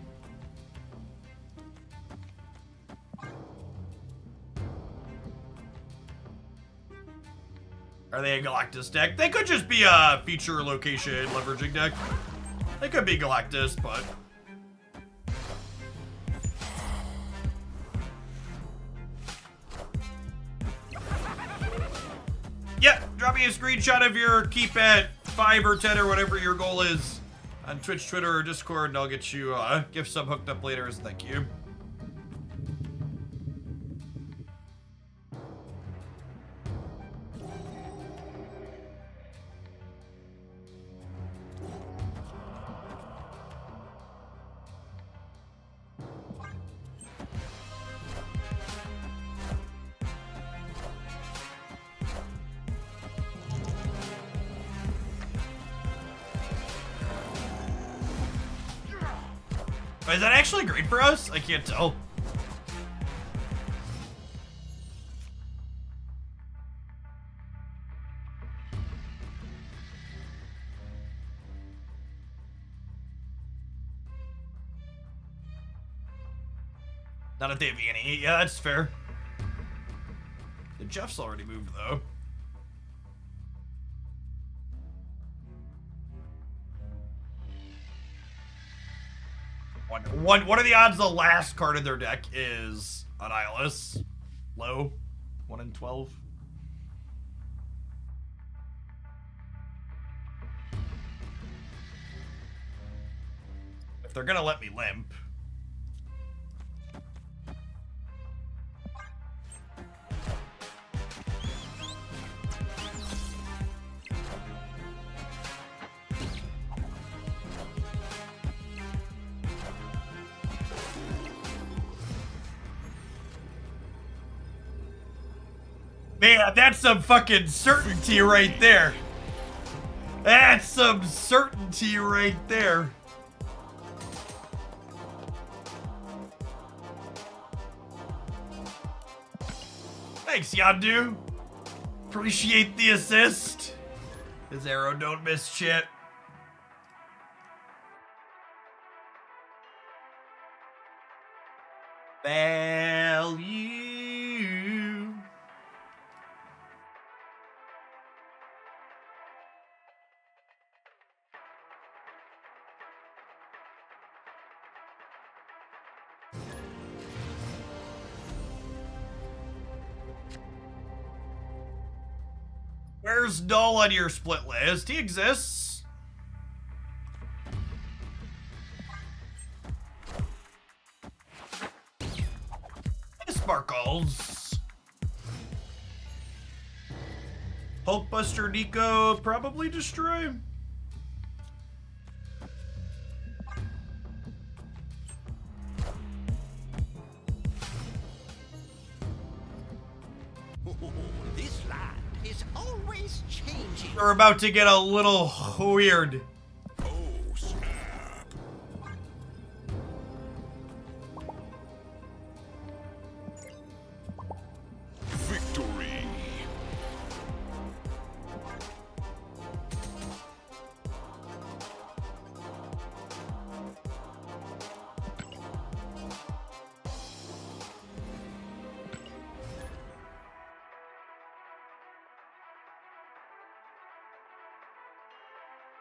Are they a Galactus deck? They could just be a feature location leveraging deck. They could be Galactus, but... yeah, drop me a screenshot of your keep at 5 or 10 or whatever your goal is on Twitch, Twitter, or Discord, and I'll get you gift sub hooked up later as thank you. Is that actually great for us? I can't tell. Not if they have any. Yeah, that's fair. The Jeff's already moved, though. What are the odds the last card in their deck is an Eyeless? Low. 1 in 12. If they're gonna let me limp. Man, that's some fucking certainty right there. That's some certainty right there. Thanks, Yondu. Appreciate the assist. His arrow don't miss shit. Value. Where's Null on your split list? He exists. Hey, Sparkles. Hulkbuster Nico probably destroy. This land is always changing. We're about to get a little weird. Oh, snap. Victory.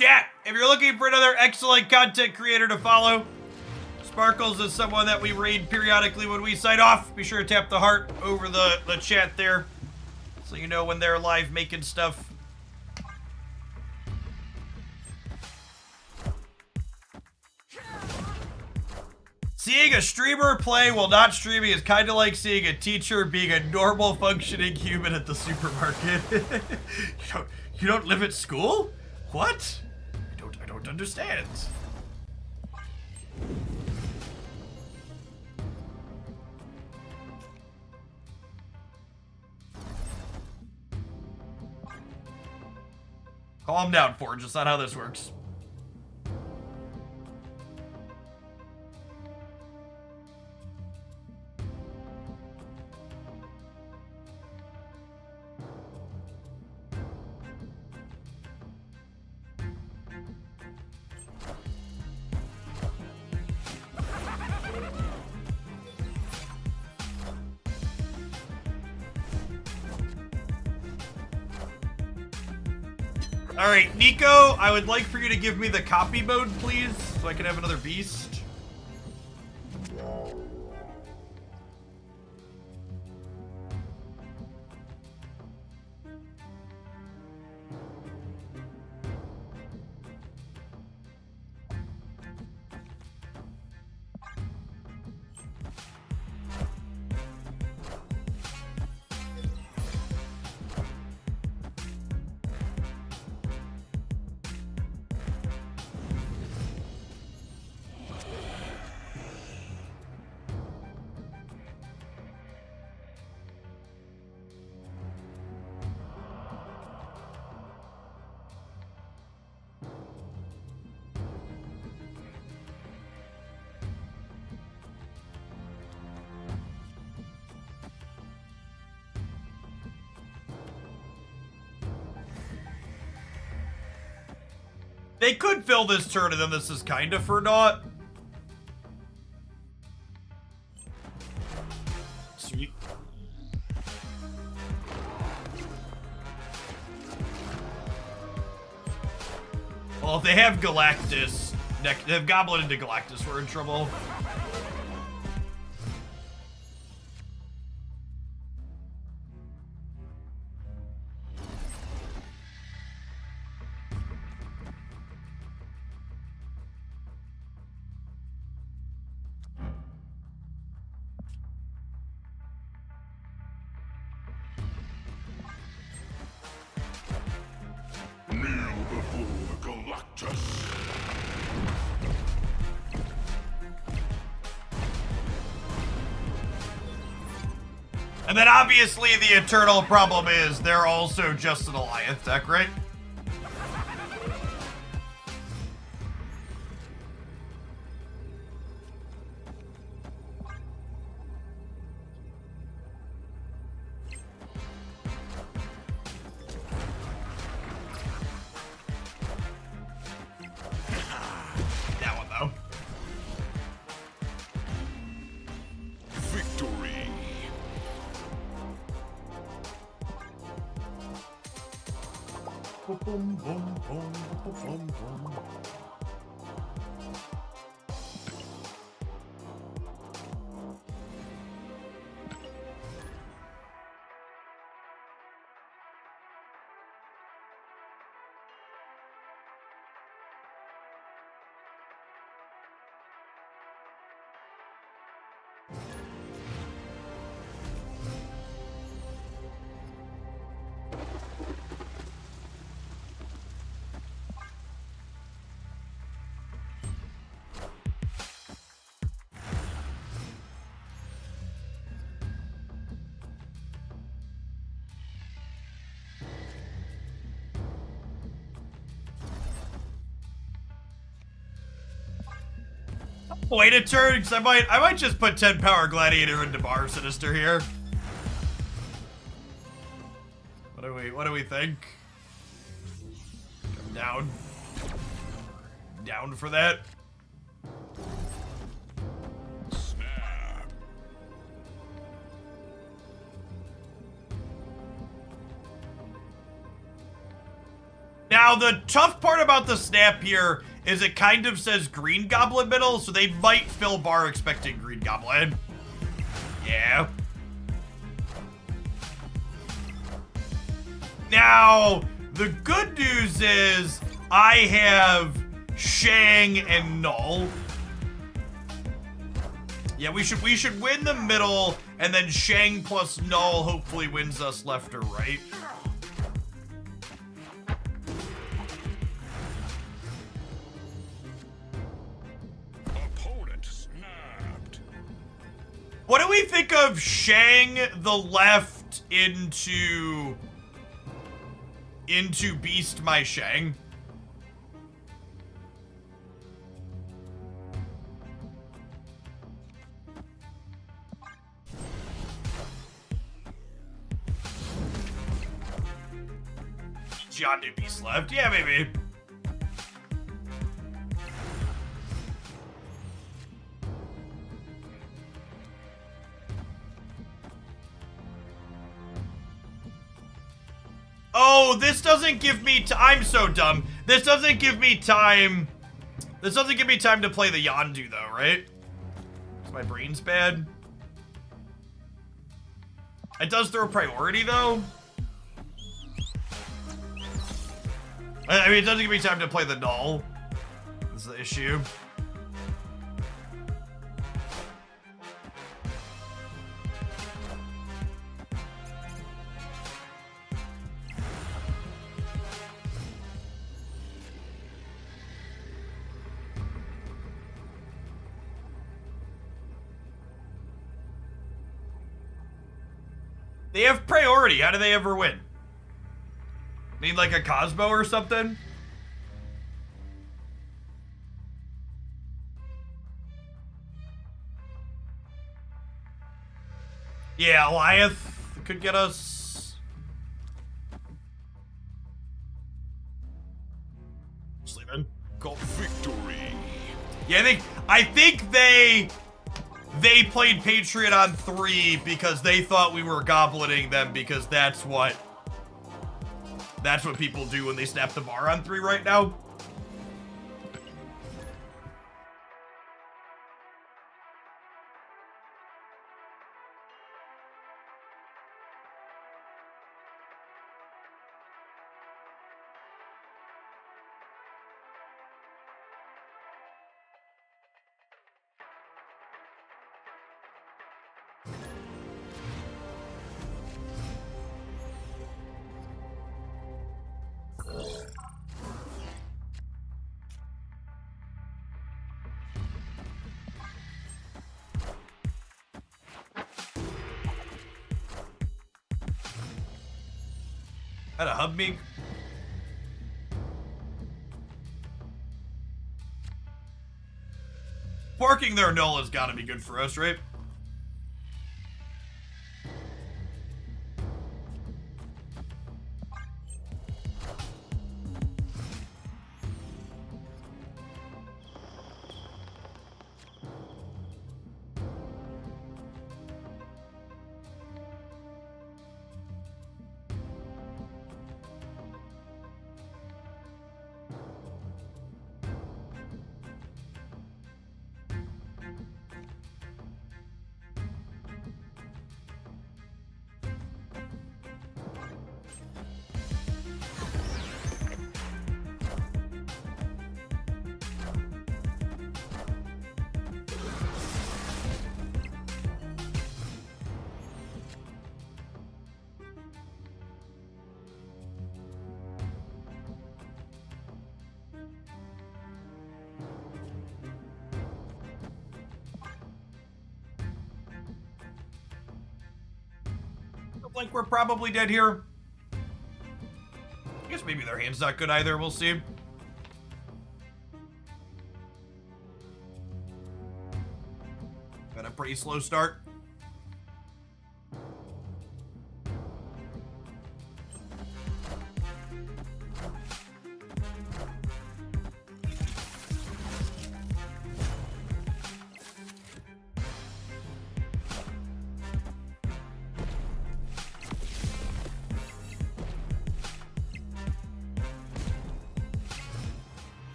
Yeah, if you're looking for another excellent content creator to follow, Sparkles is someone that we raid periodically when we sign off. Be sure to tap the heart over the chat there so you know when they're live making stuff. Seeing a streamer play while not streaming is kind of like seeing a teacher being a normal functioning human at the supermarket. you don't live at school? What? I don't understand. Calm down, Forge. That's not how this works. All right, Nico, I would like for you to give me the copy mode, please, so I can have another beast. They could fill this turn and then this is kind of for naught. Sweet. Well, if they have Galactus, they have Goblin into Galactus, we're in trouble. Kneel before Galactus. And then obviously the eternal problem is they're also just an Alliance deck, right? That one though. Victory. Boom, boom, boom, boom, boom. Wait a turn, because I might just put 10 power gladiator into bar sinister here. What do we think? Come down. Down for that. Snap. Now, the tough part about the snap here is it kind of says Green Goblin middle, so they might fill bar expecting Green Goblin. Yeah. Now, the good news is I have Shang and Null. Yeah, we should win the middle, and then Shang plus Null hopefully wins us left or right. Opponent snapped. What do we think of Shang the left into Beast my Shang? John do Beast left? Yeah, maybe. Oh, this doesn't give me I'm so dumb. This doesn't give me time. This doesn't give me time to play the Yondu though, right? My brain's bad. It does throw priority though. I mean, it doesn't give me time to play the Null. That's the issue. They have priority. How do they ever win? Need like a Cosmo or something? Yeah, Eliath could get us. Sleeping. Got victory. Yeah, I think they played Patriot on 3 because they thought we were goblining them because that's what people do when they snap the bar on 3 right now. Had a hub me. Parking their Null has got to be good for us, right? Like we're probably dead here. I guess maybe their hand's not good either. We'll see. Got a pretty slow start.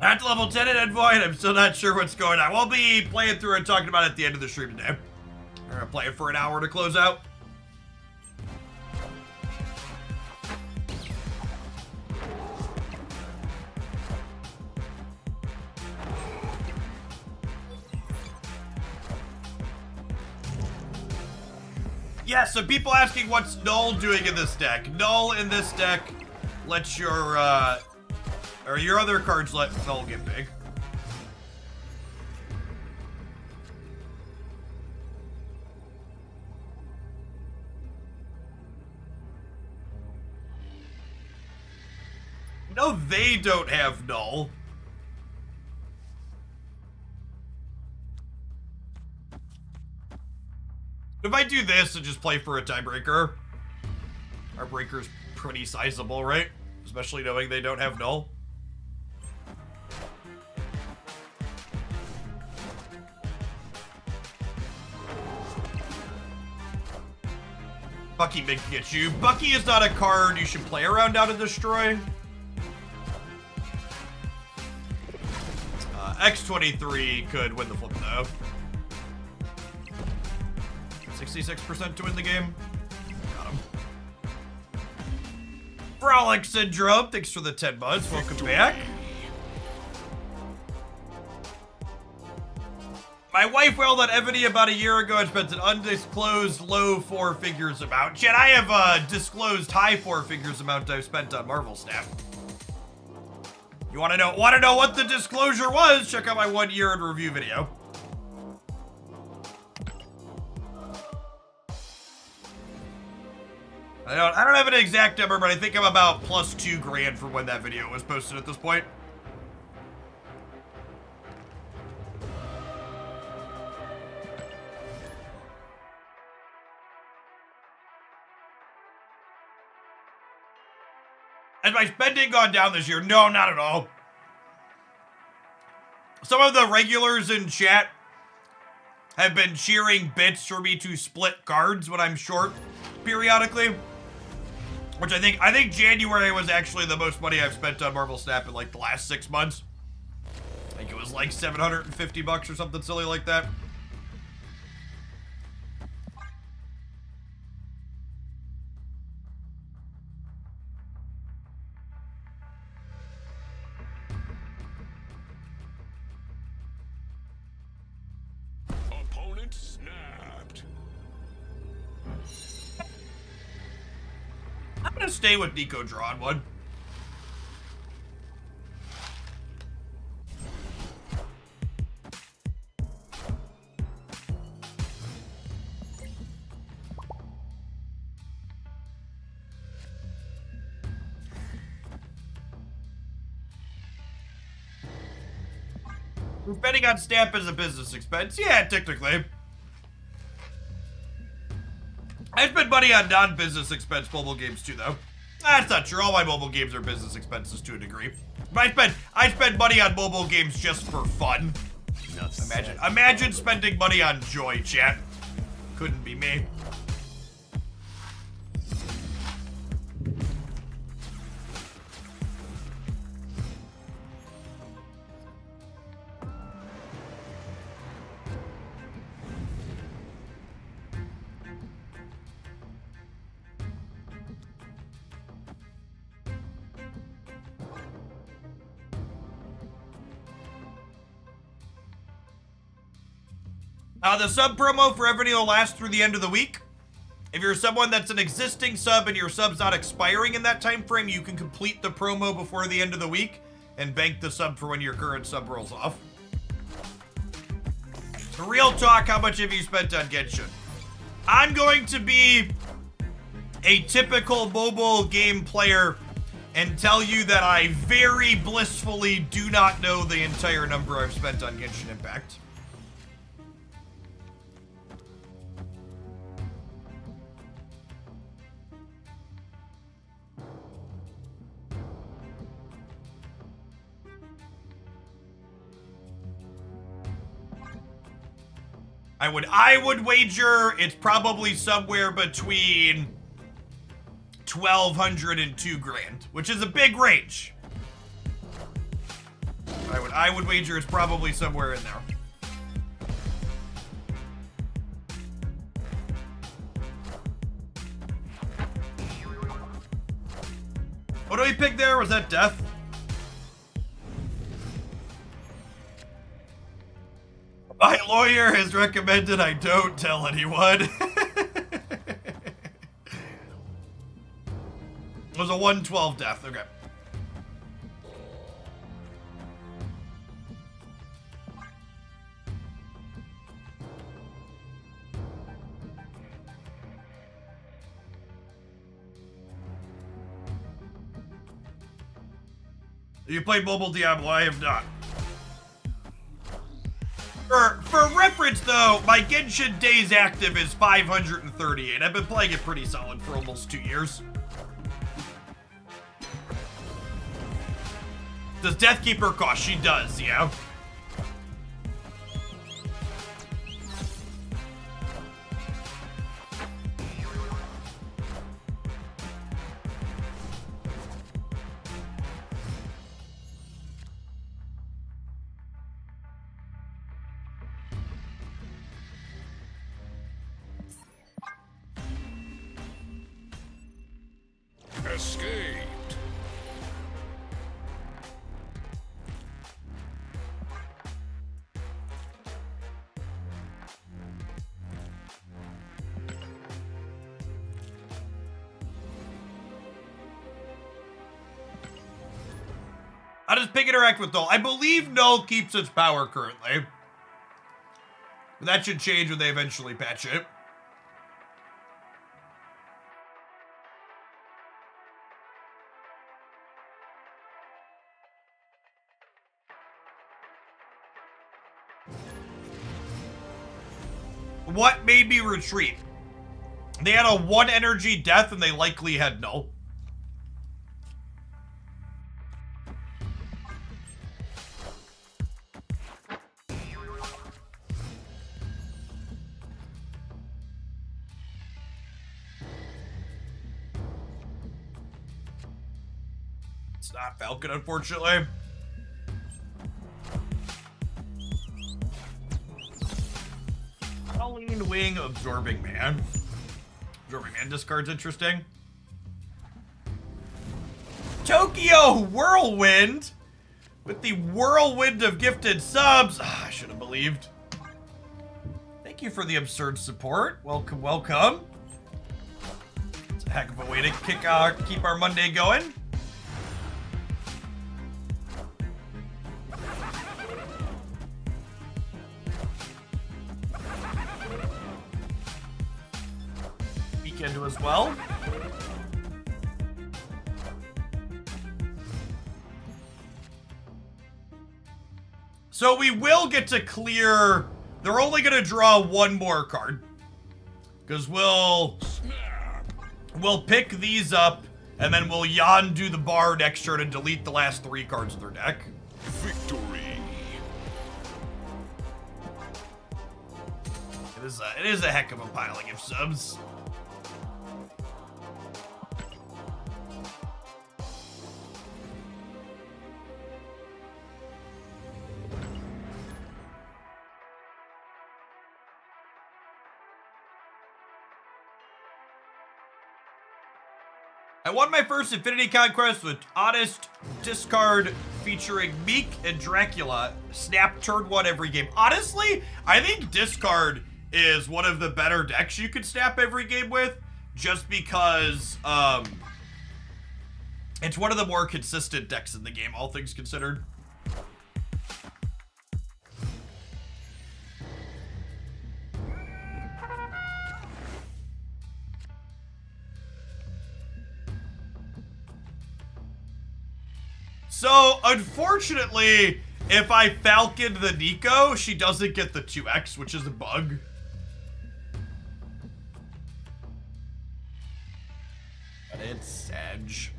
At level 10 at Envoy, and I'm still not sure what's going on. We'll be playing through and talking about it at the end of the stream today. We're gonna play it for an hour to close out. Yeah, so people asking what's Null doing in this deck. Null in this deck lets your, or your other cards let Null get big. No, they don't have Null. If I do this and just play for a tiebreaker, our breaker's pretty sizable, right? Especially knowing they don't have Null. Bucky may get you. Bucky is not a card you should play around out of Destroy. X23 could win the flip though. 66% to win the game. Got him. Frolic Syndrome, thanks for the 10 months. Welcome back. My wife wailed at Evony about a year ago and spent an undisclosed low 4 figures amount. Jen, I have a disclosed high 4 figures amount I've spent on Marvel Snap. You want to know what the disclosure was? Check out my 1 year in review video. I don't have an exact number, but I think I'm about plus $2,000 from when that video was posted at this point. Has my spending gone down this year? No, not at all. Some of the regulars in chat have been cheering bits for me to split cards when I'm short periodically. Which I think January was actually the most money I've spent on Marvel Snap in like the last 6 months. I think it was like $750 or something silly like that. Opponent snapped. I'm gonna stay with Nico draw on one. Betting on Stamp is a business expense. Yeah, technically. I spend money on non-business expense mobile games too, though. That's not true. All my mobile games are business expenses to a degree. But I spend money on mobile games just for fun. Imagine spending money on joy, chat. Couldn't be me. The sub promo for Evony will last through the end of the week. If you're someone that's an existing sub and your sub's not expiring in that time frame, you can complete the promo before the end of the week and bank the sub for when your current sub rolls off. So real talk, how much have you spent on Genshin? I'm going to be a typical mobile game player and tell you that I very blissfully do not know the entire number I've spent on Genshin Impact. I would wager it's probably somewhere between 1,200 and 2 grand, which is a big range. I would wager it's probably somewhere in there. What do we pick there? Was that death? My lawyer has recommended I don't tell anyone. It was a 112 death. Okay. You played mobile Diablo? I have not. For reference, though, my Genshin days active is 538. I've been playing it pretty solid for almost 2 years. Does Death keep her cost? She does, yeah. Escaped. How does Pig interact with Null? I believe Null keeps its power currently. But that should change when they eventually patch it. What made me retreat? They had a 1 energy death and they likely had Null. It's not Falcon, unfortunately. Howling Wing, Absorbing Man. Absorbing Man discard's interesting. Tokyo Whirlwind with the whirlwind of gifted subs. I should have believed. Thank you for the absurd support. Welcome, welcome. It's a heck of a way to keep our Monday going. Into as well. So we will get to clear. They're only going to draw 1 more card because we'll pick these up and then we'll do the bar next turn and delete the last 3 cards of their deck. Victory. It is a heck of a piling of subs. I won my first Infinity Conquest with Honest Discard featuring Meek and Dracula. Snap turn 1 every game. Honestly, I think Discard is one of the better decks you can snap every game with, just because it's one of the more consistent decks in the game, all things considered. So, unfortunately, if I Falcon the Nico, she doesn't get the 2x, which is a bug. But it's Sedge.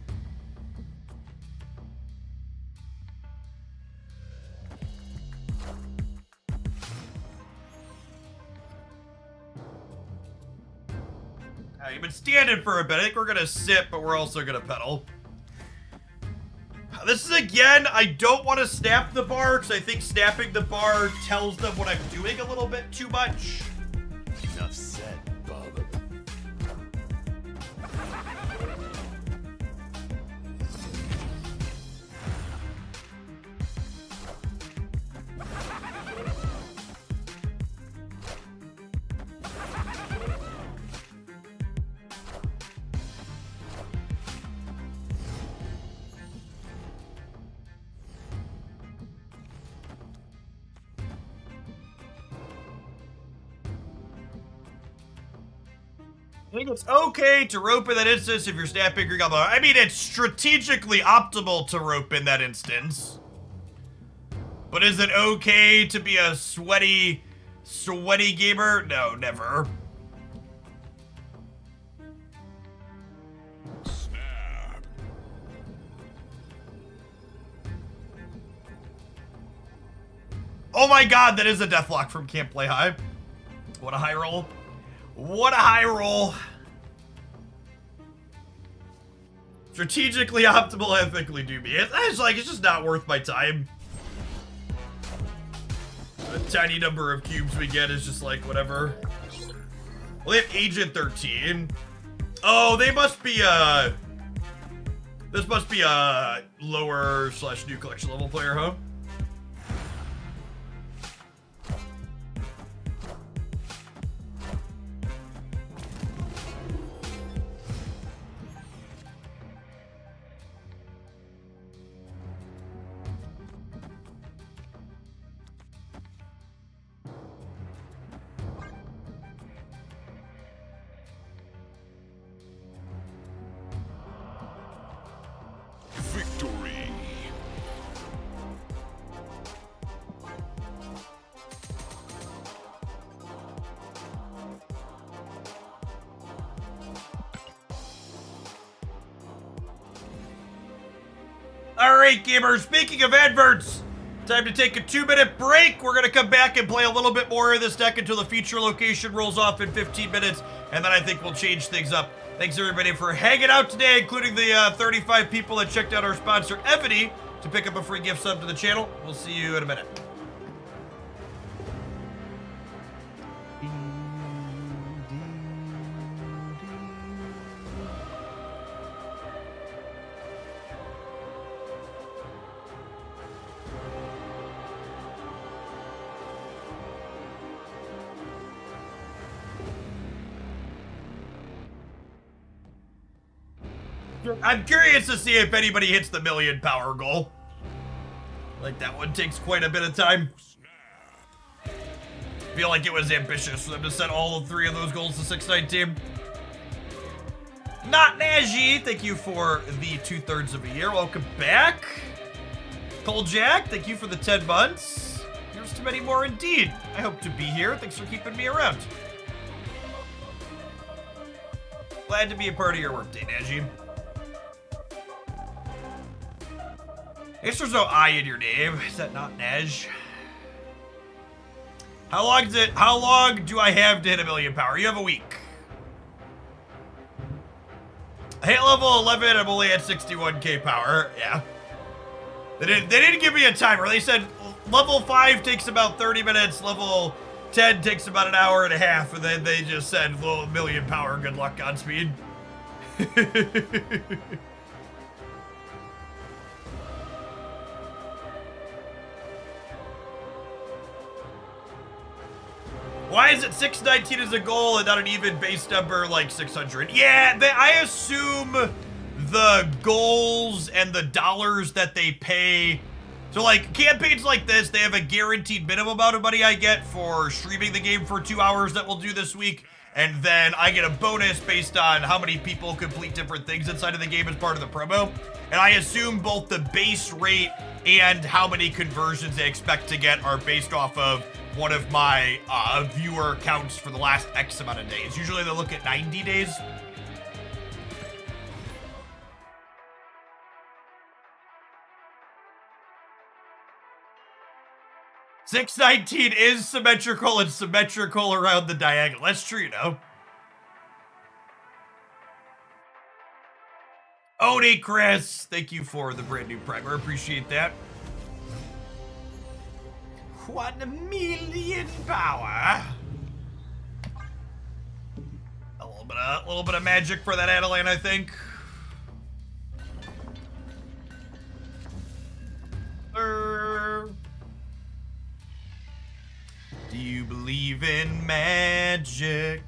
I've been standing for a bit. I think we're gonna sit, but we're also gonna pedal. This is, again, I don't want to snap the bar, because I think snapping the bar tells them what I'm doing a little bit too much. Enough said, Bob. I think it's okay to rope in that instance if you're snapping your gobble. I mean, it's strategically optimal to rope in that instance. But is it okay to be a sweaty gamer? No, never. Snap. Oh my god, that is a deathlock from Can't Play High. What a high roll. What a high roll. Strategically optimal, ethically dubious. It's just not worth my time. The tiny number of cubes we get is just like, whatever. Well, they have Agent 13. Oh, they must be, this must be a lower / new collection level player, huh? Victory. Alright, gamers, speaking of adverts, time to take a 2-minute break. We're going to come back and play a little bit more of this deck until the feature location rolls off in 15 minutes, and then I think we'll change things up. Thanks, everybody, for hanging out today, including the 35 people that checked out our sponsor, Evony, to pick up a free gift sub to the channel. We'll see you in a minute. I'm curious to see if anybody hits the 1 million power goal. Like, that one takes quite a bit of time. Feel like it was ambitious for them to set all 3 of those goals to 6-9 team. Not Najee, thank you for the 2/3 of a year. Welcome back. Cole Jack, thank you for the 10 months. Here's to many more indeed. I hope to be here. Thanks for keeping me around. Glad to be a part of your workday, Najee. I guess there's no I in your name. Is that notNej? How long do I have to hit 1 million power? You have a week. I hit level 11, I'm only at 61k power. Yeah. They didn't give me a timer. They said level 5 takes about 30 minutes, level 10 takes about an hour and a half, and then they just said, well, 1 million power, good luck, Godspeed. Why is it 619 as a goal and not an even base number like 600? Yeah, I assume the goals and the dollars that they pay. So like campaigns like this, they have a guaranteed minimum amount of money I get for streaming the game for 2 hours that we'll do this week. And then I get a bonus based on how many people complete different things inside of the game as part of the promo. And I assume both the base rate and how many conversions they expect to get are based off of one of my viewer counts for the last X amount of days. Usually they look at 90 days. $619 is symmetrical and symmetrical around the diagonal. That's true, you know. Oni Chris, thank you for the brand new primer. Appreciate that. 1 million power. A little bit of magic for that Adeline, I think. Do you believe in magic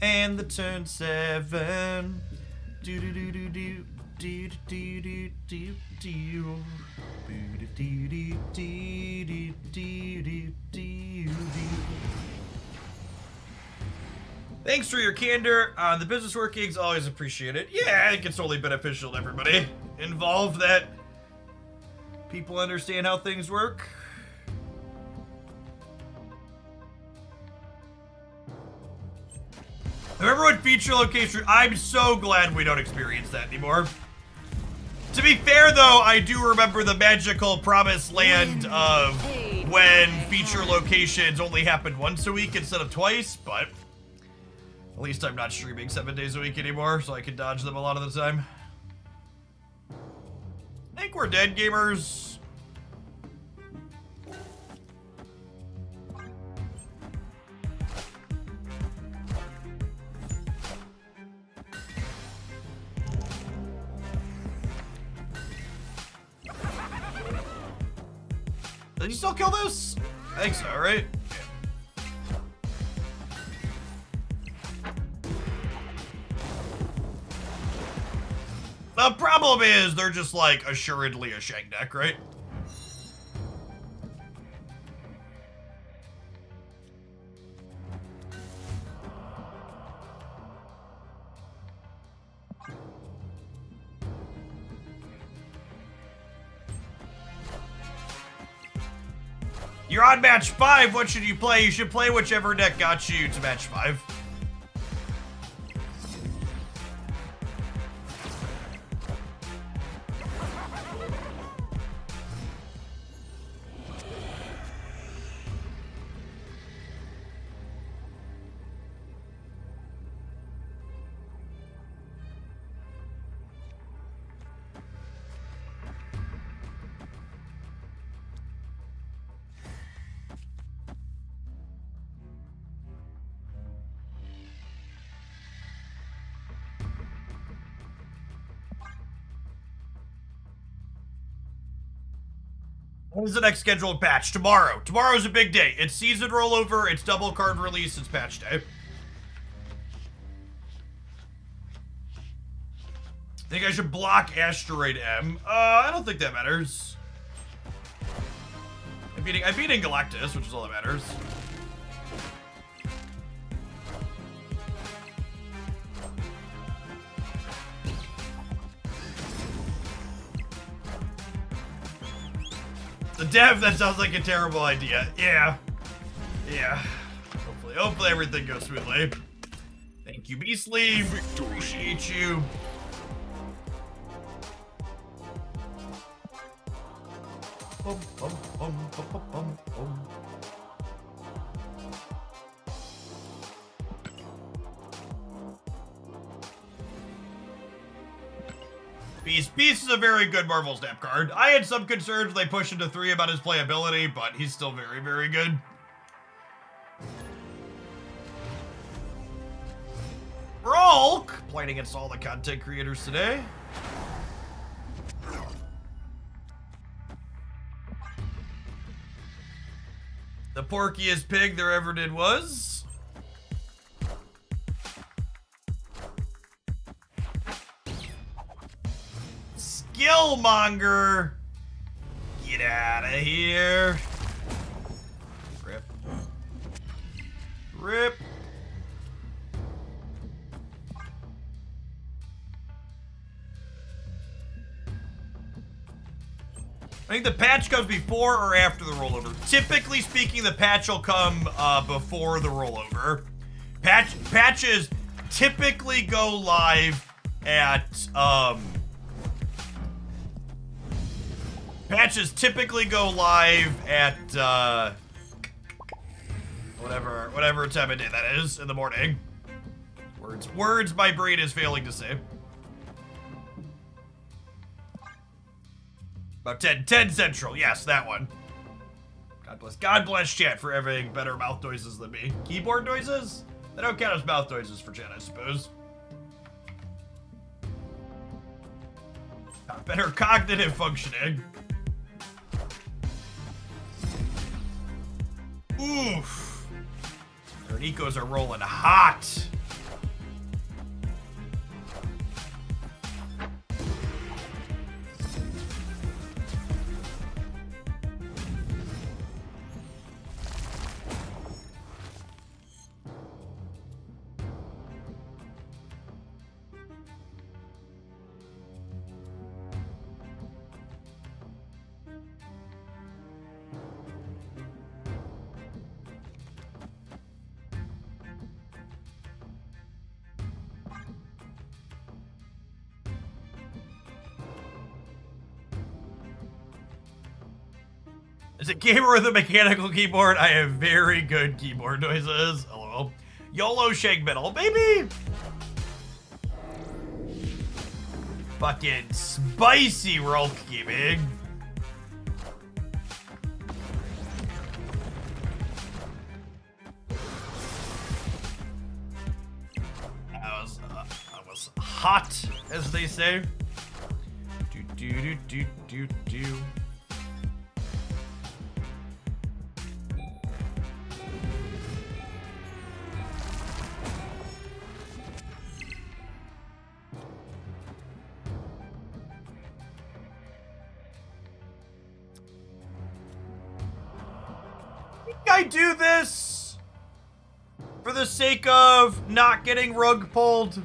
and the turn 7? Do do do do do do do do do do. Thanks for your candor on the business workings. Always appreciate it. Yeah, I think it's only beneficial to everybody involved that people understand how things work. Remember when feature location? I'm so glad we don't experience that anymore. To be fair, though, I do remember the magical promised land of when feature locations only happened once a week instead of twice, but at least I'm not streaming 7 days a week anymore, so I can dodge them a lot of the time. I think we're dead, gamers. Did you still kill this? I think so, right? The problem is they're just like assuredly a Shank deck, right? You're on match 5. What should you play? You should play whichever deck got you to match 5. When's the next scheduled patch? Tomorrow. Tomorrow's a big day. It's season rollover, it's double card release, it's patch day. Think I should block Asteroid M? I don't think that matters. I'm beating Galactus, which is all that matters. The dev, that sounds like a terrible idea. Yeah. Yeah. Hopefully everything goes smoothly. Thank you, Beastly. Appreciate you. Bum, bum, bum, bum, bum, bum, bum. Beast is a very good Marvel Snap card. I had some concerns when they pushed him to 3 about his playability, but he's still very, very good. Rolk! Playing against all the content creators today. The porkiest pig there ever did was. Skillmonger. Get out of here. Rip. Rip. I think the patch comes before or after the rollover. Typically speaking, the patch will come before the rollover. Patches typically go live at patches typically go live at whatever time of day that is in the morning. Words my brain is failing to say. About 10 Central. Yes, that one. God bless chat for having better mouth noises than me. Keyboard noises? They don't count as mouth noises for chat, I suppose. Better cognitive functioning. Oof. Their ecos are rolling hot. As a gamer with a mechanical keyboard, I have very good keyboard noises. Hello. YOLO shake metal, baby! Fucking spicy roll gaming. That was hot, as they say. Do. I do this for the sake of not getting rug pulled.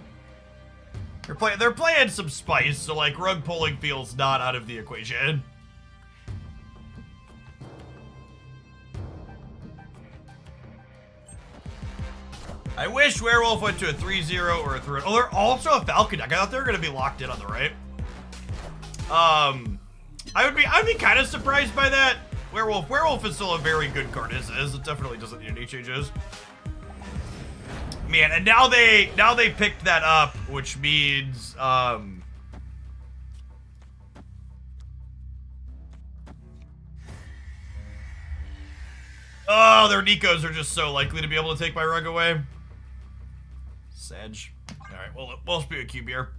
They're playing some spice, so like rug pulling feels not out of the equation. I wish Werewolf went to a 3-0 or a 3. Oh, they're also a Falcon deck. I thought they were gonna be locked in on the right. I'd be kind of surprised by that. Werewolf is still a very good card as is. It definitely doesn't need any changes. Man, and now they picked that up, which means oh, their Nikos are just so likely to be able to take my rug away. Sedge. Alright, well, we'll spew a cube here.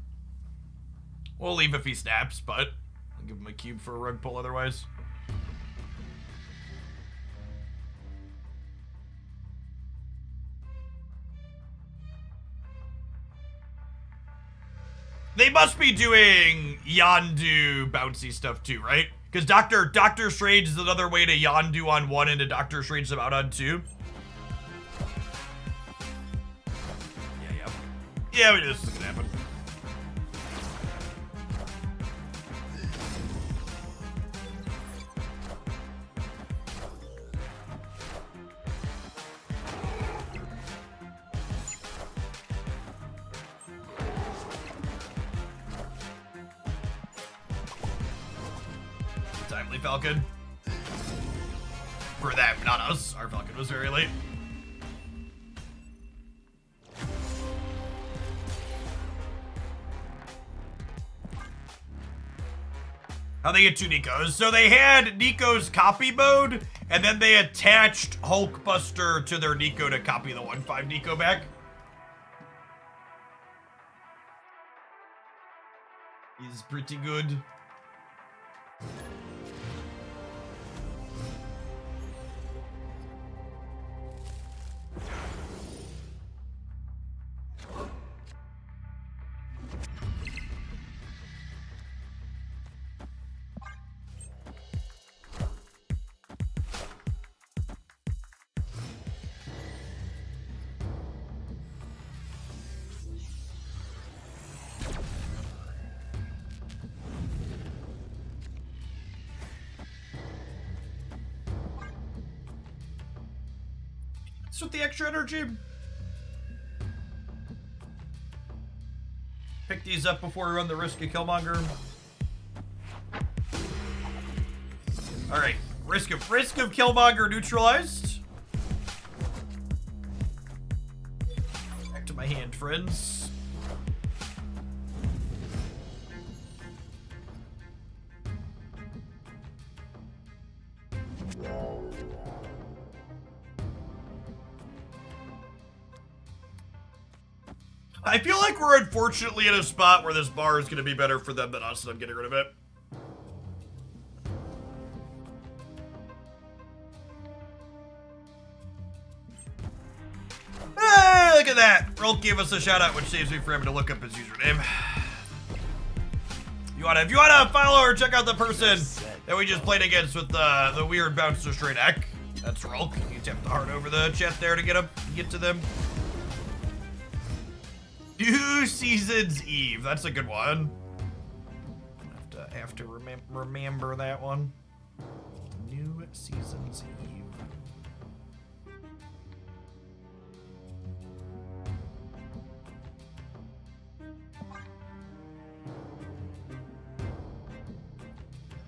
We'll leave if he snaps, but I'll give him a cube for a rug pull otherwise. They must be doing Yondu bouncy stuff too, right? Because Doctor Strange is another way to Yondu on 1 and to Doctor Strange them out on 2. Yeah, we knew this was gonna happen. Timely Falcon. For them, not us. Our Falcon was very late. How they get 2 Nikos? So they had Nico's copy mode, and then they attached Hulkbuster to their Nico to copy the 1/5 Nico back. He's pretty good. What's with the extra energy? Pick these up before we run the risk of Killmonger. Alright, risk of Killmonger neutralized. Back to my hand, friends. I feel like we're unfortunately in a spot where this bar is going to be better for them than us, and I'm getting rid of it. Hey, look at that. Rolk gave us a shout out, which saves me from having to look up his username. If you wanna follow or check out the person that we just played against with the weird bouncer straight deck, that's Rolk. You tap the heart over the chat there to get to them. New Seasons Eve. That's a good one. Have to remember that one. New Seasons Eve.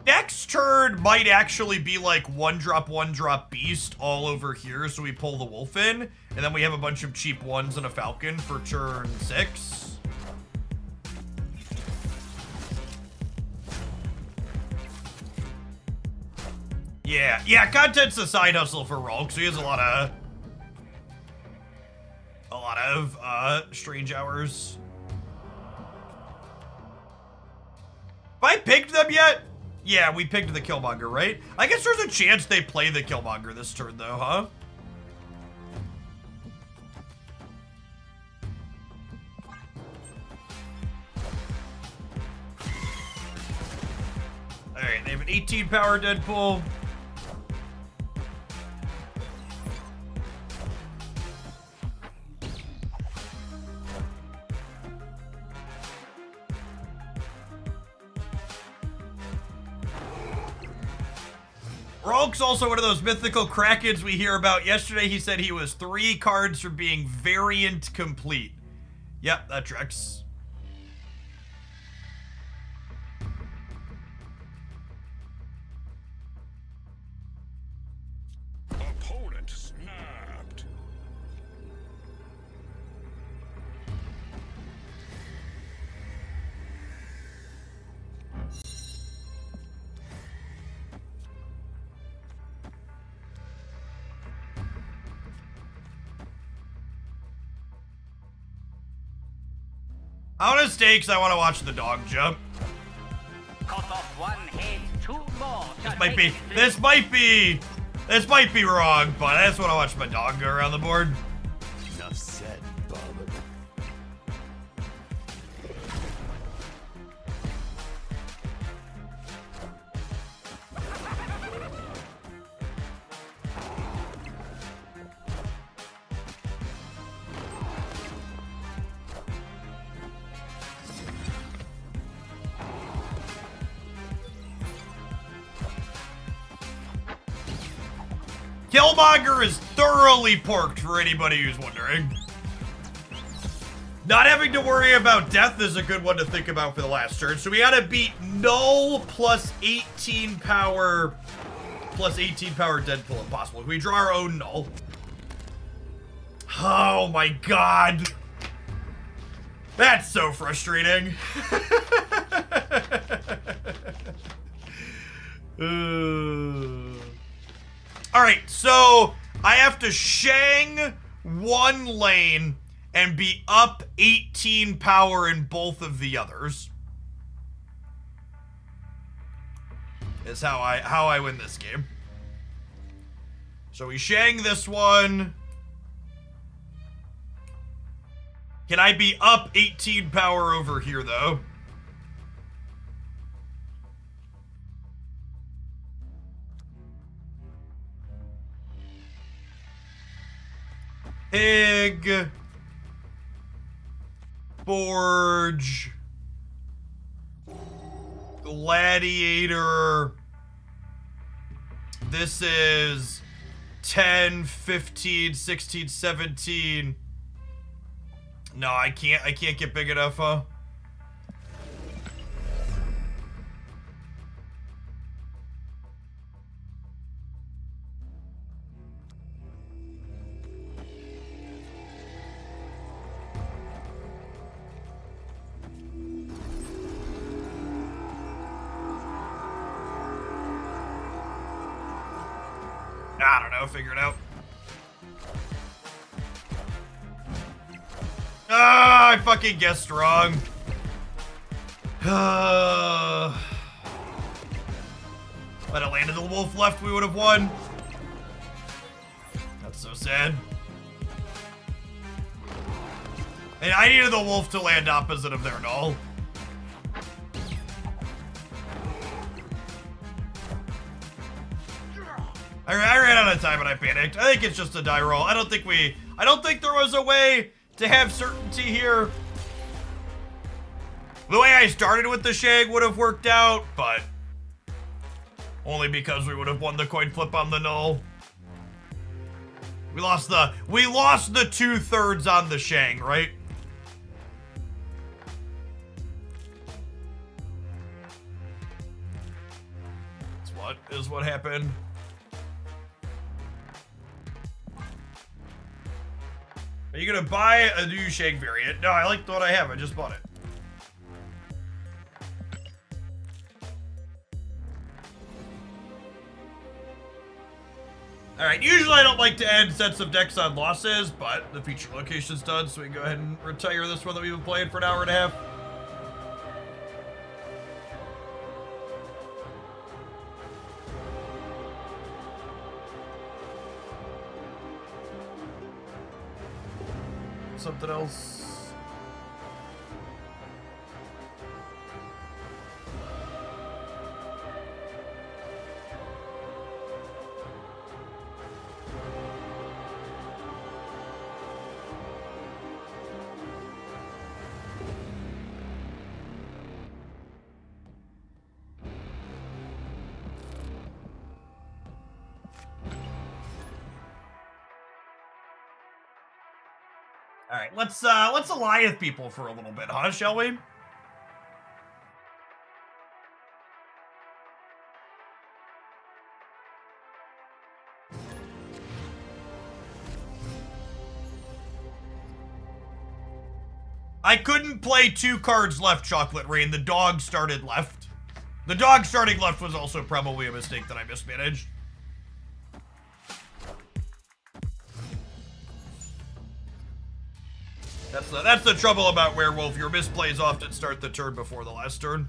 Next turn might actually be like one drop beast all over here, so we pull the wolf in, and then we have a bunch of cheap ones and a falcon for turn 6. Yeah, content's a side hustle for Rolk, so he has a lot of strange hours. Have I picked them yet? Yeah, we picked the Killmonger, right? I guess there's a chance they play the Killmonger this turn, though, huh? Alright, they have an 18 power Deadpool. Rolk's also one of those mythical Krakens we hear about. Yesterday he said he was 3 cards from being variant complete. Yep, that tracks. Opponent snapped. I want to stay because I want to watch the dog jump. Cut off one head, 2 more. This might be wrong, but I just want to watch my dog go around the board. Enough said, Bubba. Killmonger is thoroughly porked for anybody who's wondering. Not having to worry about death is a good one to think about for the last turn. So we gotta beat Null plus 18 power Deadpool if possible. We draw our own Null. Oh my god. That's so frustrating. Alright, so I have to Shang one lane and be up 18 power in both of the others. Is how I win this game. So we Shang this one. Can I be up 18 power over here though? Pig, Forge, Gladiator. This is 10, 15, 16, 17. No, I can't get big enough, huh? I don't know, figure it out. Ah, I fucking guessed wrong. If I'd have landed the wolf left, we would have won. That's so sad. And I needed the wolf to land opposite of their null. I ran out of time and I panicked. I think it's just a die roll. I don't think there was a way to have certainty here. The way I started with the shag would have worked out, but only because we would have won the coin flip on the null. We lost the 2/3 on the shang, right? That's what happened. Are you gonna buy a new shake variant? No, I like what I have. I just bought it. Alright, usually I don't like to end sets of decks on losses, but the feature location's done, so we can go ahead and retire this one that we've been playing for an hour and a half. Something else. All right, let's Alliance people for a little bit, huh? Shall we? I couldn't play 2 cards left, Chocolate Rain. The dog started left. The dog starting left was also probably a mistake that I mismanaged. That's the trouble about Werewolf. Your misplays often start the turn before the last turn.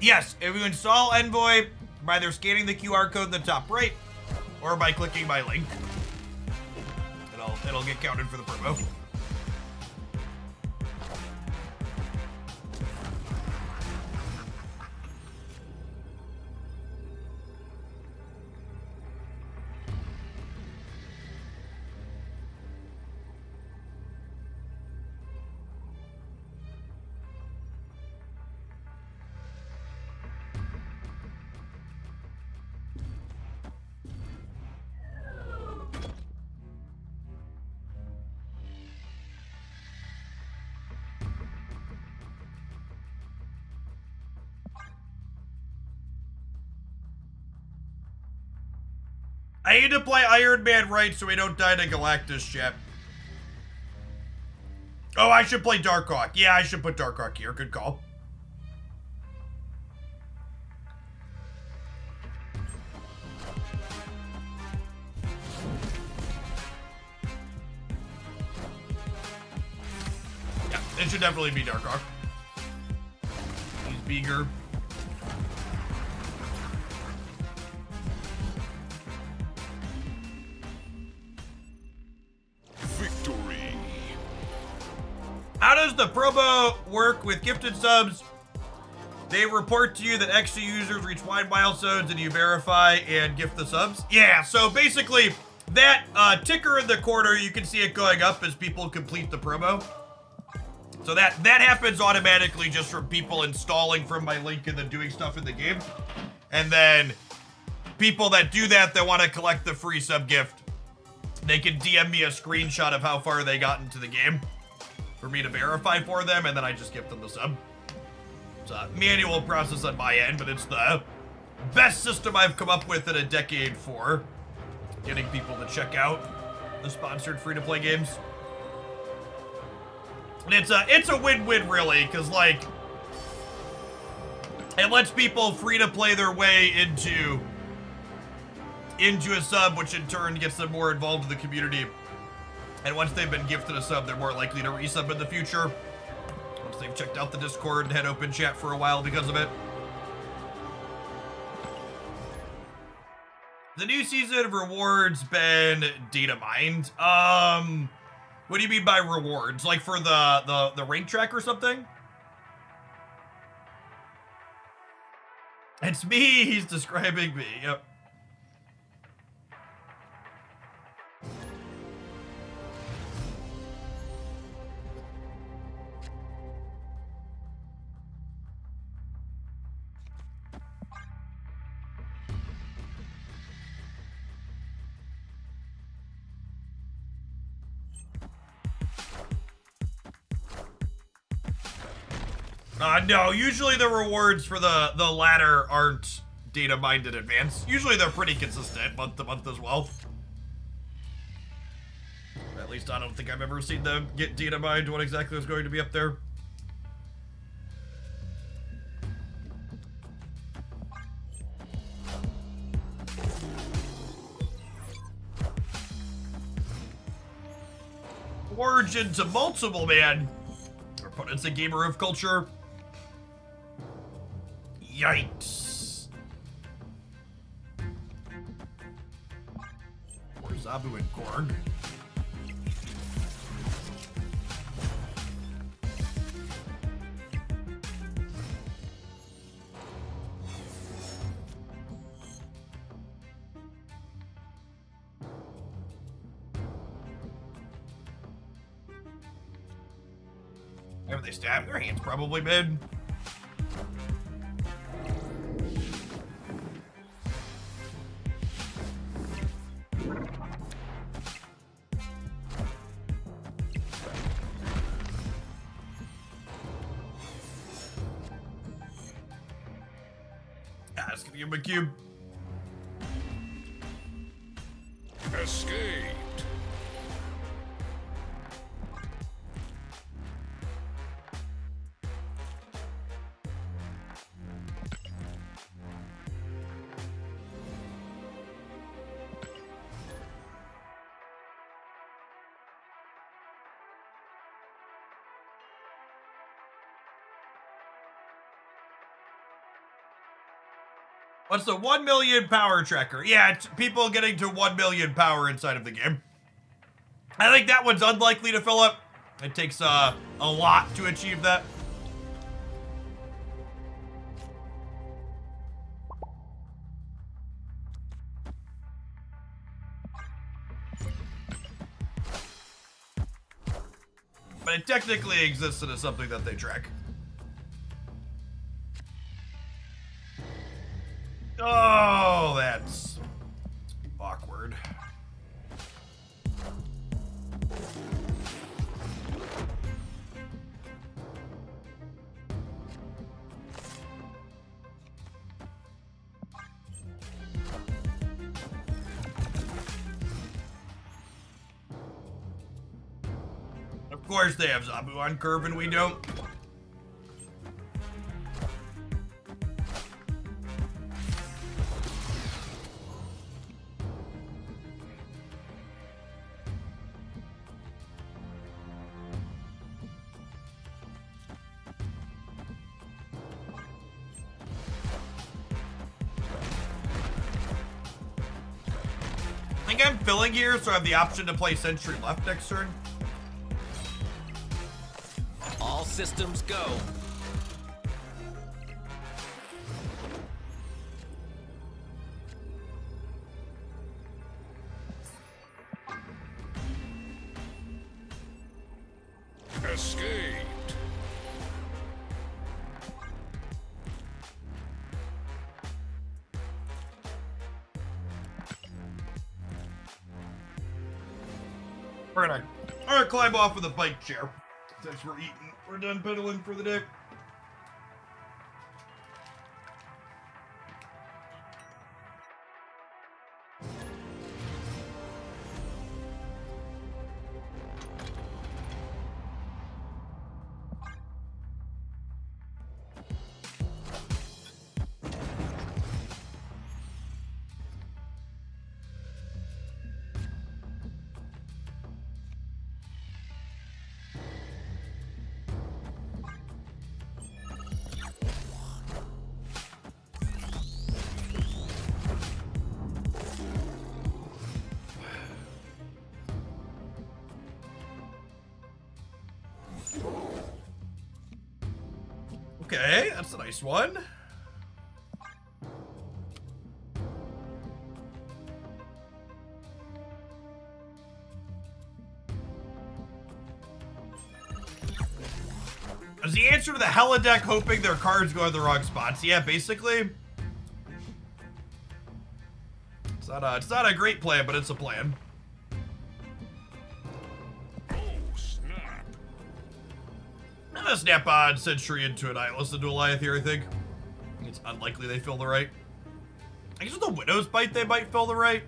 Yes, if you install Envoy by either scanning the QR code in the top right or by clicking my link, it'll get counted for the promo. I need to play Iron Man right so we don't die to Galactus, chat. Oh, I should play Darkhawk. Yeah, I should put Darkhawk here. Good call. Yeah, it should definitely be Darkhawk. He's bigger. Victory. How does the promo work with gifted subs? They report to you that extra users reach wide milestones and you verify and gift the subs? Yeah, so basically that ticker in the corner, you can see it going up as people complete the promo. So that happens automatically just from people installing from my link and then doing stuff in the game. And then people that do that want to collect the free sub gift, they can DM me a screenshot of how far they got into the game for me to verify for them, and then I just gift them the sub. It's a manual process on my end, but it's the best system I've come up with in a decade for getting people to check out the sponsored free-to-play games. And it's a win-win, really, because, like, it lets people free-to-play their way into a sub, which in turn gets them more involved in the community. And once they've been gifted a sub, they're more likely to resub in the future. Once they've checked out the Discord and had open chat for a while because of it. The new season of rewards been data mined. What do you mean by rewards? Like for the rank track or something? It's me, he's describing me, yep. No, usually the rewards for the latter aren't data mined in advance. Usually they're pretty consistent month to month as well. At least I don't think I've ever seen them get data mined what exactly is going to be up there. Origin to multiple, man. Our opponent's a gamer of culture. Yikes. Or Zabu and Korg. Have they stabbed their hands? Probably mid. Just gonna give him a cube. Escaped. What's the 1 million power tracker? Yeah, it's people getting to 1 million power inside of the game. I think that one's unlikely to fill up. It takes a lot to achieve that. But it technically exists as something that they track. Oh, that's awkward. course they have Zabu on curve and we don't. I think I'm filling here, so I have the option to play Sentry left next turn. All systems go. Escaped. We're gonna climb off with a bike chair since we're eating. We're done pedaling for the day. Okay, that's a nice one. Is the answer to the Hella deck hoping their cards go in the wrong spots? Yeah, basically. It's not a great plan, but it's a plan. I'm gonna snap on Sentry into an Eyeless into Goliath here, I think. It's unlikely they fill the right. I guess with the Widow's Bite, they might fill the right.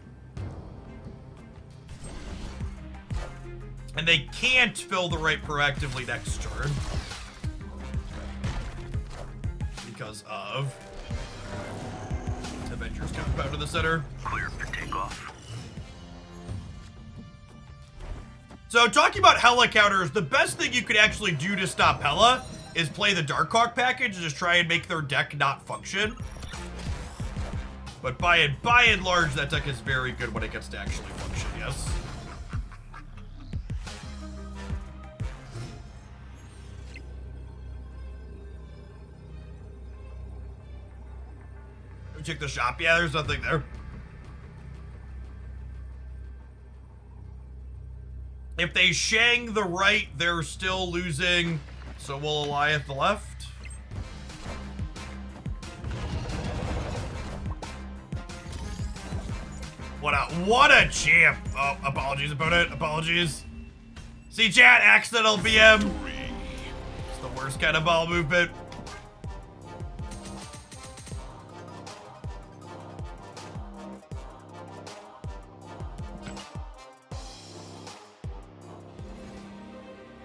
And they can't fill the right proactively next turn. Because of Avengers Compound to the center. Clear for takeoff. So talking about Hella counters, the best thing you could actually do to stop Hella is play the Darkhawk package and just try and make their deck not function. But by and large, that deck is very good when it gets to actually function, yes. Let me check the shop. Yeah, there's nothing there. If they Shang the right, they're still losing, so we'll Goliath the left. What a champ. Oh, apologies, opponent. Apologies. See, chat, accidental BM. It's the worst kind of ball movement.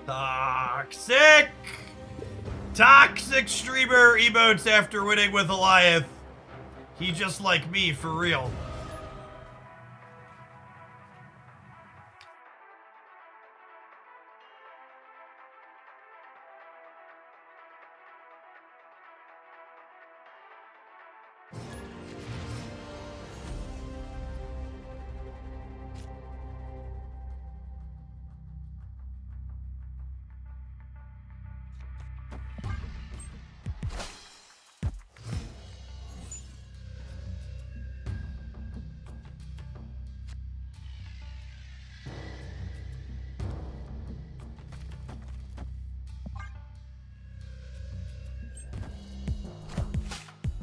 Toxic! Toxic streamer emotes after winning with Goliath. He just like me, for real.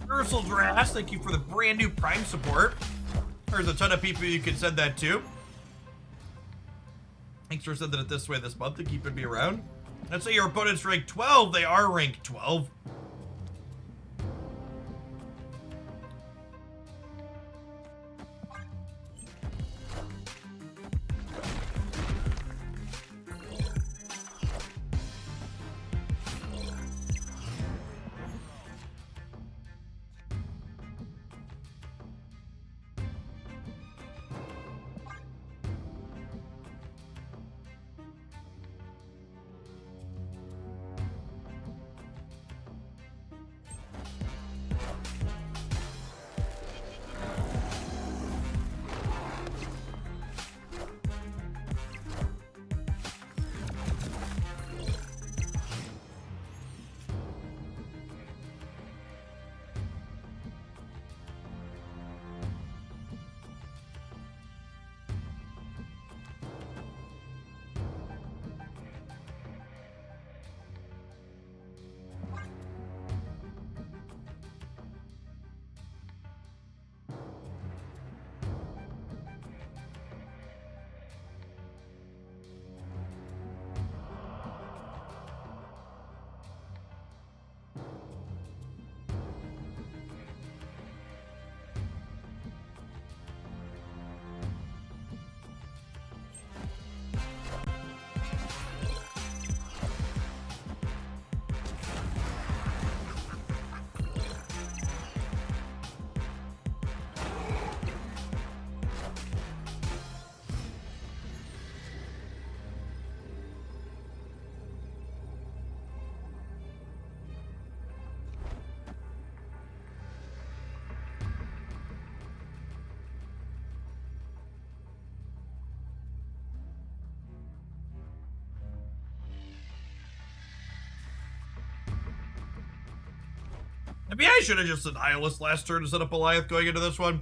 Universal Drass, thank you for the brand new Prime support. There's a ton of people you can send that to. Thanks for sending it this way this month and keeping me around. Let's say your opponent's ranked 12, they are ranked 12. I mean, I should have just said Nihilist last turn to set up Goliath going into this one.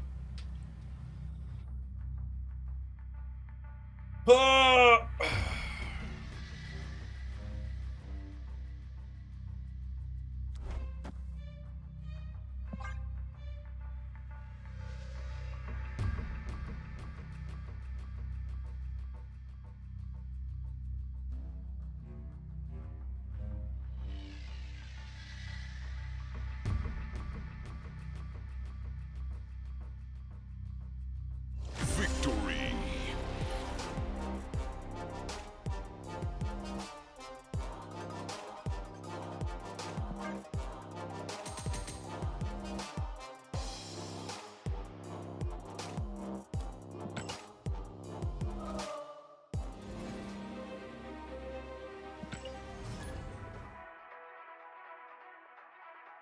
Victory.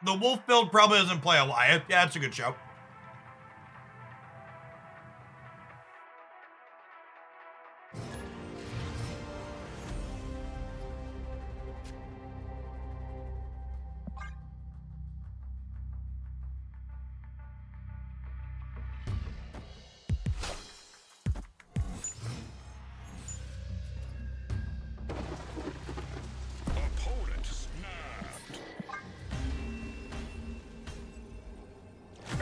The wolf build probably doesn't play Goliath. Yeah, that's a good show. Opponent snapped.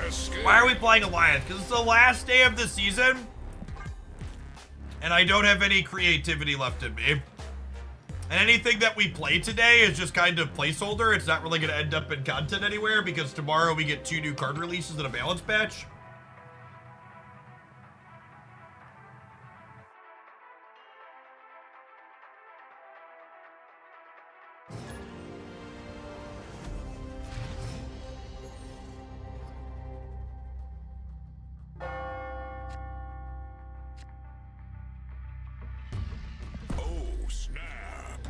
Escape. Why are we playing Goliath? Because it's the last day of the season, and I don't have any creativity left in me. And anything that we play today is just kind of placeholder. It's not really going to end up in content anywhere because tomorrow we get 2 new card releases and a balance patch. Oh, snap.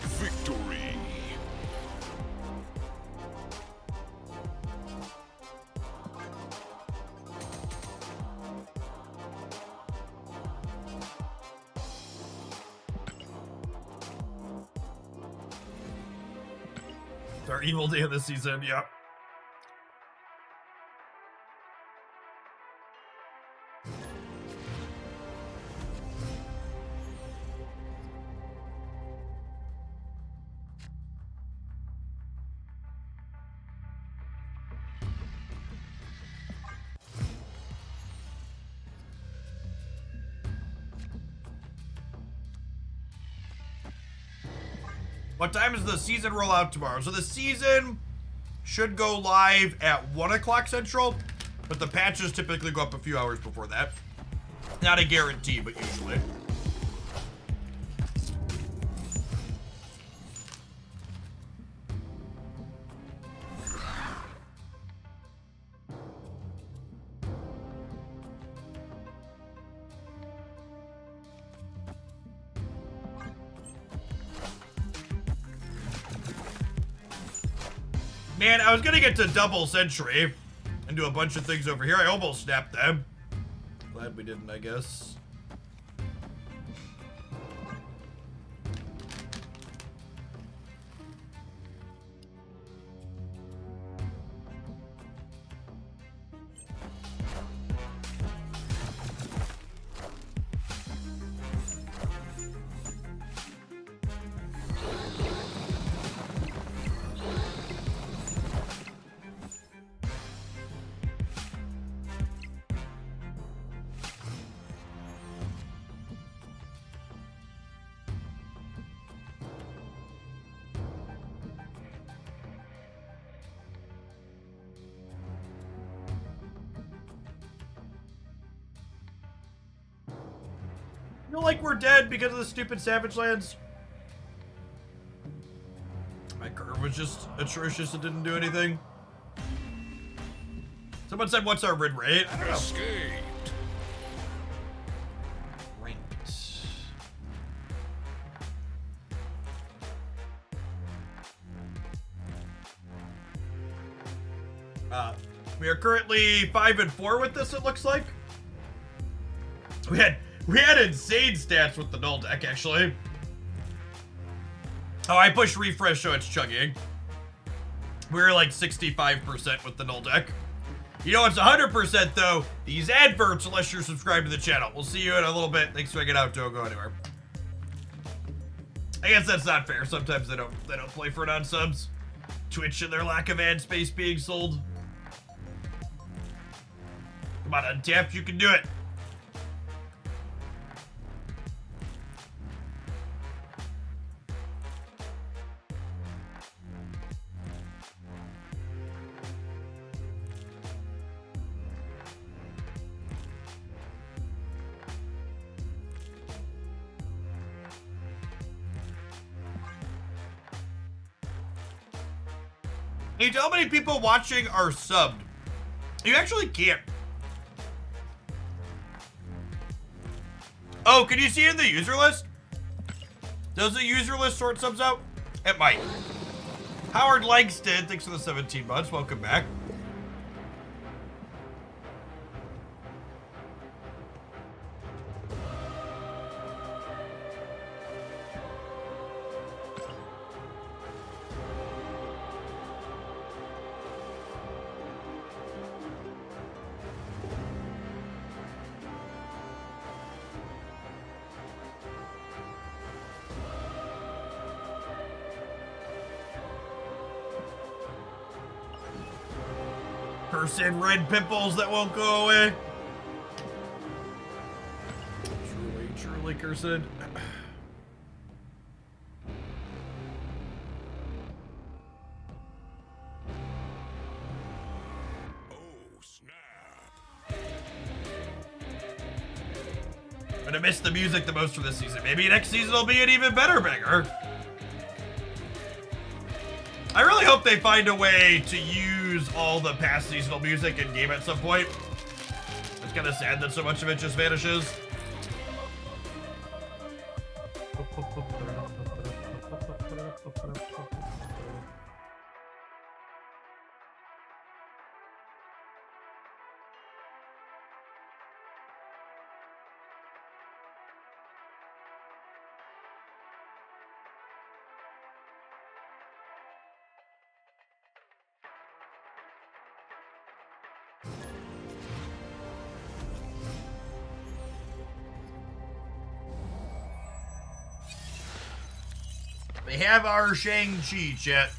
Victory. It's our evil day of the season, yep. What time is the season roll out tomorrow? So the season should go live at 1 o'clock Central, but the patches typically go up a few hours before that. Not a guarantee, but usually. Man, I was gonna get to double century and do a bunch of things over here. I almost snapped them. Glad we didn't, I guess. Feel like we're dead because of the stupid Savage Lands. My curve was just atrocious. It didn't do anything. Someone said, what's our win rate? I don't know. Escaped. Ranked. We are currently 5-4 with this, it looks like. We had insane stats with the null deck, actually. Oh, I pushed refresh so it's chugging. We were like 65% with the null deck. You know it's 100% though, these adverts, unless you're subscribed to the channel. We'll see you in a little bit. Thanks for hanging out. Don't go anywhere. I guess that's not fair. Sometimes they don't play for non-subs. Twitch and their lack of ad space being sold. Come on, Untapped, you can do it. You know how many people watching are subbed? You actually can't. Oh, can you see in the user list? Does the user list sort subs out? It might. Howard Langston, thanks for the 17 months. Welcome back. Person red pimples that won't go away. Truly cursed. Oh, snap. I'm gonna miss the music the most for this season. Maybe next season will be an even better banger. I really hope they find a way to use all the past seasonal music in game at some point. It's kind of sad that so much of it just vanishes. They have our Shang-Chi, chat.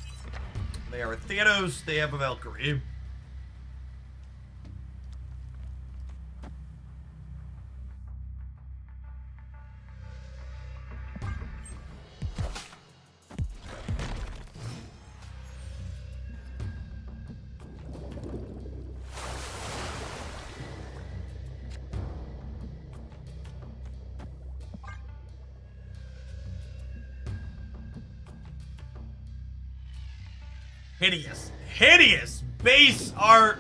They are Thanos, they have a Valkyrie. Hideous, hideous base art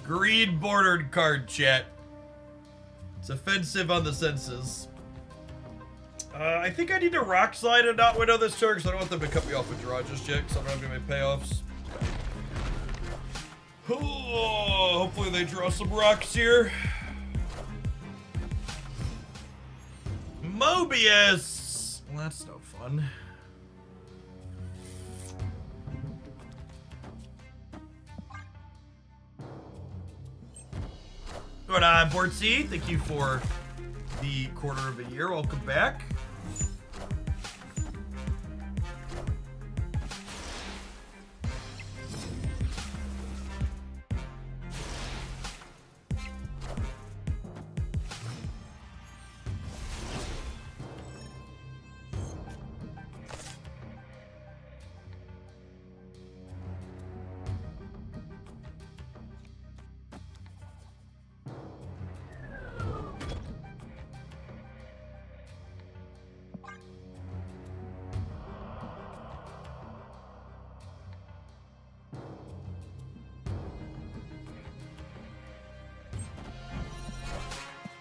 green bordered card, chat. It's offensive on the senses. I think I need to rock slide and not winnow this turn because I don't want them to cut me off with draw just yet because I'm not having my payoffs. Oh, hopefully they draw some rocks here. Mobius! Well, that's no fun. Going on, Board C, thank you for the quarter of a year. Welcome back.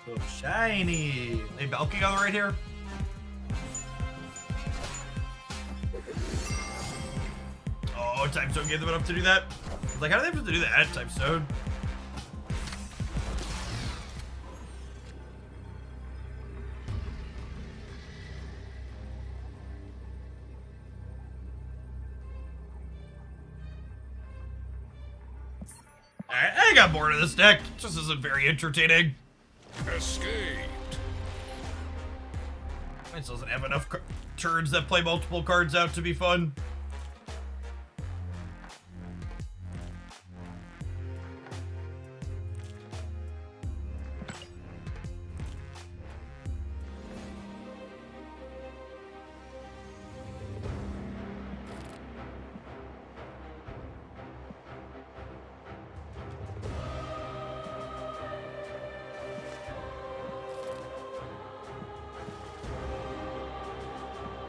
So shiny. They Valky on the right here. Oh, Time Stone gave them enough to do that. I was like, how do they have to do that, Time Stone? I got bored of this deck. It just isn't very entertaining. Escaped. It doesn't have enough turns that play multiple cards out to be fun.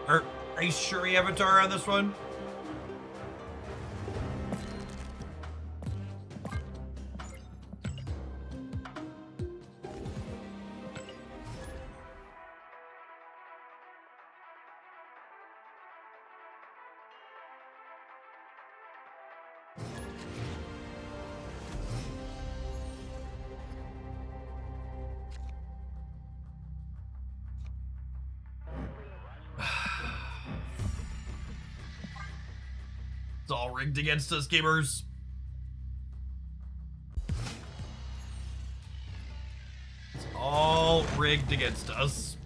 Are you sure you have Avatar on this one? It's all rigged against us, gamers. It's all rigged against us.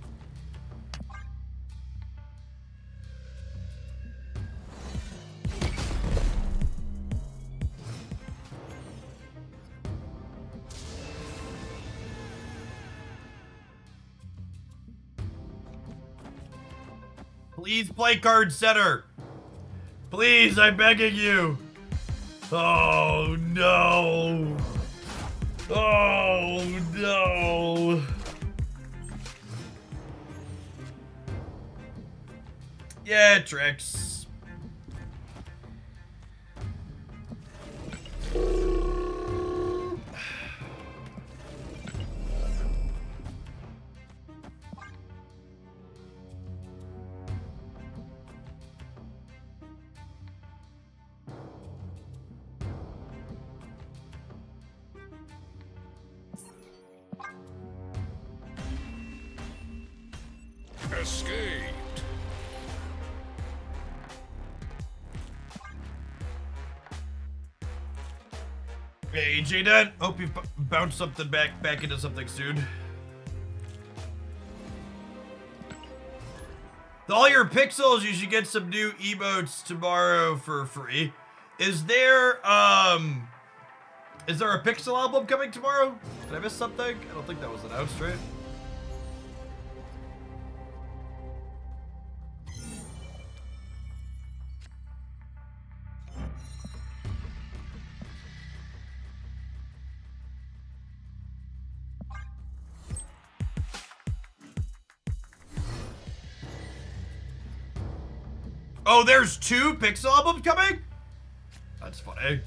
Please play card center. Please, I'm begging you. Oh, no. Oh, no. Yeah, tricks. Escaped. Hey, J-Dad. Hope you bounce something back into something soon. With all your pixels, you should get some new emotes tomorrow for free. Is there a pixel album coming tomorrow? Did I miss something? I don't think that was announced, right? Oh, there's 2 pixel albums coming? That's funny.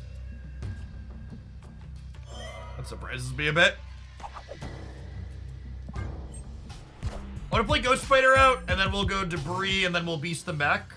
That surprises me a bit. I want to play Ghost Spider out, and then we'll go Debris, and then we'll beast them back.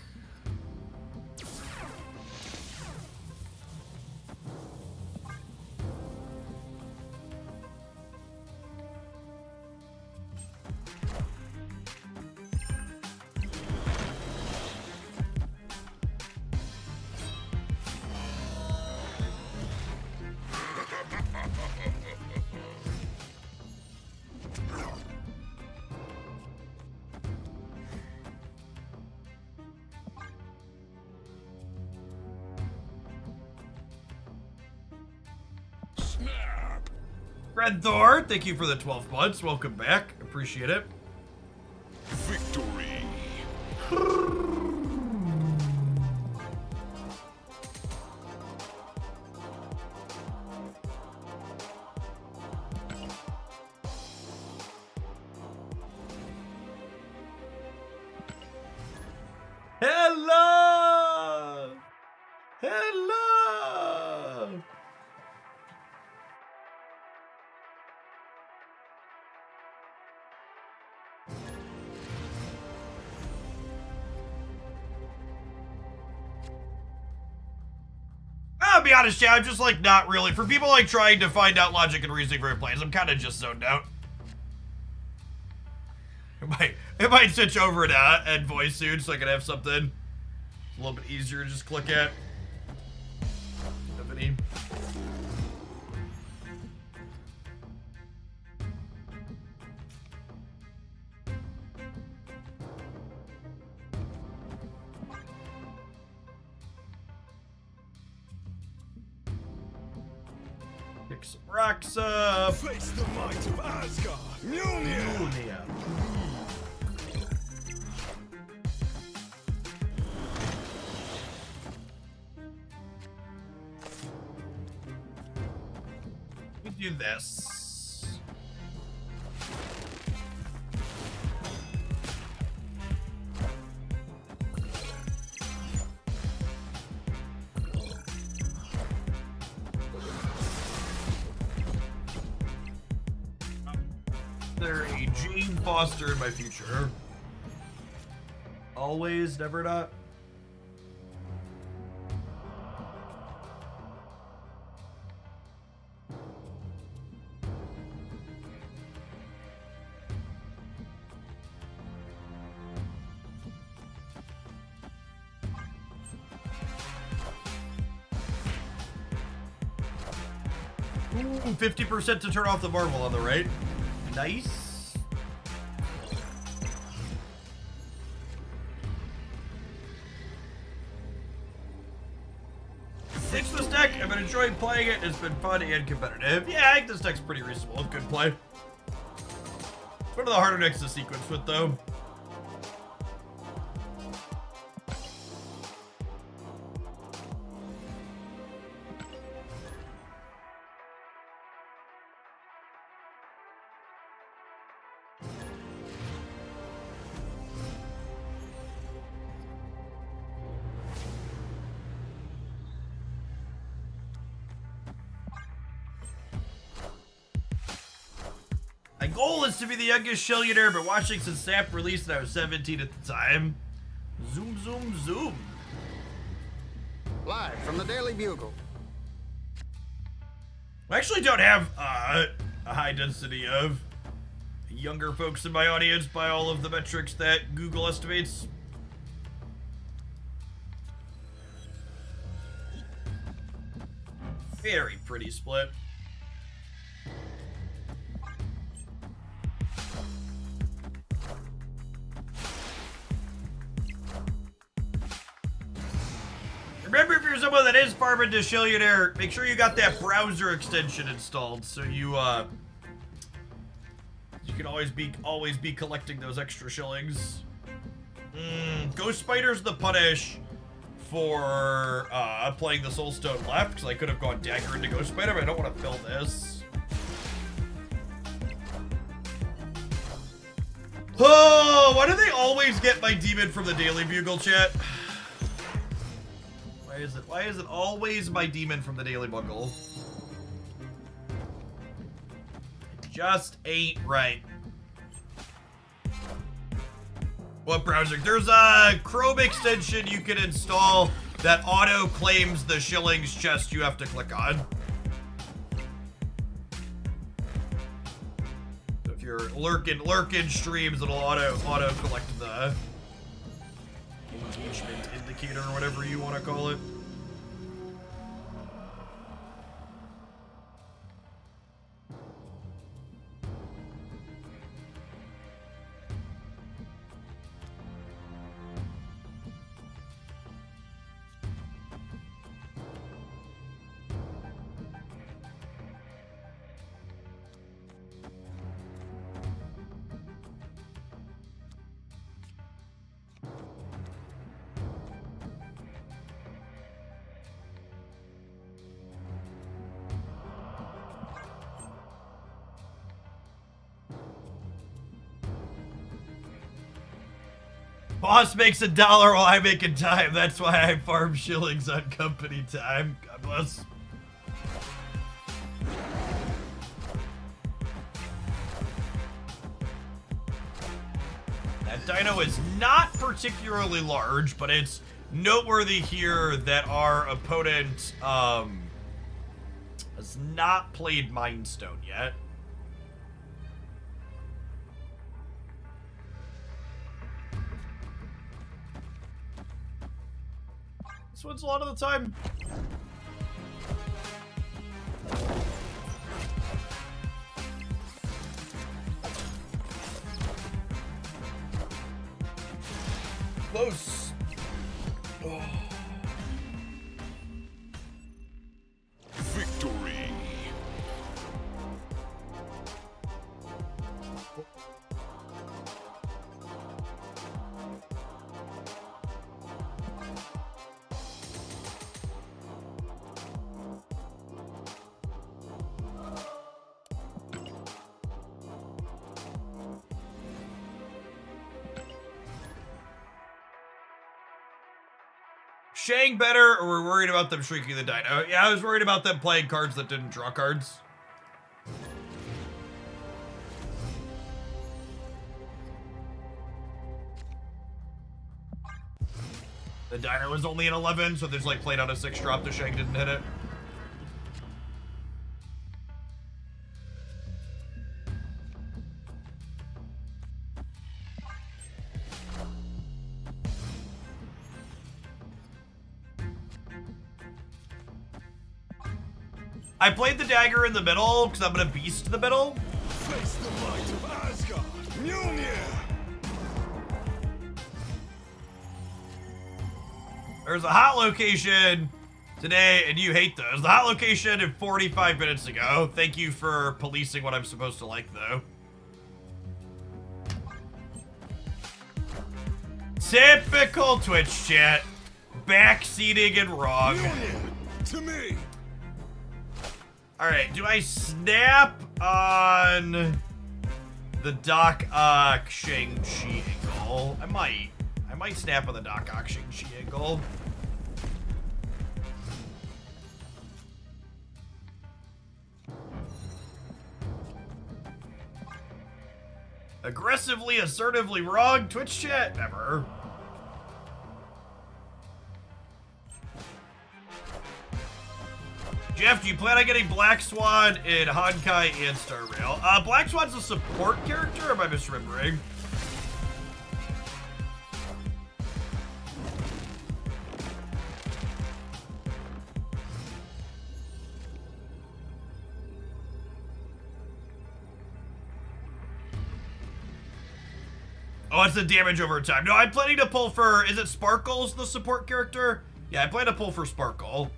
Snap. Red Thor, thank you for the 12 months. Welcome back. Appreciate it. Victory. Hello! Hello! I'll be honest, yeah, I'm just like not really. For people like trying to find out logic and reasoning for your plays, I'm kind of just zoned out. It might switch over to and voice soon so I can have something a little bit easier to just click at. Evony. some rocks up. Face the might of Asgard. Mjolnir. Yeah. We do this. There a Jane Foster in my future? Always, never not. Ooh, 50% to turn off the marble on the right. Nice. Thanks for this deck. I've been enjoying playing it. It's been fun and competitive. Yeah, I think this deck's pretty reasonable. Good play. It's one of the harder decks to sequence with, though. My goal is to be the youngest Shillionaire, but watching since Snap released and I was 17 at the time. Zoom, zoom, zoom. Live from the Daily Bugle. I actually don't have a high density of younger folks in my audience by all of the metrics that Google estimates. Very pretty split. Remember, if you're someone that is farming to Shillionaire, make sure you got that browser extension installed so you can always be collecting those extra shillings. Ghost Spider's the punish for playing the Soulstone left, because I could have gone Dagger into Ghost Spider, but I don't want to fill this. Oh, why do they always get my demon from the Daily Bugle chat? Why is it always my demon from the Daily Bugle? It just ain't right. What browser? There's a Chrome extension you can install that auto claims the shillings chest you have to click on. So if you're lurking streams, it'll auto collect the engagement indicator or whatever you want to call it. Boss makes $1 while I make a dime. That's why I farm shillings on company time. God bless. That dino is not particularly large, but it's noteworthy here that our opponent has not played Mind Stone yet. This one's a lot of the time. Close. Oh. Victory. Shang better, or we're worried about them shrinking the dino? Yeah, I was worried about them playing cards that didn't draw cards. The dino was only an 11, so there's like played on a 6 drop, the Shang didn't hit it. I played the dagger in the middle because I'm gonna beast the middle. Face the might of Asgard. Mjolnir. There's a hot location today, and you hate those. The hot location in 45 minutes ago. Thank you for policing what I'm supposed to like, though. Typical Twitch chat. Backseating and wrong. Mjolnir. To me. Alright, do I snap on the Doc Ock Shang-Chi angle? I might snap on the Doc Ock Shang-Chi angle. Aggressively, assertively wrong, Twitch chat? Never. Jeff, do you plan on getting Black Swan in Honkai and Star Rail? Black Swan's a support character, or am I misremembering? Oh, it's the damage over time. No, I'm planning to pull for, is it Sparkle's the support character? Yeah, I plan to pull for Sparkle.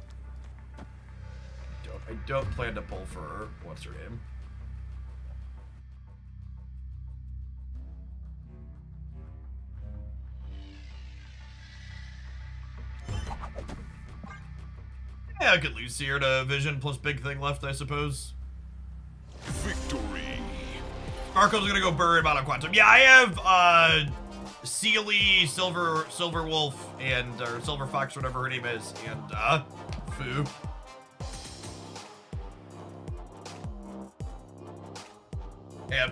I don't plan to pull for, what's her name? Yeah, I could lose here to Vision plus big thing left, I suppose. Victory. Sparkle's gonna go bury him out of Quantum. Yeah, I have, Sealy, Silver Wolf, and, or Silver Fox, whatever her name is, and, Fu.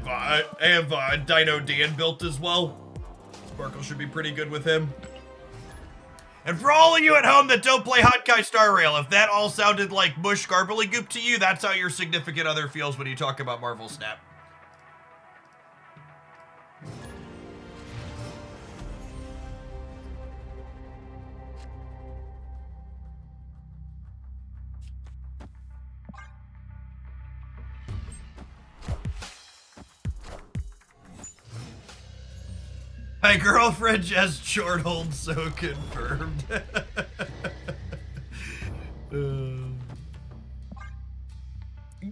I have Dino Dan built as well. Sparkle should be pretty good with him. And for all of you at home that don't play Honkai Star Rail, if that all sounded like mush garbly goop to you, that's how your significant other feels when you talk about Marvel Snap. My girlfriend just short hold, so confirmed. Good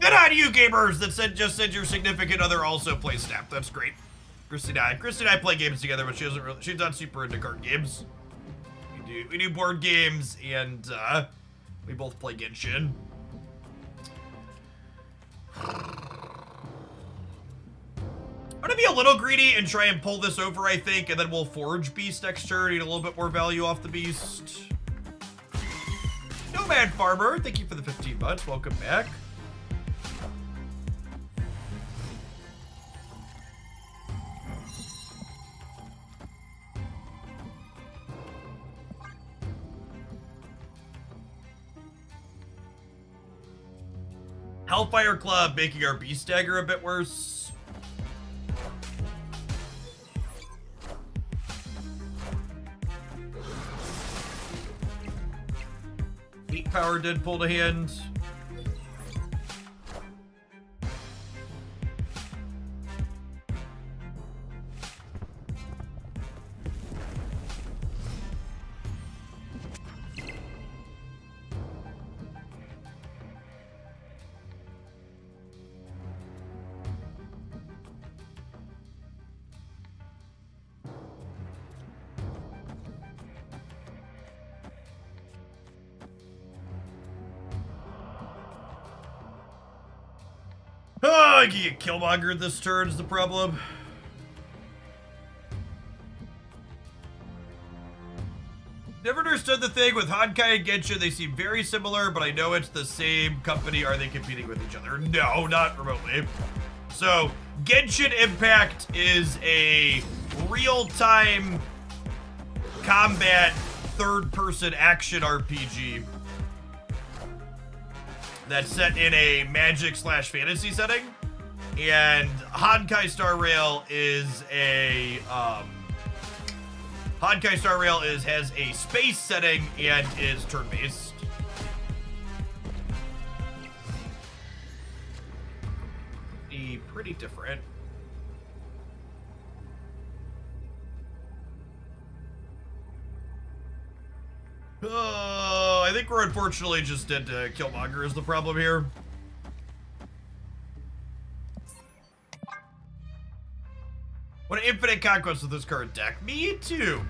on you, gamers, that just said your significant other also plays Snap. That's great. Christy and I play games together, but she's not super into card games. We do board games, and we both play Genshin. I'm gonna be a little greedy and try and pull this over, I think, and then we'll forge Beast next turn, need a little bit more value off the Beast. Nomad Farmer, thank you for the 15 months. Welcome back. Hellfire Club making our Beast Dagger a bit worse. Heat Power did pull to hand. Oh, I can get Killmonger this turn is the problem. Never understood the thing with Honkai and Genshin. They seem very similar, but I know it's the same company. Are they competing with each other? No, not remotely. So, Genshin Impact is a real-time combat third-person action RPG that's set in a magic/fantasy setting. And Honkai Star Rail is a Honkai Star Rail has a space setting and is turn-based. Pretty different. I think we're unfortunately just dead to Killmonger is the problem here. What an infinite conquest with this current deck. Me too.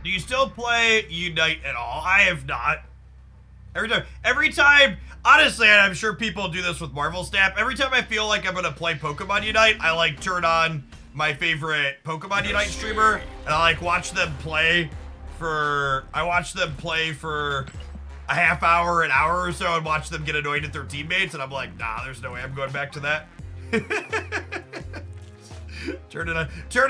Do you still play Unite at all? I have not. Every time, honestly, and I'm sure people do this with Marvel Snap, every time I feel like I'm gonna play Pokemon Unite, I like turn on my favorite Pokemon Unite streamer, and I like watch them play for a half hour, an hour or so, and watch them get annoyed at their teammates, and I'm like, nah, there's no way I'm going back to that. Turn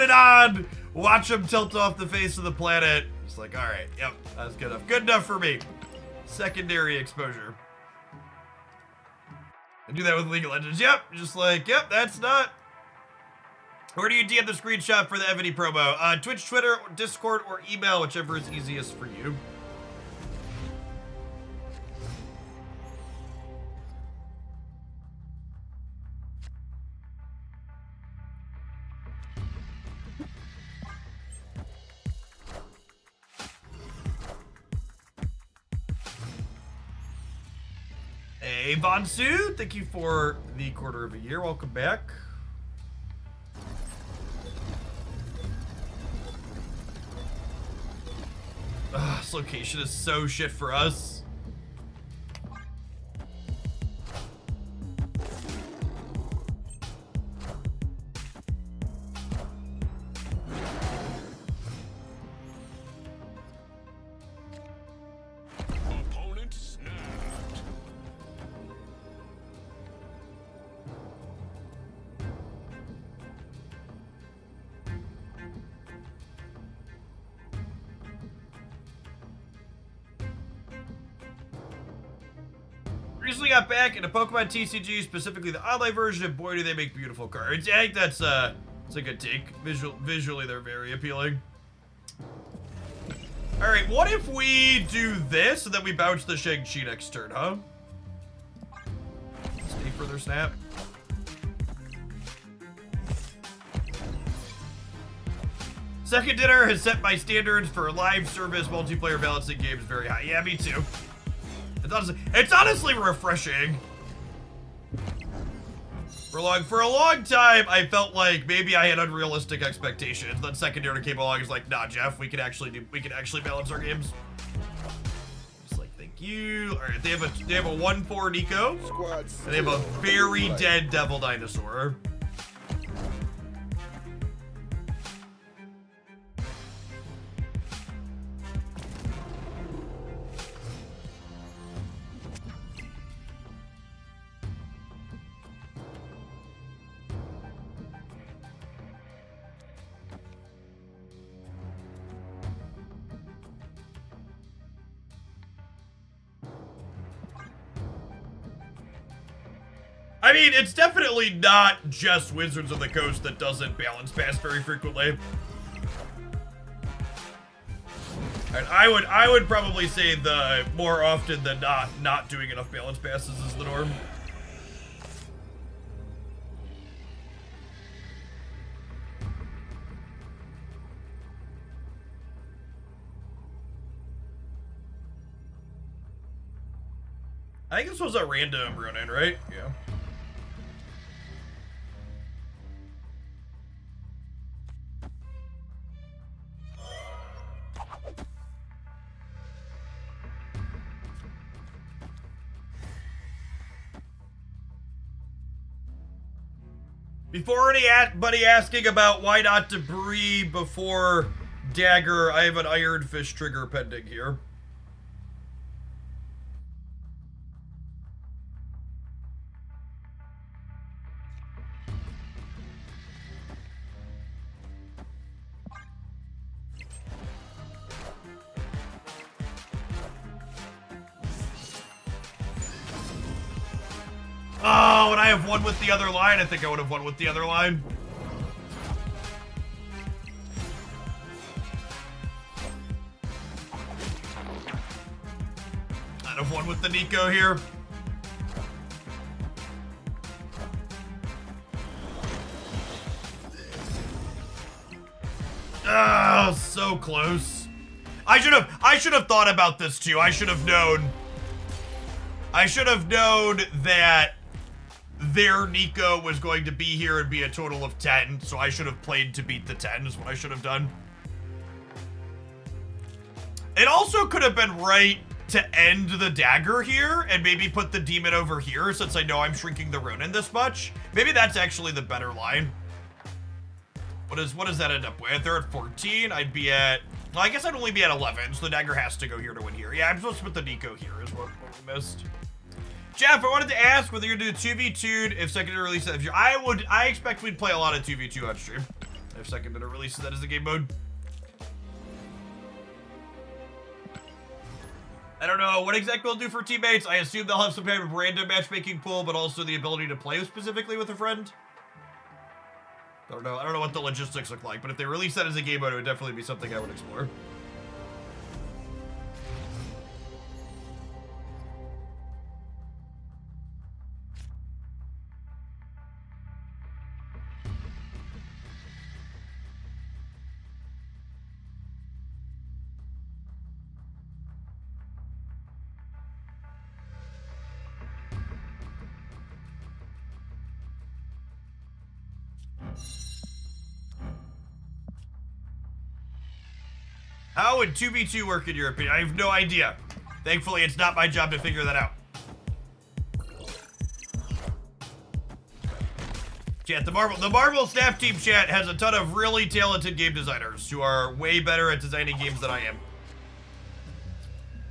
it on, watch them tilt off the face of the planet. It's like, all right, yep, that's good enough. Good enough for me. Secondary exposure. I do that with League of Legends. Yep, just like, yep, that's not. Where do you DM the screenshot for the Evony promo? Twitch, Twitter, Discord, or email, whichever is easiest for you. Hey, Bonsu, thank you for the quarter of a year. Welcome back. This location is so shit for us. Opponent snapped. Recently got back into Pokemon TCG, specifically the online version, and boy do they make beautiful cards. Yeah, I think that's a good take. Visually, they're very appealing. All right, what if we do this and then we bounce the Shang-Chi next turn, huh? Stay further snap. Second dinner has set my standards for live service multiplayer balancing games very high. Yeah, me too. It's honestly refreshing. For a long time, I felt like maybe I had unrealistic expectations. Then secondary came along, it's like, nah, Jeff, we can actually balance our games. Just like, thank you. All right, they have a 1/4 Nico, and they have a very dead Devil Dinosaur. I mean, it's definitely not just Wizards of the Coast that doesn't balance pass very frequently. And I would probably say the more often than not doing enough balance passes is the norm. I think this was a random run-in, right? Yeah. Before anybody asking about why not debris before dagger, I have an iron fish trigger pending here. Oh, and I have one with the other line. I think I would have won with the other line. I'd have won with the Nico here. Oh, so close. I should have thought about this too. I should have known that their Nico was going to be here and be a total of 10, so I should have played to beat the 10 is what I should have done. It also could have been right to end the dagger here and maybe put the demon over here since I know I'm shrinking the Ronin this much. Maybe that's actually the better line. What does that end up with? They're at 14. I'd be at, well, I guess I'd only be at 11, so the dagger has to go here to win here. Yeah, I'm supposed to put the Nico here is what we missed. Jeff, I wanted to ask whether you're doing 2v2'd if secondary release. I expect we'd play a lot of 2v2 on stream if secondary releases that as a game mode. I don't know what exactly we'll do for teammates. I assume they'll have some kind of random matchmaking pool, but also the ability to play specifically with a friend. I don't know what the logistics look like, but if they release that as a game mode, it would definitely be something I would explore. How would 2v2 work in your opinion? I have no idea. Thankfully, it's not my job to figure that out. Chat, the Marvel staff team chat has a ton of really talented game designers who are way better at designing games than I am.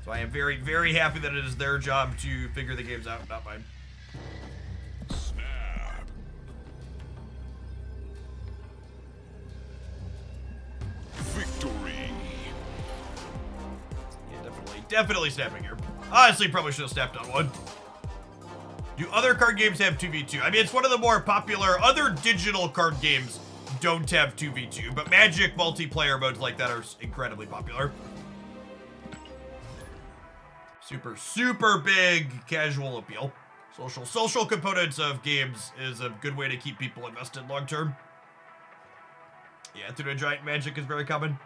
So I am very, very happy that it is their job to figure the games out, not mine. Snap. Victory. Yeah, definitely snapping here. Honestly, probably should have snapped on one. Do other card games have 2v2? I mean, it's one of the more popular. Other digital card games don't have 2v2, but Magic multiplayer modes like that are incredibly popular. Super, super big casual appeal. Social components of games is a good way to keep people invested long term. Yeah, through a giant Magic is very common.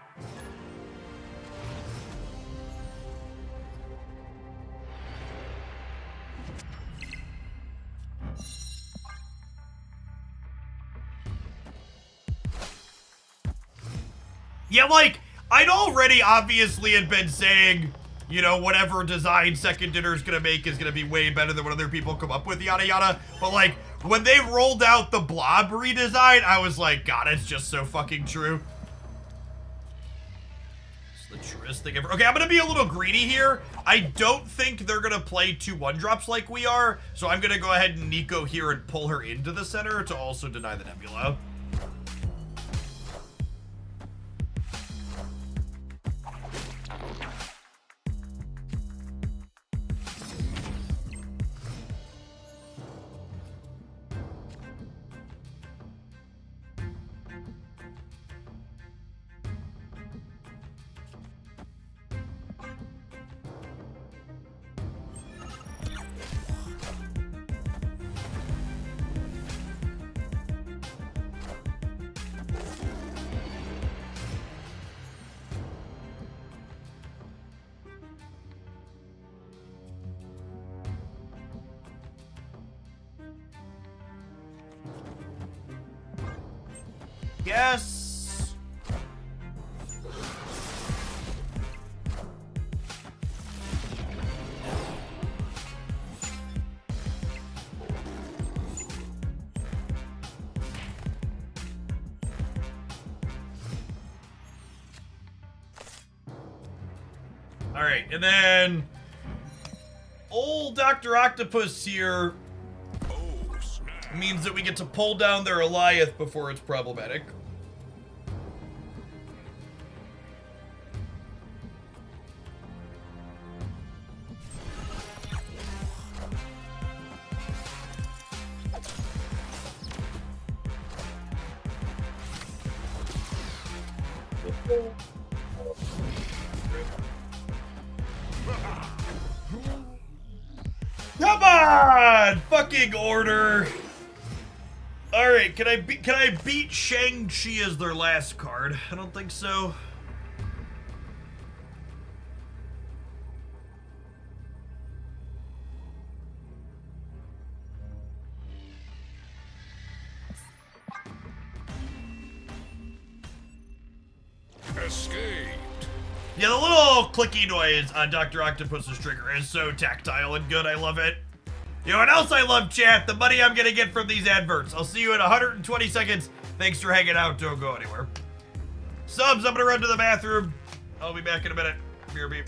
Yeah, like, I'd already obviously had been saying, you know, whatever design Second Dinner's gonna make is gonna be way better than what other people come up with, yada yada. But like, when they rolled out the Blob redesign, I was like, God, it's just so fucking true. It's the truest thing ever. Okay, I'm gonna be a little greedy here. I don't think they're gonna play 2 1-drops like we are, so I'm gonna go ahead and Nico here and pull her into the center to also deny the Nebula. guess. All right, and then old Dr. Octopus here means that we get to pull down their Goliath before it's problematic. Come on! Fucking order! Alright, can I beat Shang-Chi as their last card? I don't think so. Escaped. Yeah, the little clicky noise on Dr. Octopus's trigger is so tactile and good. I love it. You know what else I love, chat? The money I'm gonna get from these adverts. I'll see you in 120 seconds. Thanks for hanging out. Don't go anywhere. Subs, I'm gonna run to the bathroom. I'll be back in a minute. Beer beep.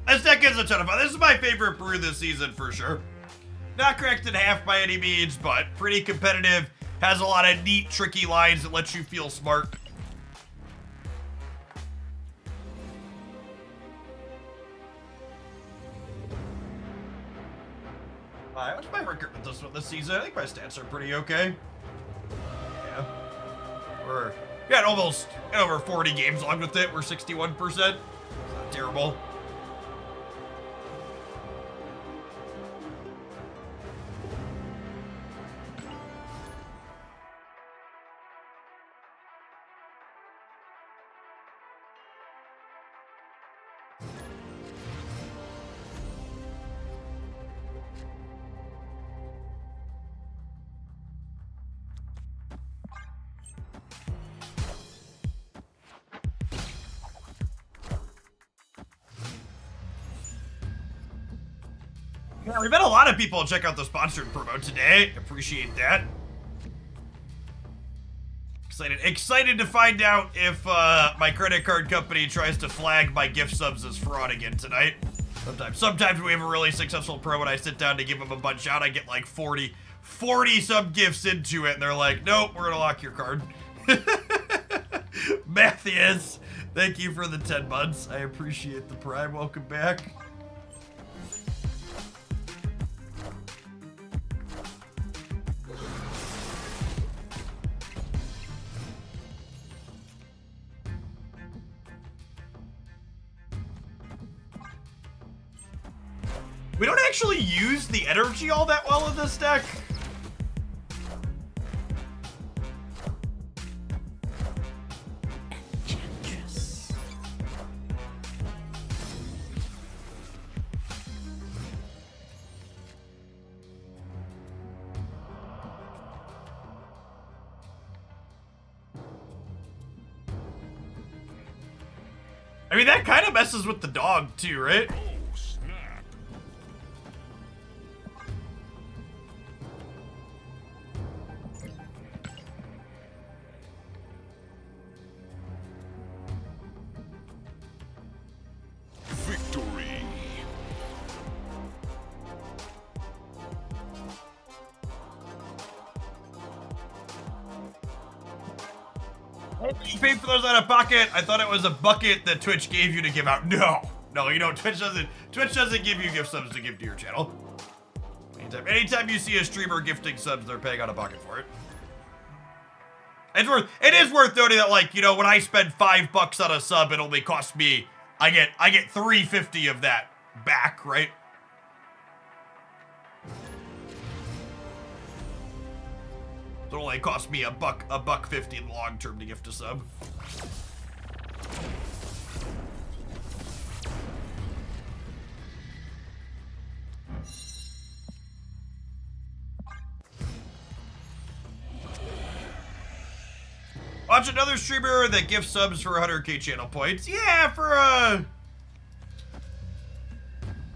This deck is a ton of fun. This is my favorite brew this season for sure. Not cracked in half by any means, but pretty competitive. Has a lot of neat, tricky lines that lets you feel smart. What's my record with this one this season? I think my stats are pretty okay. Yeah. We're got almost over 40 games logged with it. We're 61%. It's not terrible. Yeah, we've had a lot of people check out the sponsored promo today. Appreciate that. Excited to find out if my credit card company tries to flag my gift subs as fraud again tonight. Sometimes we have a really successful pro and I sit down to give them a bunch out. I get like 40 sub gifts into it and they're like, nope, we're gonna lock your card. Matthias, thank you for the 10 months. I appreciate the prime. Welcome back. We don't actually use the energy all that well in this deck. I mean, that kind of messes with the dog too, right? Oh, snap. Victory. You paid for those out of pocket. I thought it was a bucket that Twitch gave you to give out. No, you know, Twitch doesn't give you gift subs to give to your channel. Anytime you see a streamer gifting subs, they're paying out of pocket for it. It is worth noting that, like, you know, when I spend $5 on a sub, it only costs me, I get $3.50 of that back, right? It only cost me $1.50 in the long term to gift a sub. Watch another streamer that gifts subs for 100k channel points. Yeah, for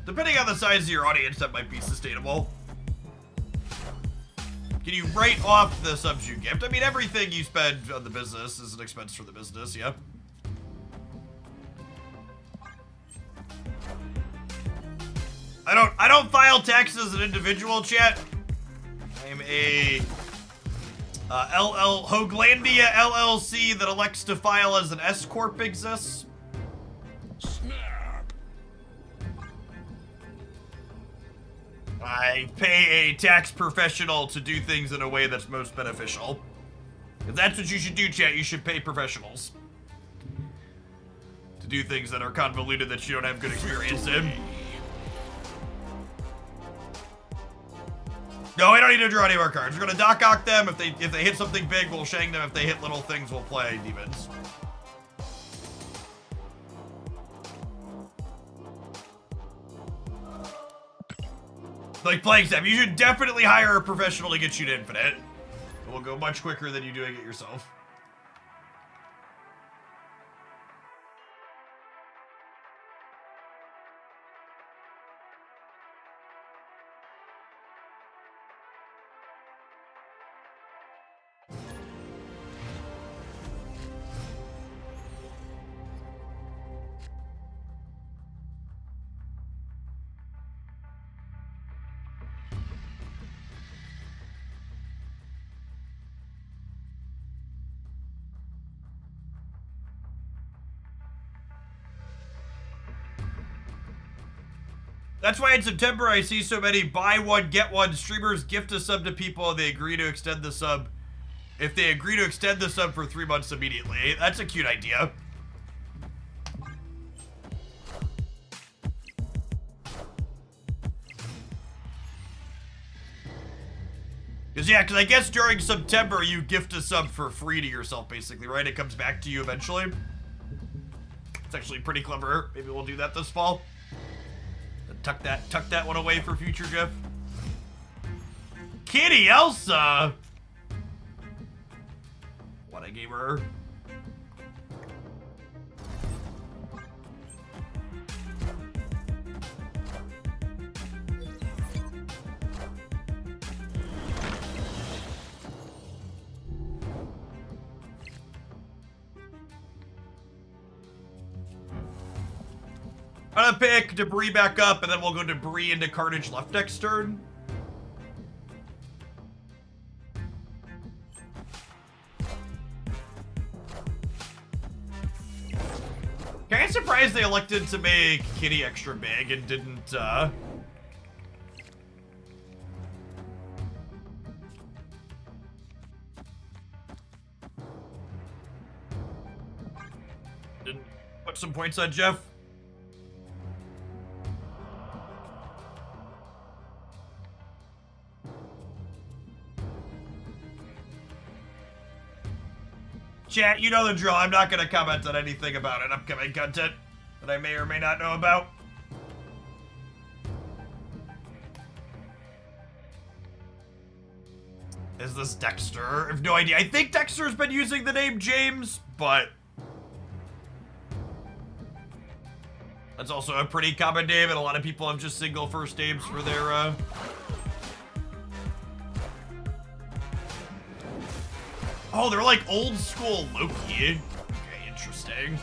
depending on the size of your audience, that might be sustainable. Can you write off the subs you gift? I mean, everything you spend on the business is an expense for the business, yeah. I don't file taxes as an individual, chat. I'm a Hoaglandia LLC that elects to file as an S Corp exists. Snap. I pay a tax professional to do things in a way that's most beneficial. If that's what you should do, chat, you should pay professionals to do things that are convoluted that you don't have good experience in. No, we don't need to draw any more cards. We're gonna Doc-Ock them. If they hit something big, we'll Shang them. If they hit little things, we'll play demons. Like playing stuff, you should definitely hire a professional to get you to infinite. It will go much quicker than you doing it yourself. That's why in September I see so many buy one, get one. Streamers gift a sub to people and they agree to extend the sub. If they agree to extend the sub for 3 months immediately. That's a cute idea. Because I guess during September you gift a sub for free to yourself, basically, right? It comes back to you eventually. It's actually pretty clever. Maybe we'll do that this fall. Tuck that one away for future Jeff. Kitty Elsa! What a gamer. I'm gonna pick Debris back up, and then we'll go Debris into Carnage left next turn. Kinda surprised they elected to make Kitty extra big and didn't, didn't put some points on Jeff. Chat, you know the drill. I'm not going to comment on anything about it. Upcoming content that I may or may not know about. Is this Dexter? I have no idea. I think Dexter's been using the name James, but That's also a pretty common name, and a lot of people have just single first names for their, Oh, they're like old school Loki. Okay, interesting.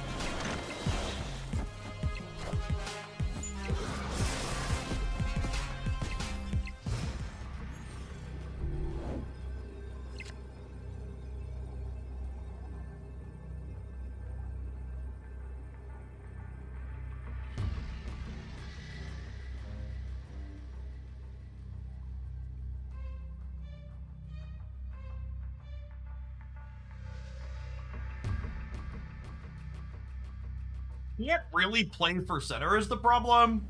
Can't really play for center is the problem.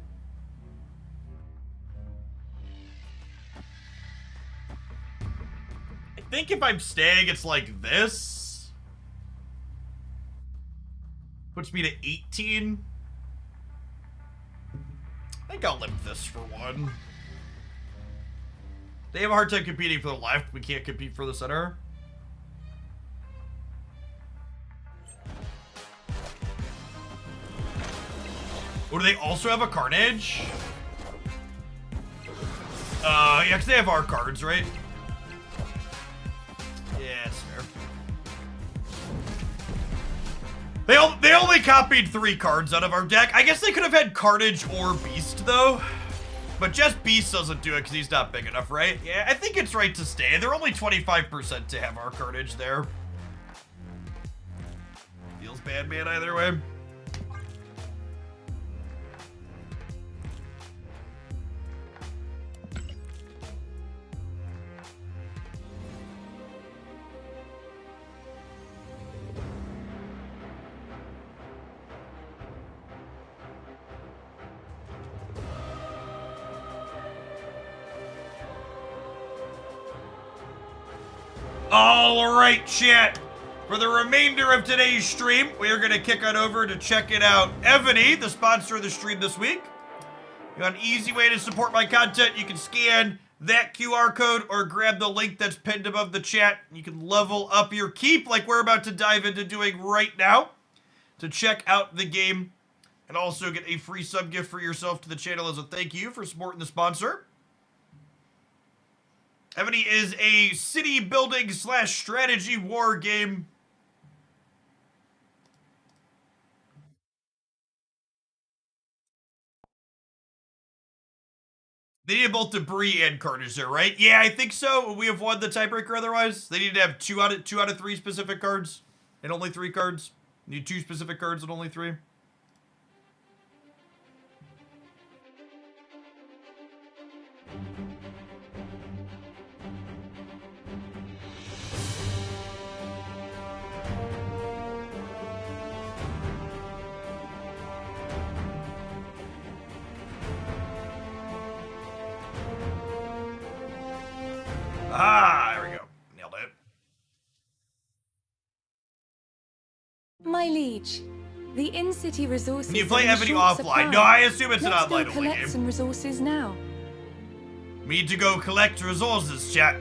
I think if I'm staying, it's like this. Puts me to 18. I think I'll limp this for one. They have a hard time competing for the left. We can't compete for the center. Oh, do they also have a Carnage? Yeah, because they have our cards, right? Yeah, it's fair. They only copied 3 cards out of our deck. I guess they could have had Carnage or Beast, though. But just Beast doesn't do it because he's not big enough, right? Yeah, I think it's right to stay. They're only 25% to have our Carnage there. Feels bad, man, either way. All right, chat. For the remainder of today's stream, we are going to kick on over to check it out. Evony, the sponsor of the stream this week. You got an easy way to support my content. You can scan that QR code or grab the link that's pinned above the chat. You can level up your keep like we're about to dive into doing right now to check out the game and also get a free sub gift for yourself to the channel as a thank you for supporting the sponsor. Evony is a city building / strategy war game. They need both Debris and Carnage there, right? Yeah, I think so. We have won the tiebreaker otherwise. They need to have 2 out of 3 specific cards and only 3 cards. Need 2 specific cards and only 3. Ah, there we go. Nailed it. My liege, the in-city resources. Can you play are in Evony short offline? supply. No, I assume it's an Let's online go only collect game. some resources now. We need to go collect resources, chat.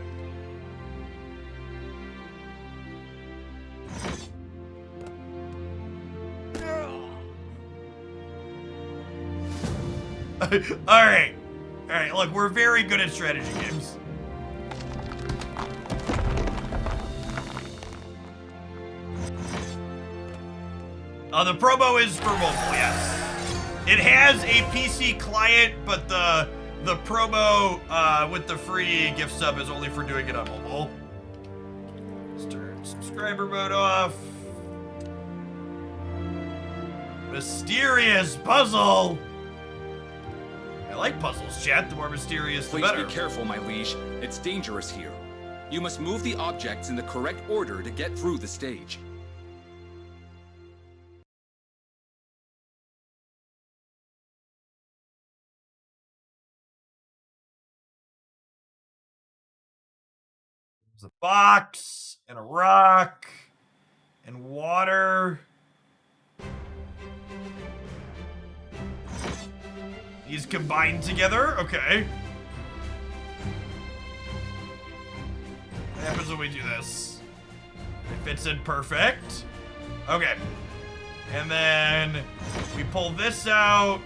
Alright. Alright, look, we're very good at strategy games. The promo is for mobile, yes. It has a PC client, but the promo with the free gift sub is only for doing it on mobile. Let's turn subscriber mode off. Mysterious puzzle. I like puzzles, chat. The more mysterious, the Please better. be careful, my liege. It's dangerous here. You must move the objects in the correct order to get through the stage. There's a box and a rock and water. These combined together? Okay. What happens when we do this? It fits in perfect. Okay. And then we pull this out.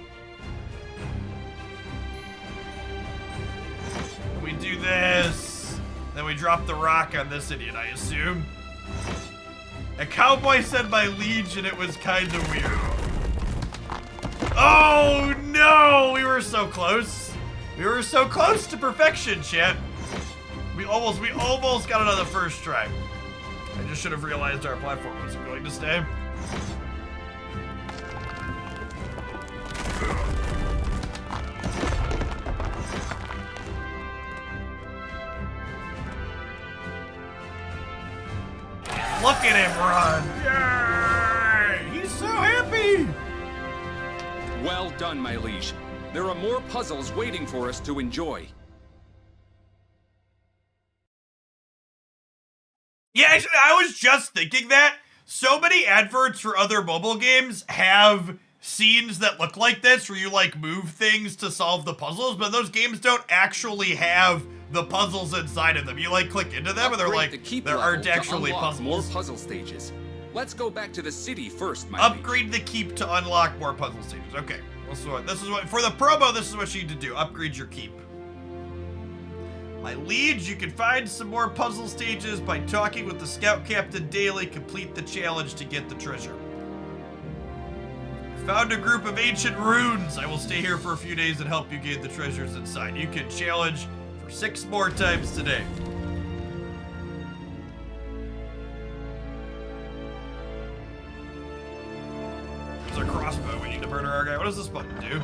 We do this. Then we drop the rock on this idiot, I assume. A cowboy said my liege and it was kind of weird. Oh no! We were so close. We were so close to perfection, chat. We almost got it on the first try. I just should have realized our platform wasn't going to stay. Look at him run! Yay! He's so happy! Well done, my liege. There are more puzzles waiting for us to enjoy. Yeah, actually, I was just thinking that. So many adverts for other mobile games have scenes that look like this, where you, like, move things to solve the puzzles, but those games don't actually have the puzzles inside of them. You, like, click into them, and they're like, there aren't actually puzzles. More puzzle stages. Let's go back to the city first, my Upgrade the keep to unlock more puzzle stages. Okay, this is what for the promo. This is what you need to do. Upgrade your keep. My liege, you can find some more puzzle stages by talking with the scout captain daily. Complete the challenge to get the treasure. I found a group of ancient runes. I will stay here for a few days and help you gain the treasures inside. You can challenge for 6 more times today. There's a crossbow. We need to murder our guy. What does this button do?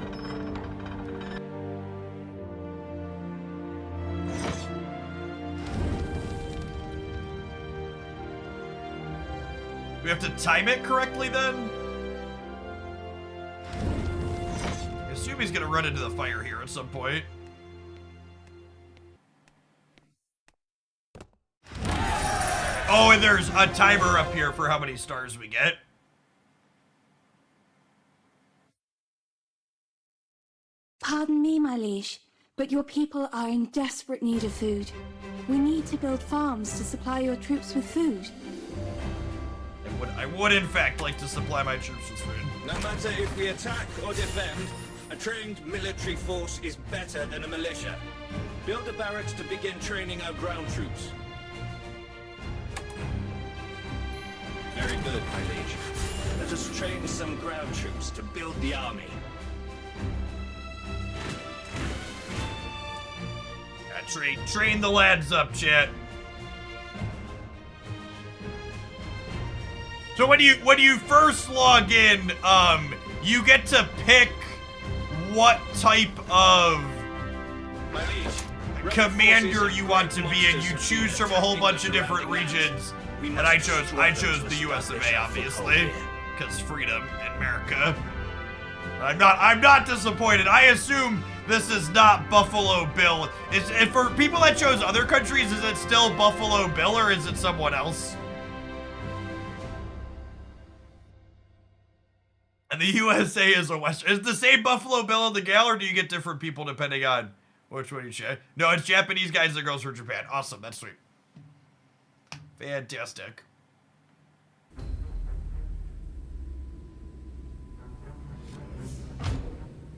We have to time it correctly then? I assume he's gonna run into the fire here at some point. Oh, and there's a timer up here for how many stars we get. Pardon me, my liege, but your people are in desperate need of food. We need to build farms to supply your troops with food. I would in fact like to supply my troops with food. No matter if we attack or defend, a trained military force is better than a militia. Build a barracks to begin training our ground troops. Very good, my liege. Let us train some ground troops to build the army. Train the lads up, chat. So when you first log in, you get to pick what type of commander you want to be, and you choose from a whole bunch of different regions. And I chose the US of A, obviously, because freedom in America. I'm not disappointed. I assume this is not Buffalo Bill. And for people that chose other countries, is it still Buffalo Bill or is it someone else? And the USA is a Western. Is it the same Buffalo Bill in the gal, or do you get different people depending on which one you choose? No, it's Japanese guys and girls from Japan. Awesome, that's sweet. Fantastic.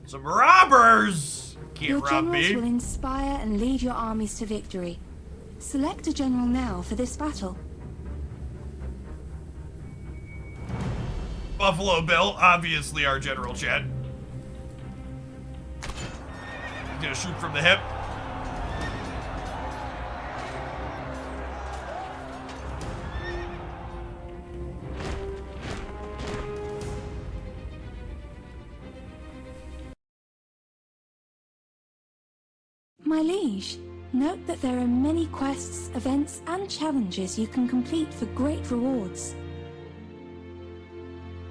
Some robbers! Can't rob me. Your generals will inspire and lead your armies to victory. Select a general now for this battle. Buffalo Bill, obviously our general, Chad. He's gonna shoot from the hip. My liege, note that there are many quests, events, and challenges you can complete for great rewards.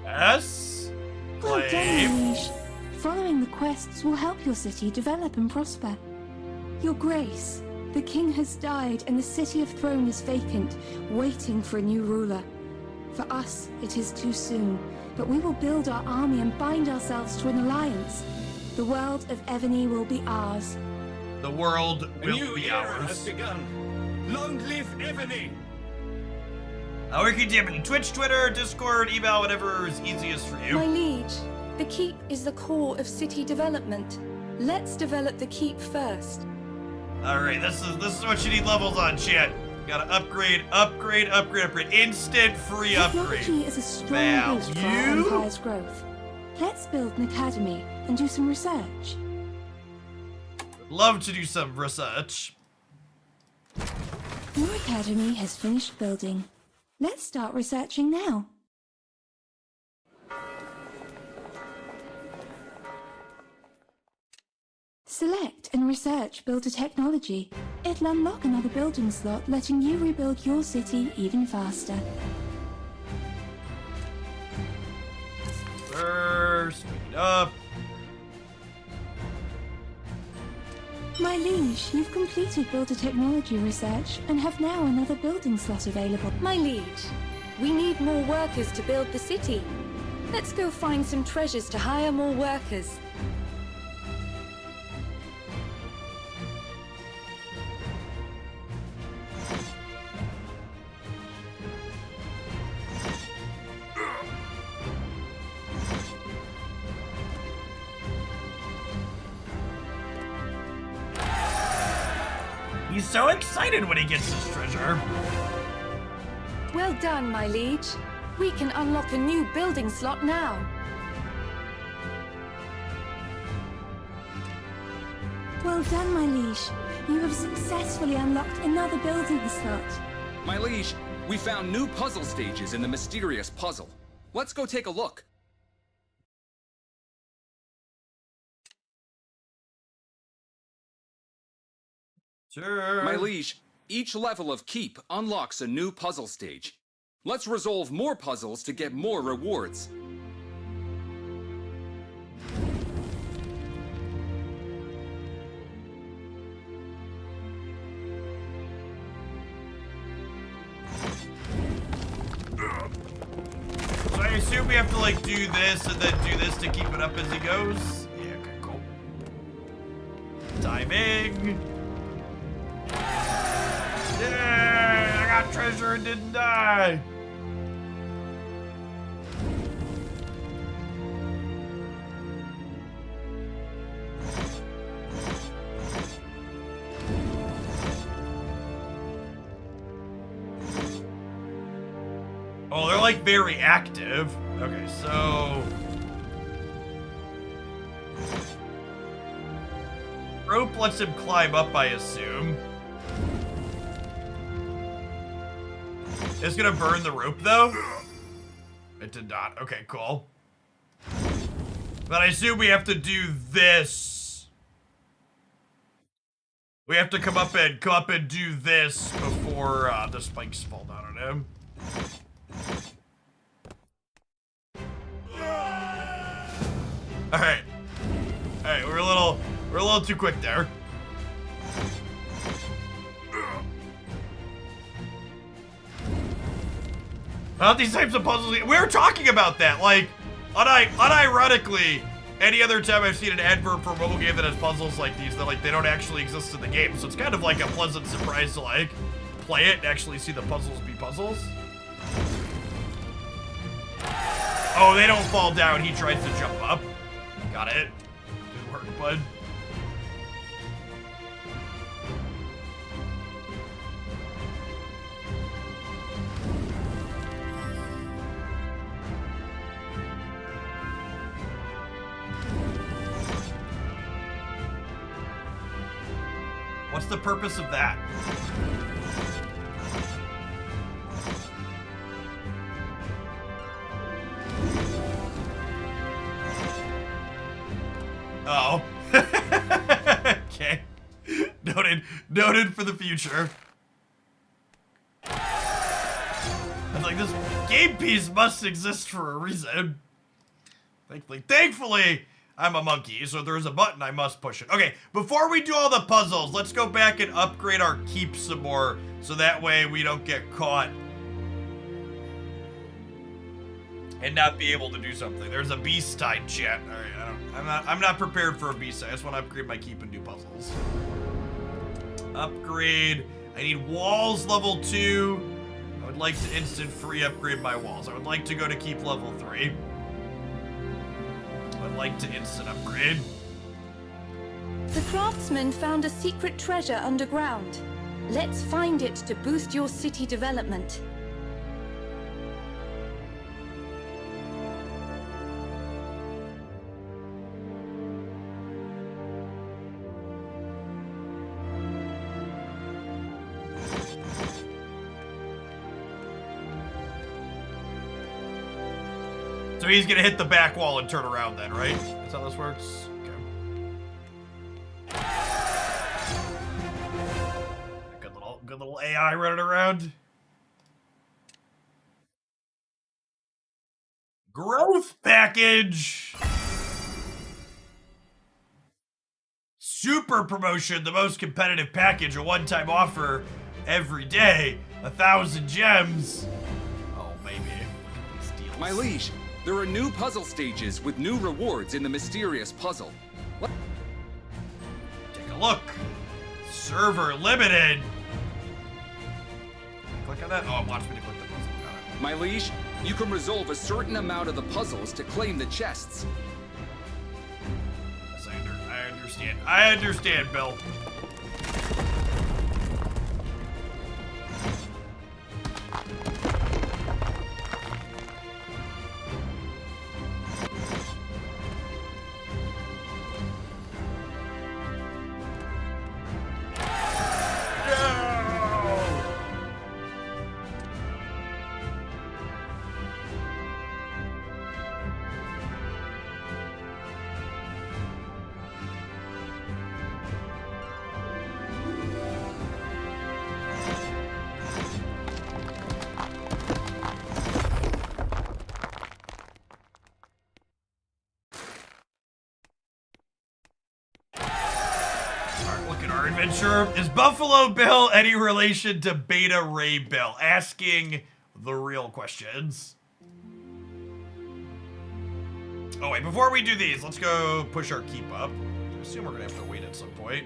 Yes? Well done, my liege. Following the quests will help your city develop and prosper. Your Grace, the king has died and the City of Throne is vacant, waiting for a new ruler. For us, it is too soon, but we will build our army and bind ourselves to an alliance. The world of Evony will be ours. The world will be A new era ours. has begun. Long live Evony! Where can you DM me? Twitch, Twitter, Discord, email, whatever is easiest for you. My liege, the keep is the core of city development. Let's develop the keep first. Alright, this is what you need levels on, chat. Gotta upgrade. Instant free upgrade. Technology is a strong boost for our empire's growth. Let's build an academy and do some research. Love to do some research. Your academy has finished building. Let's start researching now. Select and research builder technology. It'll unlock another building slot, letting you rebuild your city even faster. Speed up. My liege, you've completed builder technology research and have now another building slot available. My liege, we need more workers to build the city. Let's go find some treasures to hire more workers. He's so excited when he gets his treasure. Well done, my liege. We can unlock a new building slot now. Well done, my liege. You have successfully unlocked another building slot. My liege, we found new puzzle stages in the mysterious puzzle. Let's go take a look. Sure. My liege, each level of Keep unlocks a new puzzle stage. Let's resolve more puzzles to get more rewards. So I assume we have to like do this and then do this to keep it up as he goes? Yeah, okay, cool. Timing. Yeah, I got treasure and didn't die. Oh, they're like very active. Okay, so rope lets him climb up, I assume. It's gonna burn the rope though? It did not. Okay, cool. But I assume we have to do this. We have to come up and do this before the spikes fall down on him. Alright. Alright, we're a little too quick there. Not these types of puzzles. We were talking about that. Like, unironically, any other time I've seen an advert for a mobile game that has puzzles like these, that like they don't actually exist in the game. So it's kind of like a pleasant surprise to like play it and actually see the puzzles be puzzles. Oh, they don't fall down. He tries to jump up. Got it. Good work, bud. What's the purpose of that? Oh. Okay. Noted for the future. I was like, this game piece must exist for a reason. Thankfully, I'm a monkey, so there's a button I must push it. Okay, before we do all the puzzles, let's go back and upgrade our keep some more, so that way we don't get caught and not be able to do something. There's a beast tied chat. All right, I'm not prepared for a beast. I just want to upgrade my keep and do puzzles. Upgrade. I need walls level 2. would like to instant free upgrade my walls. I would like to go to keep level 3. I would like to instant upgrade. The craftsman found a secret treasure underground. Let's find it to boost your city development. So he's gonna hit the back wall and turn around then, right? That's how this works? Okay. Good little AI running around. Growth package! Super promotion, the most competitive package, a one-time offer every day, 1,000 gems. Oh, maybe. Look at these deals. My liege, there are new puzzle stages with new rewards in the mysterious puzzle. Take a look. Server limited. Click on that. Oh, watch me to click the puzzle. Got it. My liege, you can resolve a certain amount of the puzzles to claim the chests. Yes, I understand. I understand, Bill. Adventure. Is Buffalo Bill any relation to Beta Ray Bill? Asking the real questions. Oh wait, before we do these, let's go push our keep up. I assume we're gonna have to wait at some point.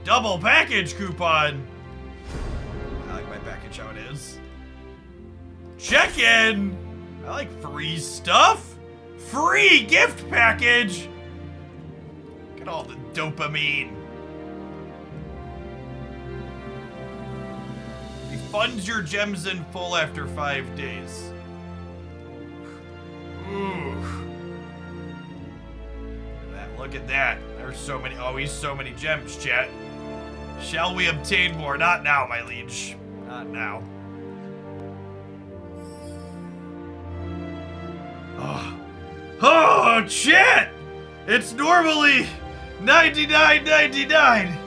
Double package coupon. I like my package how it is. Check in. I like free stuff. Free gift package. Look at all the dopamine. Funds your gems in full after 5 days. Ooh. Look at that. There's so many. Oh, he's so many gems, chat. Shall we obtain more? Not now, my liege. Not now. Oh, chat! It's normally $99.99,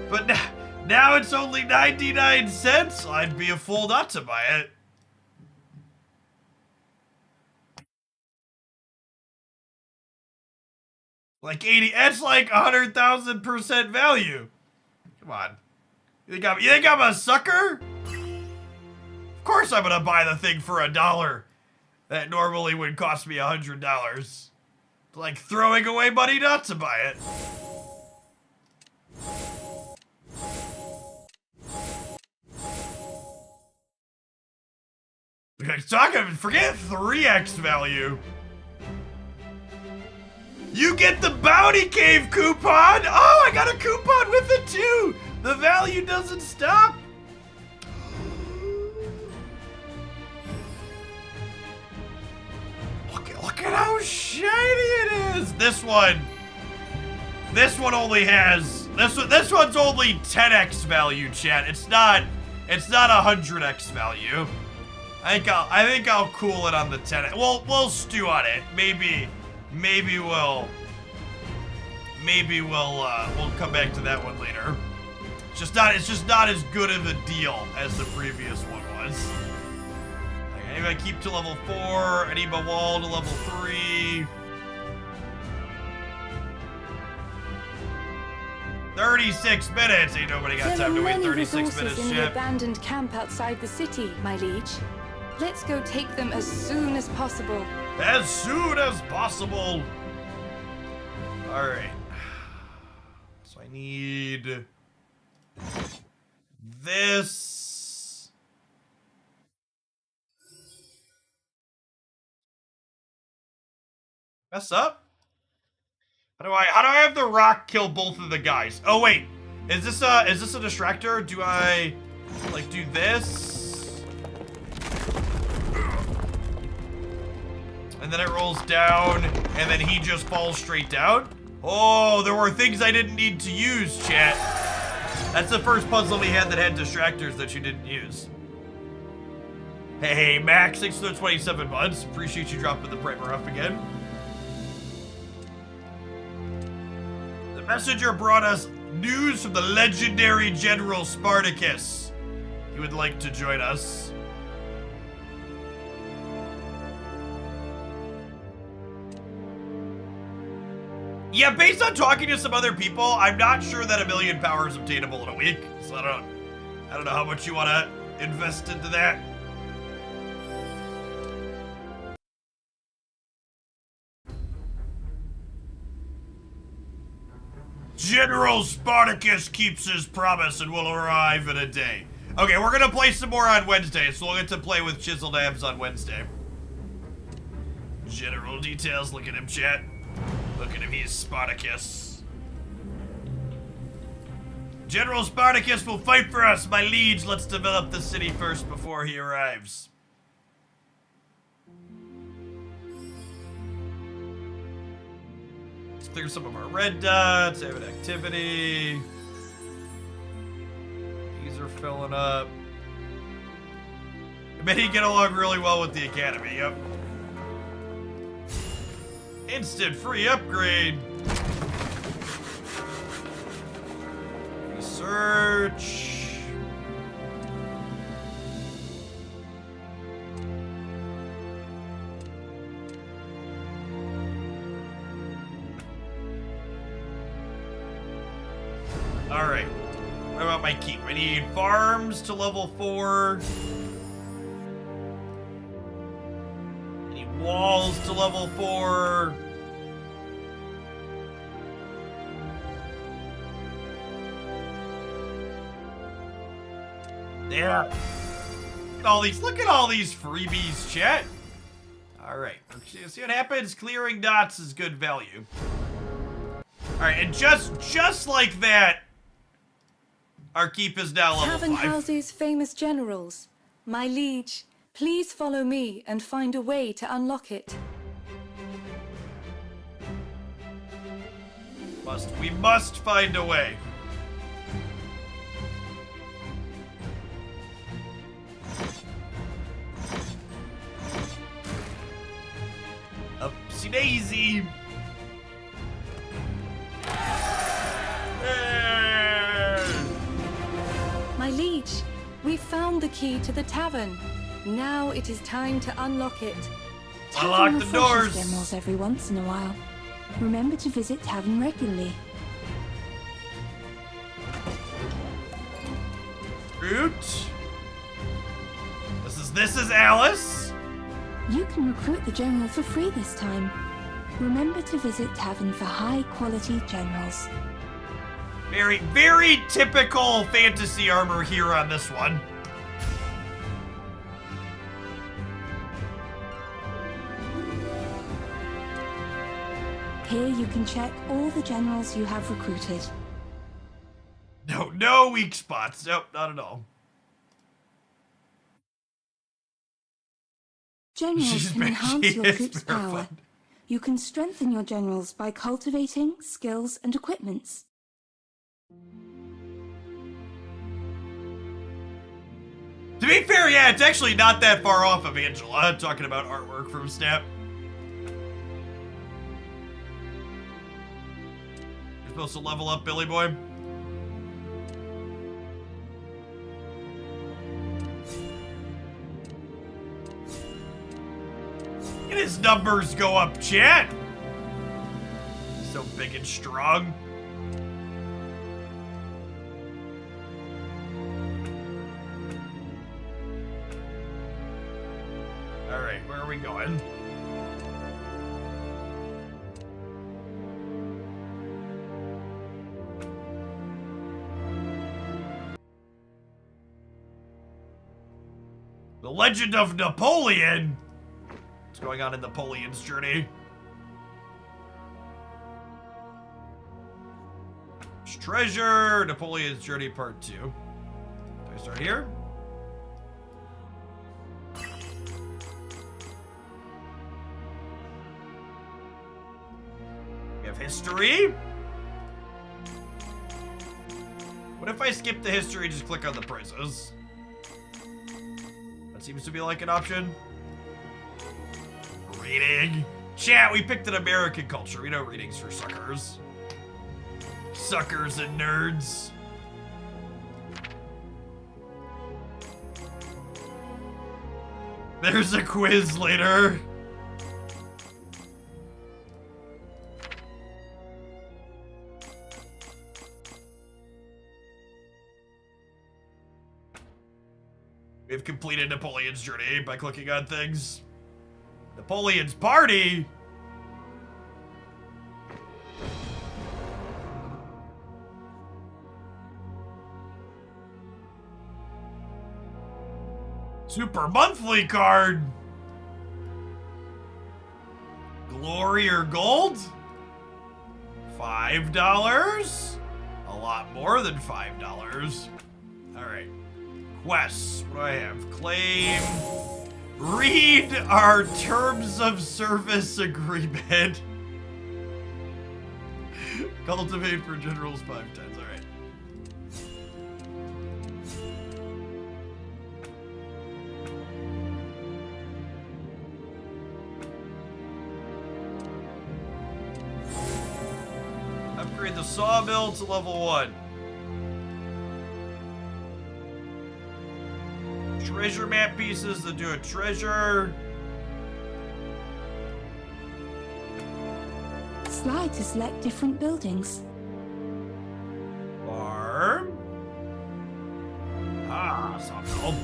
but now it's only 99 cents. I'd be a fool not to buy it. Like 80, that's like 100,000% value. Come on. You think I'm a sucker? Of course I'm gonna buy the thing for $1. That normally would cost me $100. It's like throwing away money not to buy it. Forget 3x value. You get the Bounty Cave coupon! Oh, I got a coupon with it too! The value doesn't stop! Look at how shiny it is! This one only has... This one's only 10x value, chat. It's not 100x value. I think I'll cool it on the 10. We'll stew on it. Maybe we'll come back to that one later. It's just not as good of a deal as the previous one was. I need to keep to level 4. I need my wall to level 3. 36 minutes. Ain't nobody got time to wait 36 minutes, in the shit. abandoned camp outside the city, my liege. Let's go take them as soon as possible. As soon as possible. All right. So I need this. Mess up? How do I have the rock kill both of the guys? Oh wait, is this a distractor? Do I like do this? And then it rolls down, and then he just falls straight down? Oh, there were things I didn't need to use, chat. That's the first puzzle we had that had distractors that you didn't use. Hey, Max, thanks for the 27 months. Appreciate you dropping the primer off again. The messenger brought us news from the legendary General Spartacus. He would like to join us. Yeah, based on talking to some other people, I'm not sure that 1,000,000 power is obtainable in a week. So I don't know how much you want to invest into that. General Spartacus keeps his promise and will arrive in a day. Okay, we're gonna play some more on Wednesday, so we'll get to play with Chiseled Abs on Wednesday. General details, look at him, chat. Look at him, he's Spartacus. General Spartacus will fight for us, my liege. Let's develop the city first before he arrives. Let's clear some of our red dots, have an activity. These are filling up. I bet he'd get along really well with the academy, yep. Instant free upgrade. Research. All right. What about my keep? I need farms to level 4. Walls to level 4. Yeah. Look at all these freebies, chat. All right. See what happens? Clearing dots is good value. All right, and just like that, our keep is now level 5. Tavern houses famous generals. My liege, please follow me and find a way to unlock it. We must find a way. Upsy daisy. My liege, we've found the key to the tavern. Now it is time to unlock it. Unlock the doors. Generals every once in a while. Remember to visit tavern regularly. Root. This is Alice. You can recruit the general for free this time. Remember to visit tavern for high-quality generals. Very, very typical fantasy armor here on this one. Here you can check all the generals you have recruited. No weak spots. Nope, not at all. Generals can enhance your troops' power. You can strengthen your generals by cultivating skills and equipments. To be fair, yeah, it's actually not that far off of Angela, talking about artwork from Snap. You're supposed to level up, Billy Boy. And his numbers go up, chat. So big and strong. All right, where are we going? The Legend of Napoleon. What's going on in Napoleon's journey? treasure. Napoleon's Journey Part 2. Do I start here? We have history. What if I skip the history and just click on the prices? That seems to be like an option. Reading. Chat, we picked an American culture. We know readings for suckers. Suckers and nerds. There's a quiz later. We've completed Napoleon's journey by clicking on things. Napoleon's party? Super monthly card. Glory or gold? $5? A lot more than $5. All right. Quests. What do I have? Claim. Read our terms of service agreement. Cultivate for generals 5 times. All right. Upgrade the sawmill to level 1. Treasure map pieces to do a treasure. Slide to select different buildings. Farm. Ah, sawmill.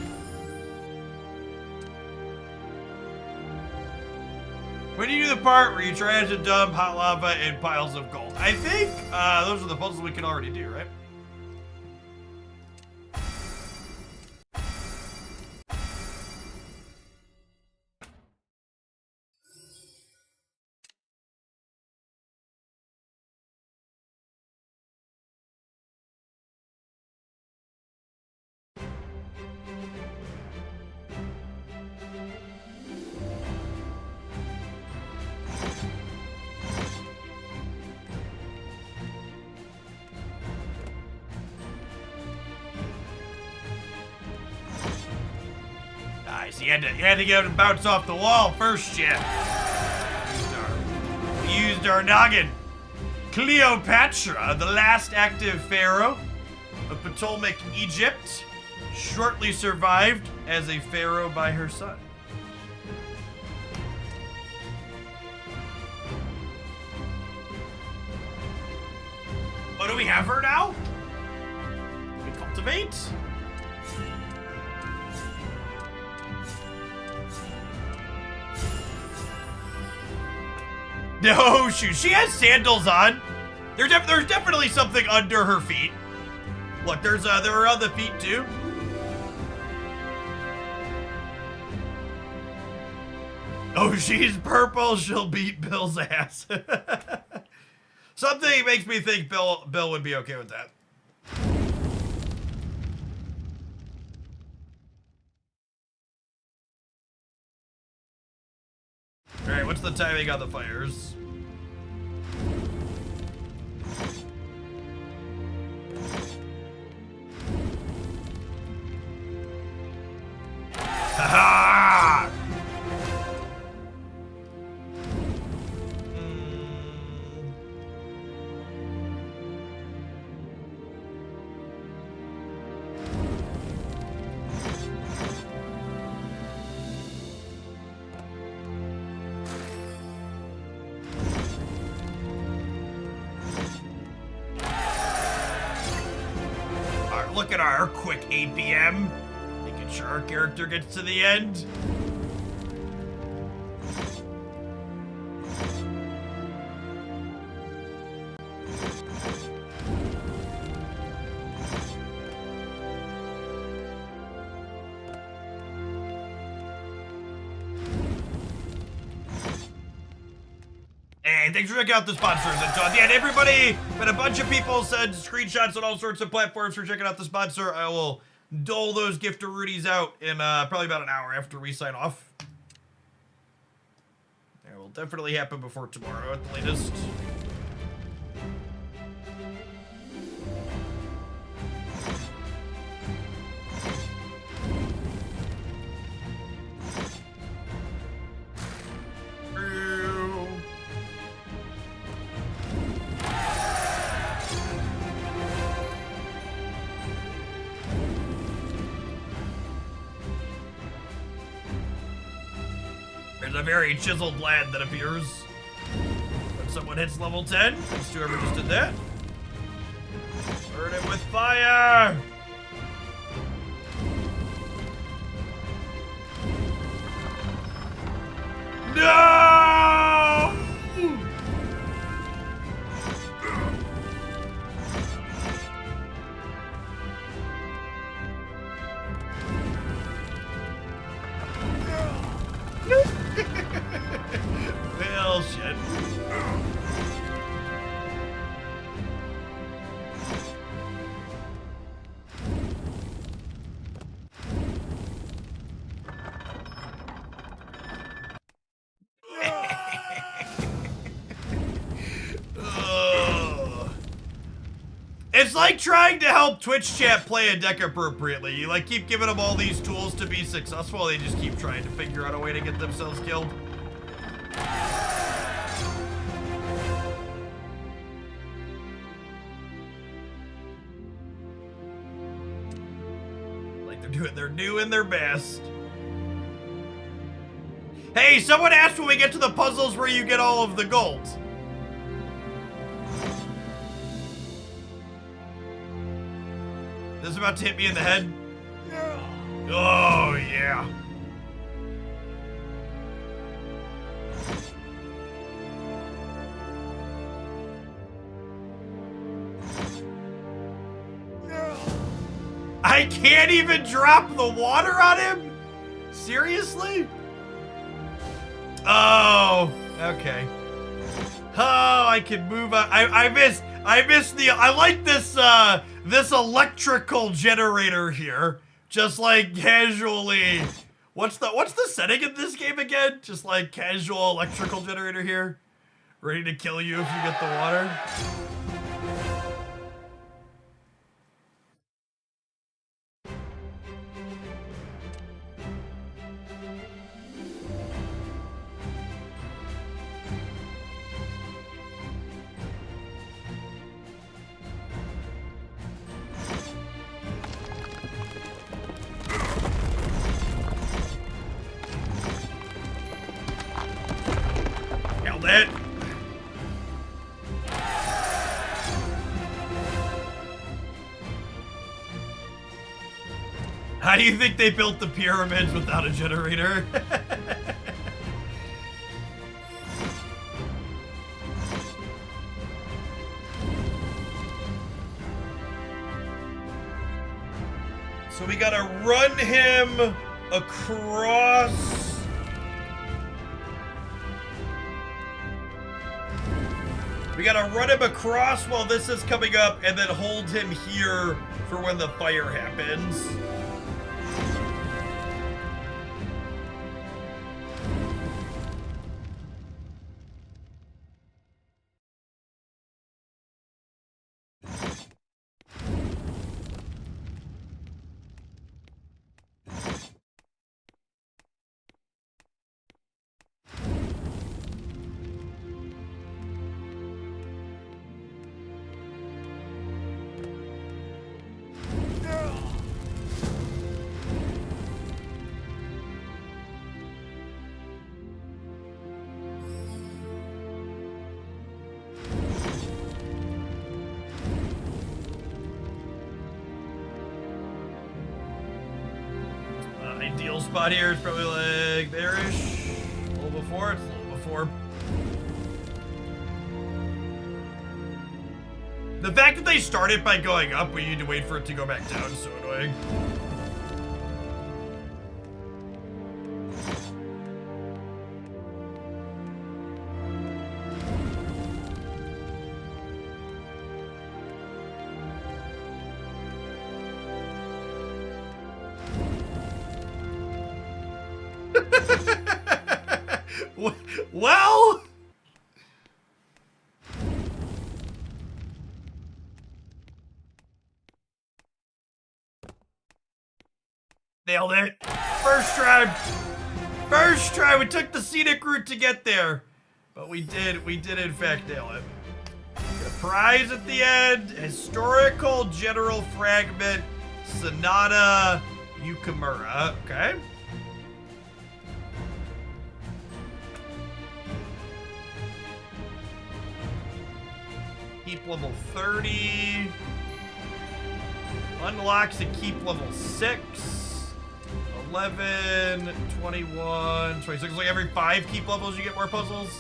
When do you do the part where you try to dump hot lava in piles of gold? I think those are the puzzles we can already do, right? Nice. You had to get him to bounce off the wall first, yeah. We used our noggin. Cleopatra, the last active pharaoh of Ptolemaic Egypt, shortly survived as a pharaoh by her son. Oh, do we have her now? We cultivate? No shoes. She has sandals on. There's definitely something under her feet. Look, there are other feet too. Oh, she's purple. She'll beat Bill's ass. Something makes me think Bill would be okay with that. All right, what's the timing on the fires? Ha-ha! Look at our quick 8 p.m. Making sure our character gets to the end. Hey, thanks for checking out the sponsors. And yeah, and everybody, but a bunch of people said screenshots on all sorts of platforms for checking out the sponsor. I will dole those gift-a-roonies out in probably about an hour after we sign off. It will definitely happen before tomorrow at the latest. There's a very chiseled lad that appears when someone hits level 10. Thanks to whoever just did that. Burn him with fire! No! Well, shit. Ugh. It's like trying to help Twitch chat play a deck appropriately. You like keep giving them all these tools to be successful. They just keep trying to figure out a way to get themselves killed. Like they're doing their best. Hey, someone asked when we get to the puzzles where you get all of the gold. This is about to hit me in the head. Oh, yeah. I can't even drop the water on him? Seriously? Oh, okay. Oh, I can move on. I missed the, I like this, this electrical generator here. Just like casually. What's the setting in this game again? Just like casual electrical generator here. Ready to kill you if you get the water. Nailed it. How do you think they built the pyramids without a generator? So we gotta run him across. We gotta run him across while this is coming up and then hold him here for when the fire happens. Ideal spot here is probably like there-ish. A little before, it's a little before. The fact that they started by going up, we need to wait for it to go back down is so annoying. Well... Nailed it. First try. First try. We took the scenic route to get there. But we did in fact nail it. The prize at the end. Historical General Fragment. Sonata Yukamura. Okay. Keep level 30. Unlocks a keep level 6. 11, 21, 26. Like every 5 keep levels you get more puzzles.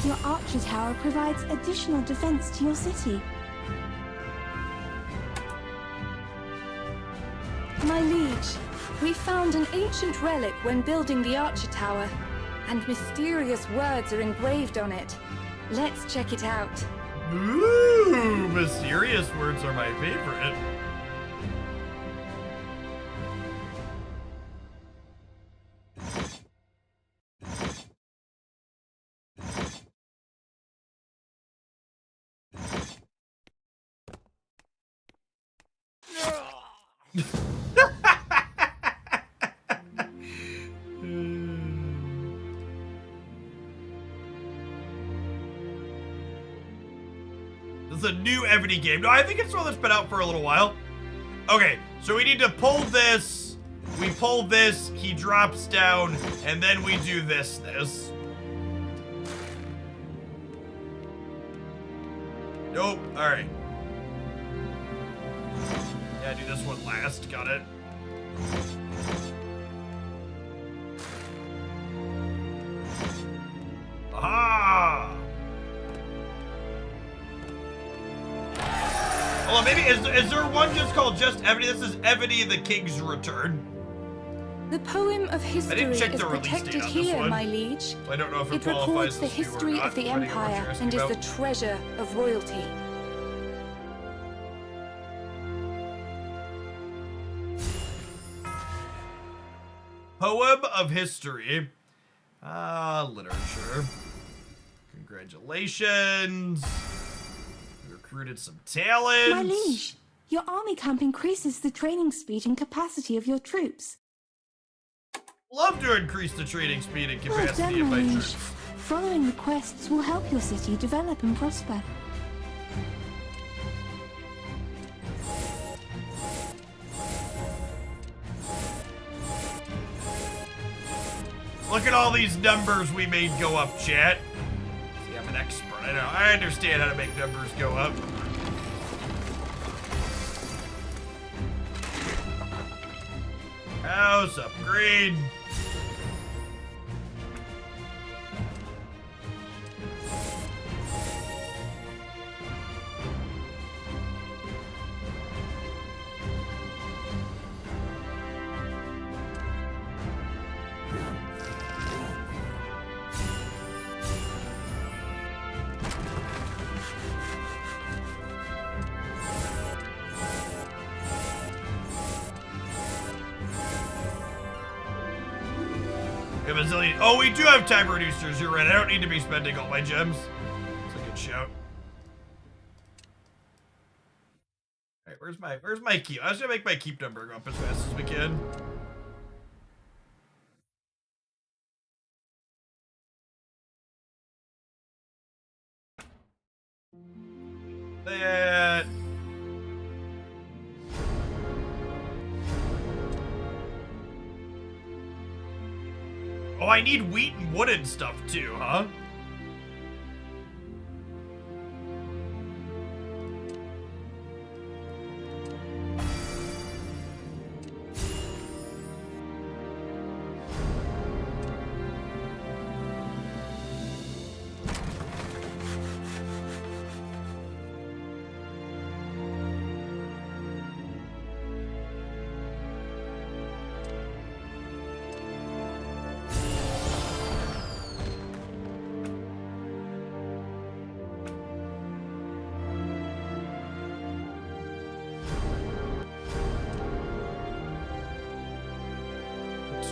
Your archer tower provides additional defense to your city. My liege, we found an ancient relic when building the Archer Tower, and mysterious words are engraved on it. Let's check it out. Ooh, mysterious words are my favorite. This is a new Evony game. No, I think it's one that's been out for a little while. Okay, so we need to pull this. We pull this, he drops down, and then we do this. Nope, alright. Yeah, do this one last, got it. Aha! Hold on, maybe, is there one just called just Evony? This is Evony the King's Return. The poem of history I didn't check is the release protected date on this here, one. my liege. So I don't know if it It qualifies records the as new or history not, of the depending on what you're Empire asking and is about. the treasure of royalty. Poem of history. Literature. Congratulations. We recruited some talent. My liege, your army camp increases the training speed and capacity of your troops. Love to increase the training speed and Well capacity done, of my my liege. troops. Following the quests will help your city develop and prosper. Look at all these numbers we made go up, chat. See, I'm an expert. I know. I understand how to make numbers go up. House upgrade. We have a zillion. Oh, we do have time reducers. You're right. I don't need to be spending all my gems. That's a good shout. All right, where's my keep? I was gonna make my keep number go up as fast as we can. That. Oh, I need wheat and wooden stuff too, huh?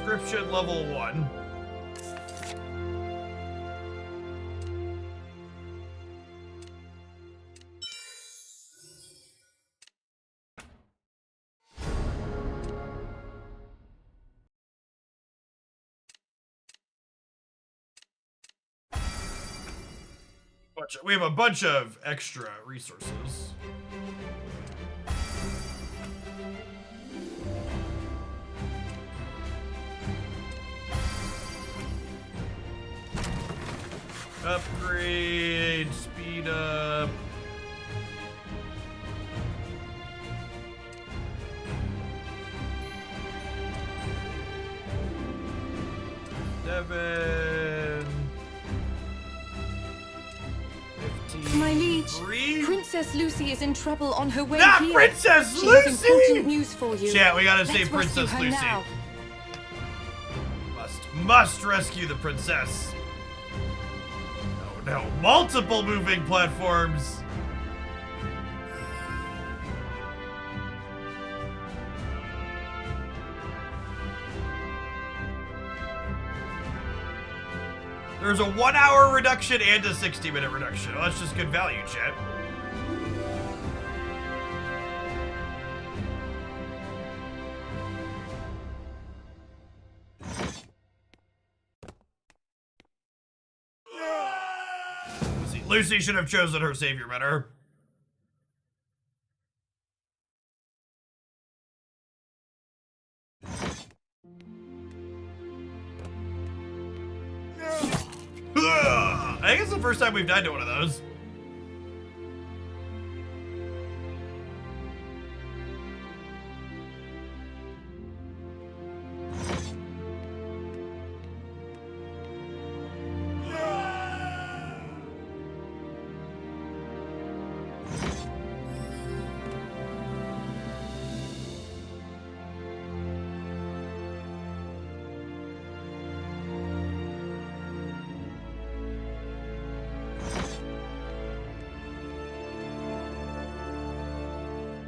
Conscription level 1. We have a bunch of extra resources. Upgrade, speed up. Seven. My liege, 3. Princess Lucy is in trouble on her way Not here. Princess She Lucy! has important news for you. Chat, we gotta Let's save rescue Princess her Lucy. now. Must rescue the princess. Oh no, multiple moving platforms. There's a 1-hour reduction and a 60-minute reduction. Oh, that's just good value, chat. Lucy should have chosen her savior better. I think it's the first time we've died to one of those.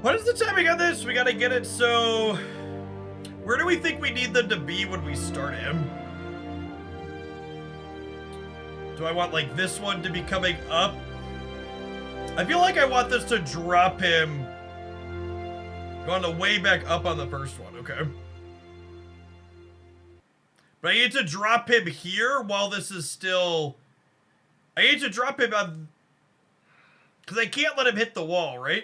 What is the timing on this? We gotta get it so... Where do we think we need them to be when we start him? Do I want, like, this one to be coming up? I feel like I want this to drop him... Going way back up on the first one, okay. But I need to drop him here while this is still... I need to drop him on... Because I can't let him hit the wall, right?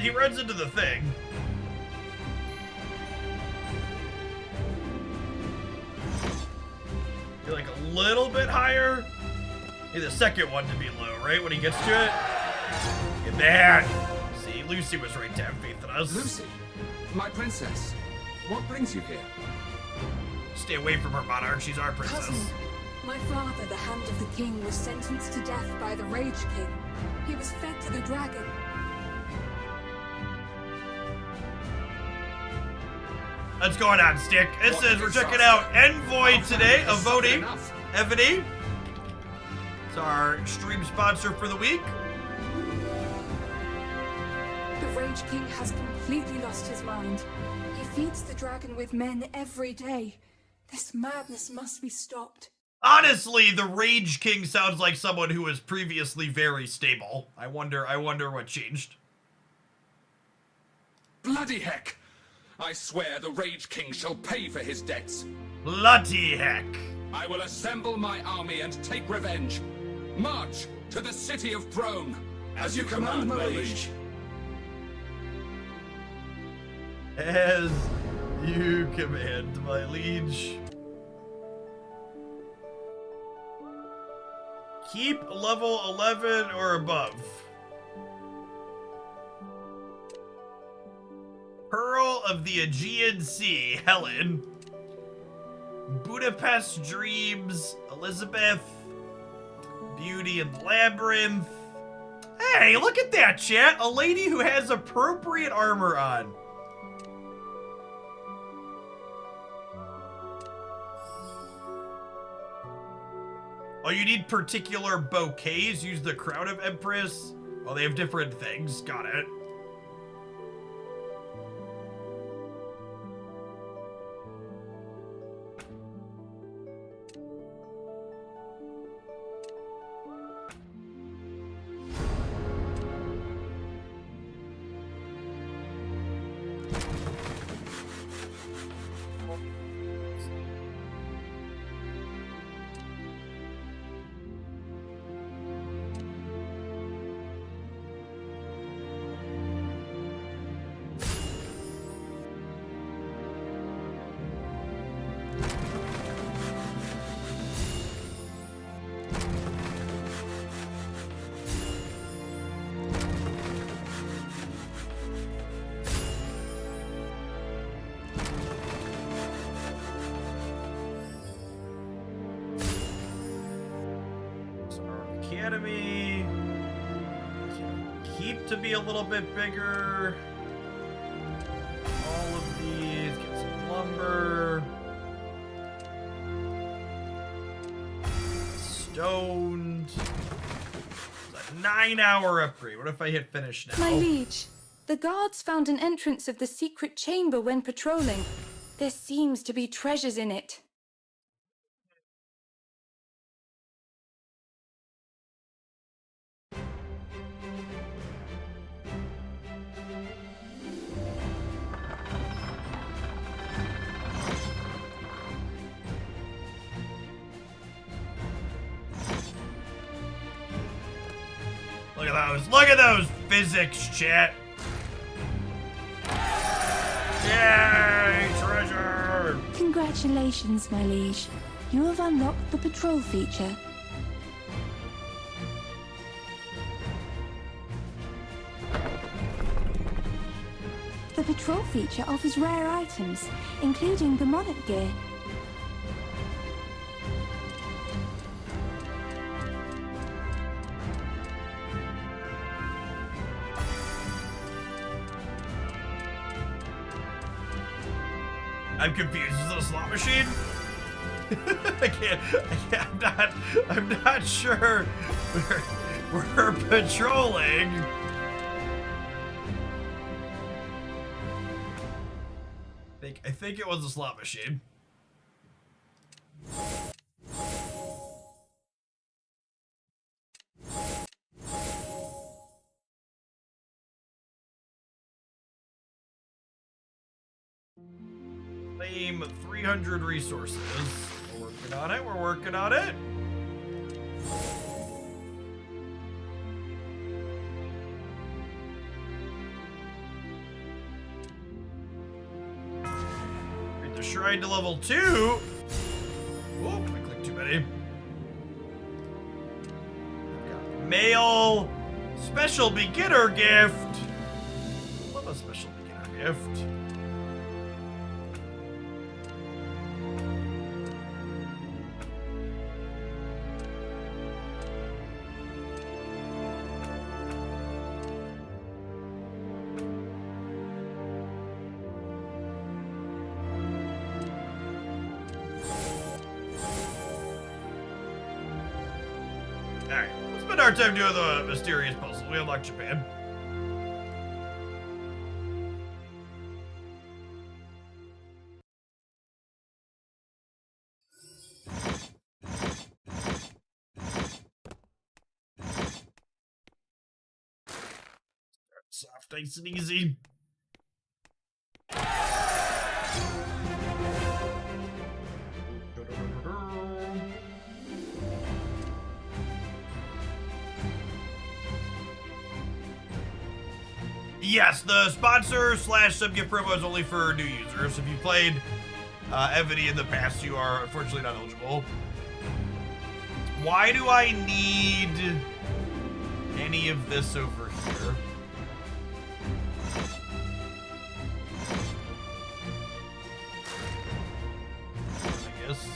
He runs into the thing. You're like a little bit higher. Need the second one to be low, right? When he gets to it. Get mad. See, Lucy was right to have faith in us. Lucy, my princess, what brings you here? Stay away from her, Monarch. She's our princess. Cousin, my father, the Hand of the King, was sentenced to death by the Rage King. He was fed to the dragon. What's going on, Stick? It says we're checking out Envoy today, Evony. Evony. It's our stream sponsor for the week. The Rage King has completely lost his mind. He feeds the dragon with men every day. This madness must be stopped. Honestly, the Rage King sounds like someone who was previously very stable. I wonder what changed. Bloody heck! I swear the Rage King shall pay for his debts. Bloody heck. I will assemble my army and take revenge. March to the city of Throne. As you command, my liege. As you command, my liege. Keep level 11 or above. Pearl of the Aegean Sea, Helen. Budapest Dreams, Elizabeth. Beauty and Labyrinth. Hey, look at that, chat! A lady who has appropriate armor on. Oh, you need particular bouquets? Use the Crown of Empress? Oh, they have different things. Got it. Academy. Keep to be a little bit bigger. All of these. Get some lumber. Stoned. It's a 9-hour upgrade. What if I hit finish now? My liege, the guards found an entrance of the secret chamber when patrolling. There seems to be treasures in it. Look at those. Look at those physics, chat. Yay, treasure! Congratulations, my liege. You have unlocked the patrol feature. The patrol feature offers rare items, including the monarch gear. I'm confused. Is it a slot machine? I'm not sure. We're patrolling. I think it was a slot machine. Claim 300 resources. We're working on it. We're working on it. Get the shrine to level 2. Whoop, I clicked too many. I've got mail. Special beginner gift. Love a special beginner gift. Alright, let's spend our time doing the mysterious puzzle. We unlock Japan. Soft, nice and easy. Yes, the sponsor / sub-gift promo is only for new users. If you played Evony in the past, you are unfortunately not eligible. Why do I need any of this over here? I guess.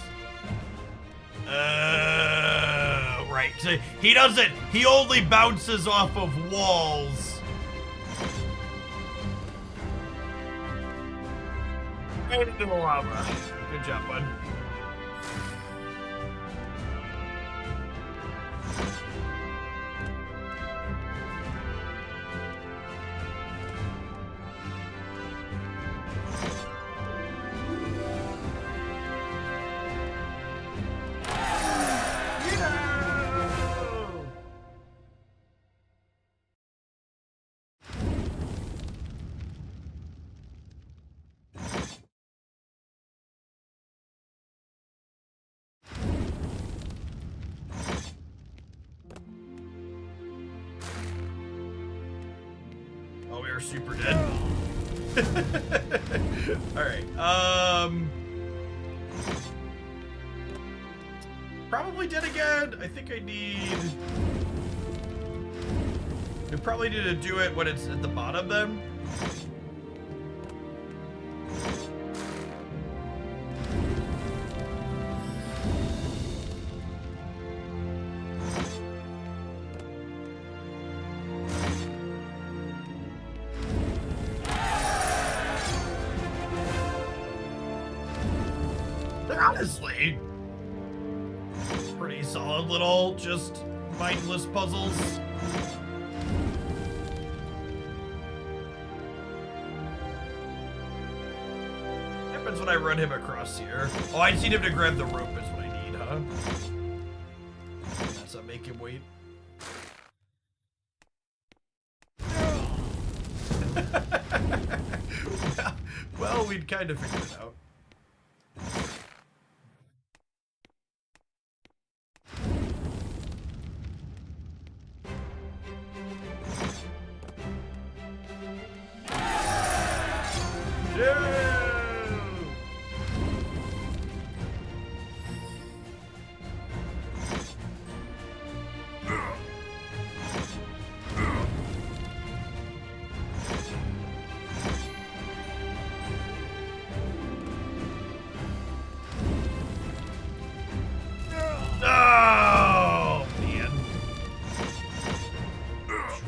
Right Right, so he doesn't, he only bounces off of walls. Right into the lava. Good job, bud. Oh, we are super dead. Alright, probably dead again. I think I need... We probably need to do it when it's at the bottom then. Honestly, pretty solid little, just mindless puzzles. What happens when I run him across here? Oh, I just need him to grab the rope is what I need, huh? That's not make him wait. Well, we'd kind of figured it out. Oh, man.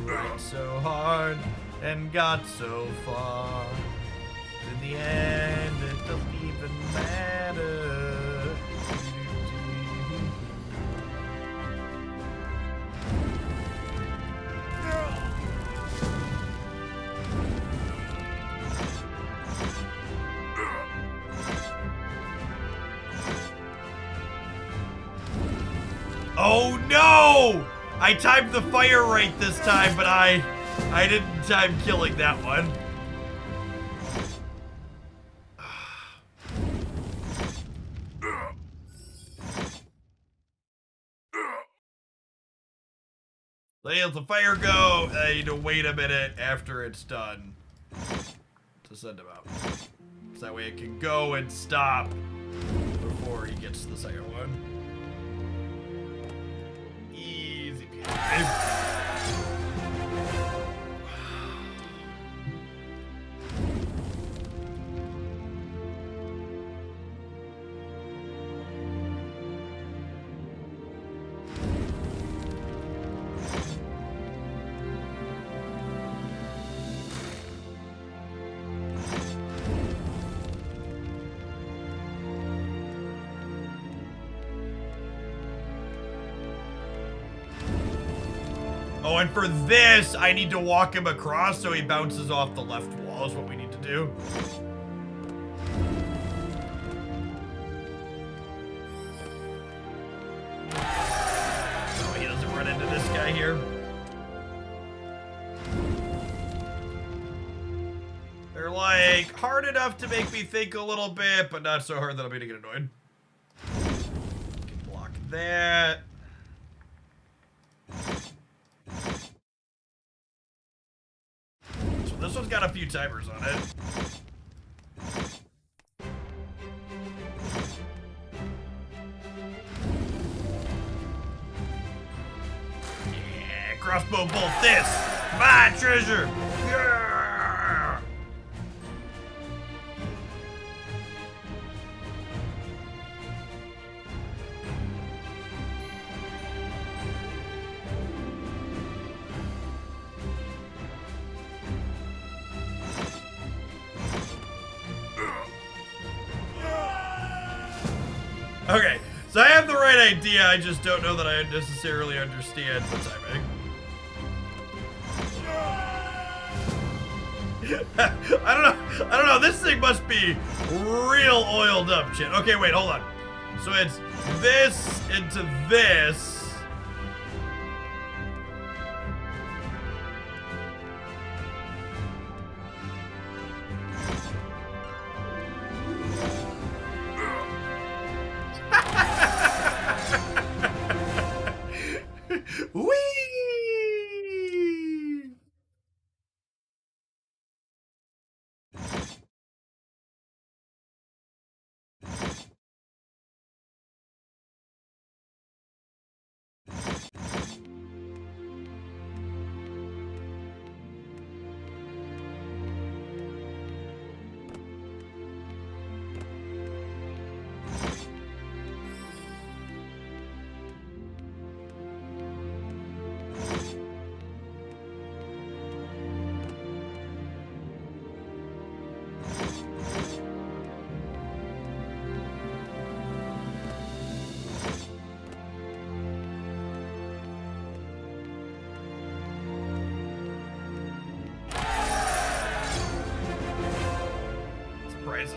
Tried so hard and got so far. In the end, it doesn't even matter. Oh no! I timed the fire right this time, but I didn't time killing that one. Let the fire go. I need to wait a minute after it's done to send him out. So that way it can go and stop before he gets to the second one. Easy peasy. Oh, and for this, I need to walk him across so he bounces off the left wall is what we need to do. Oh, he doesn't run into this guy here. They're like hard enough to make me think a little bit, but not so hard that I'm gonna get annoyed. Can block that. So this one's got a few timers on it. Yeah, crossbow bolt this! My treasure! Yeah! Okay, so I have the right idea, I just don't know that I necessarily understand the timing. I don't know, this thing must be real oiled up shit. Okay, wait, hold on. So it's this into this. Whee!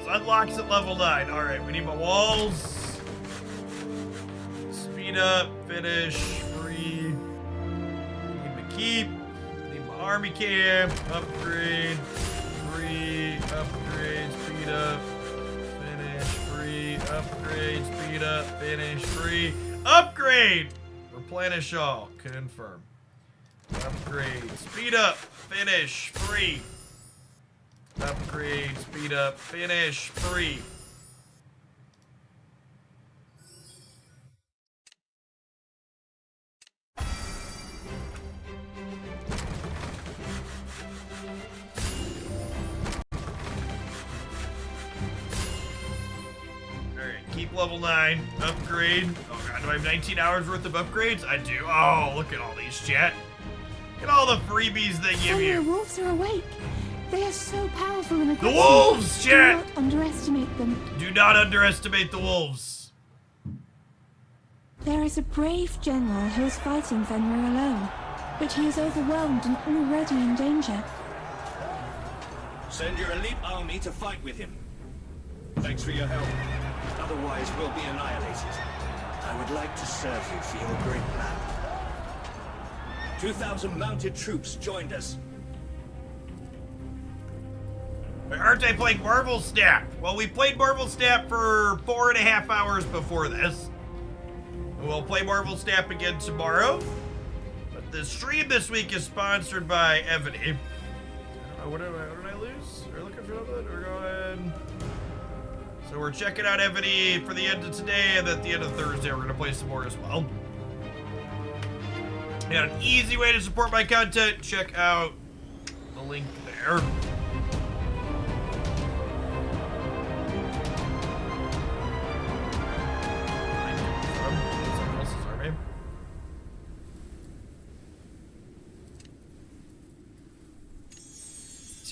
Unlocks at level 9. Alright, we need my walls. Speed up, finish, free. Need my keep. Need my army camp. Upgrade. Free. Upgrade. Speed up. Finish. Free. Upgrade. Speed up. Finish. Free. Upgrade! Replenish all. Confirm. Upgrade. Speed up. Finish. Free. Upgrade, speed up, finish, free. Alright, keep level 9, upgrade. Oh god, do I have 19 hours worth of upgrades? I do. Oh, look at all these, chat. Look at all the freebies they give The you. wolves are awake. They are so powerful and The aggressive. wolves, chat! Do not underestimate them. Do not underestimate the wolves. There is a brave general who is fighting Fenrir alone, but he is overwhelmed and already in danger. Send your elite army to fight with him. Thanks for your help. Otherwise, we'll be annihilated. I would like to serve you for your great plan. 2,000 mounted troops joined us. Aren't they playing Marvel Snap? Well, we played Marvel Snap for 4.5 hours before this. We'll play Marvel Snap again tomorrow. But the stream this week is sponsored by Evony. What did I lose? Are we looking for something? We're going... So we're checking out Evony for the end of today, and at the end of Thursday, we're going to play some more as well. And an easy way to support my content, check out the link there.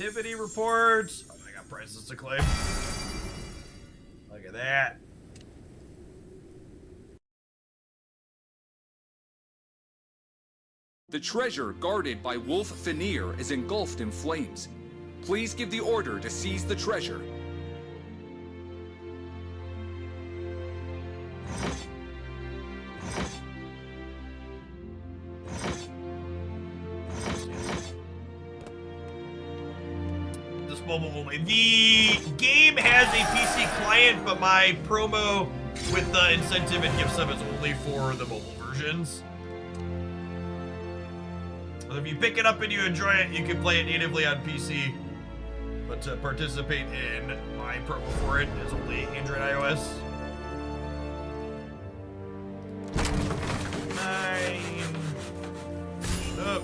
Activity reports. Oh, I got prices to claim. Look at that. The treasure guarded by Wolf Fenrir is engulfed in flames. Please give the order to seize the treasure. Mobile only. The game has a PC client, but my promo with the incentive and gift sub is only for the mobile versions. So if you pick it up and you enjoy it, you can play it natively on PC. But to participate in my promo for it is only Android iOS. 9. Shut up.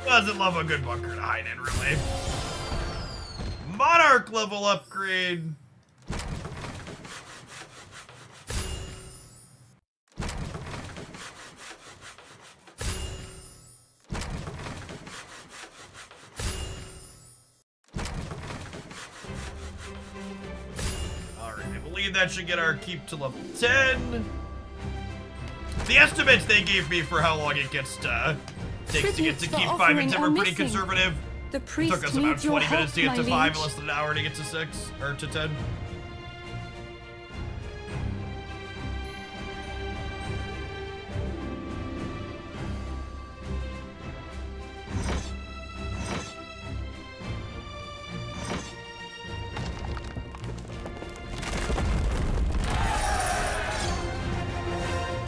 Doesn't love a good bunker to hide in, really. Monarch level upgrade. mean, that should get our keep to level 10. The estimates they gave me for how long it gets to takes to get to keep 5 and 10 are pretty conservative. The priest Took us about needs your 20 minutes to help, get to my 5 and less than an hour to get to 6 or to 10.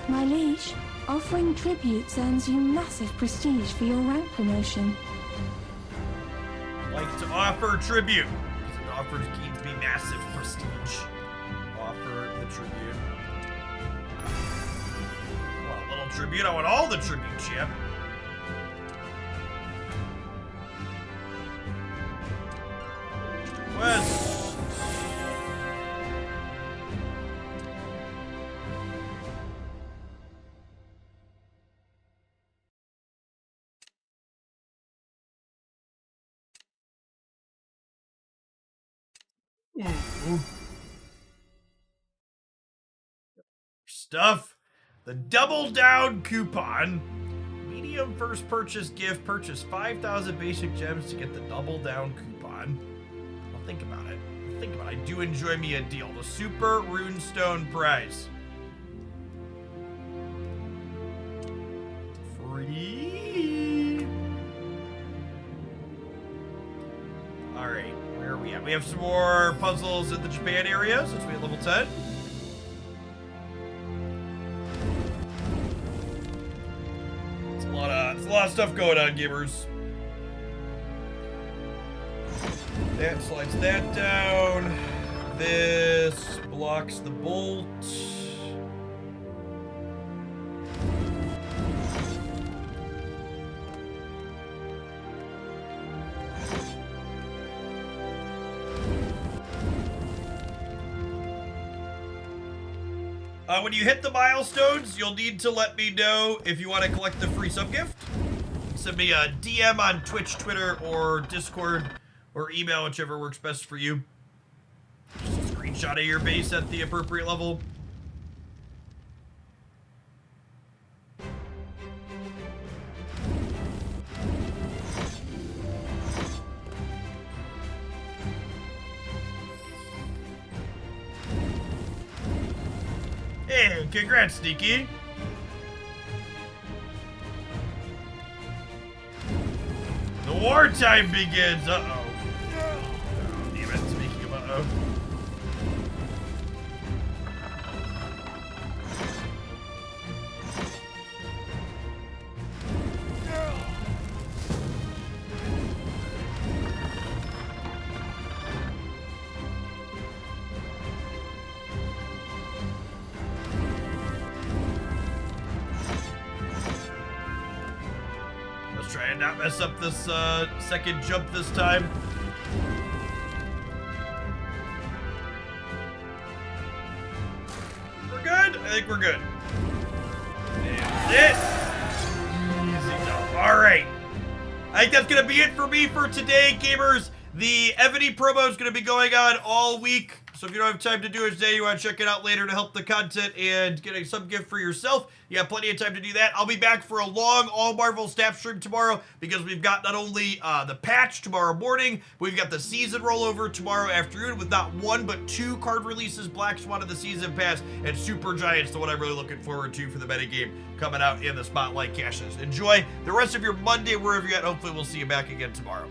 My liege, offering tributes earns you massive prestige for your rank promotion. Like to offer tribute. Because it offers gains me massive prestige. Offer the tribute. I want a little tribute. I want all the tribute, champ. Quest. Stuff. The Double Down coupon. Medium first purchase gift. Purchase 5,000 basic gems to get the Double Down coupon. I'll think about it. I do enjoy me a deal. The Super Runestone prize. Free. Alright, where are we at? We have some more puzzles in the Japan area since we have level 10. It's a lot of stuff going on, gamers. That slides that down. This blocks the bolt. When you hit the milestones, you'll need to let me know if you want to collect the free sub-gift. Send me a DM on Twitch, Twitter, or Discord, or email, whichever works best for you. Just a screenshot of your base at the appropriate level. Hey, congrats, Sneaky. The wartime begins. Uh-oh. Oh, damn it. Speaking of uh-oh. Let's try and not mess up this second jump this time. We're good? I think we're good. That's it. Easy enough. Alright. I think that's going to be it for me for today, gamers. The Evony promo is going to be going on all week. So if you don't have time to do it today, you want to check it out later to help the content and get a sub-gift for yourself, you have plenty of time to do that. I'll be back for a long All Marvel staff stream tomorrow because we've got not only the patch tomorrow morning, we've got the season rollover tomorrow afternoon with not one but 2 card releases, Black Swan of the Season Pass, and Super Giants, the one I'm really looking forward to for the metagame coming out in the Spotlight caches. Enjoy the rest of your Monday wherever you're at. Hopefully we'll see you back again tomorrow.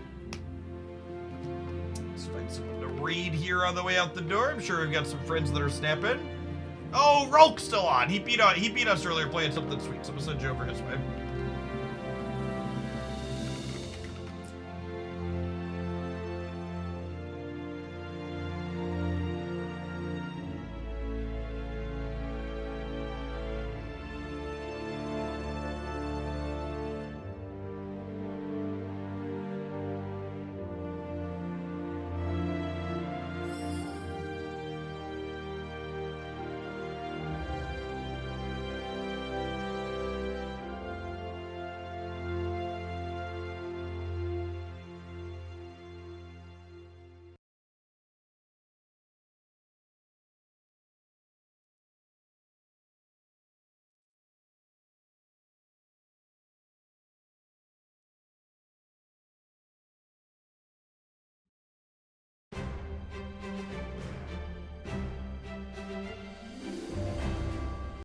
Let's find someone to raid here on the way out the door. I'm sure we've got some friends that are snapping. Oh, Rolk's still on. He beat us earlier playing something sweet, so I'm gonna send you over his way.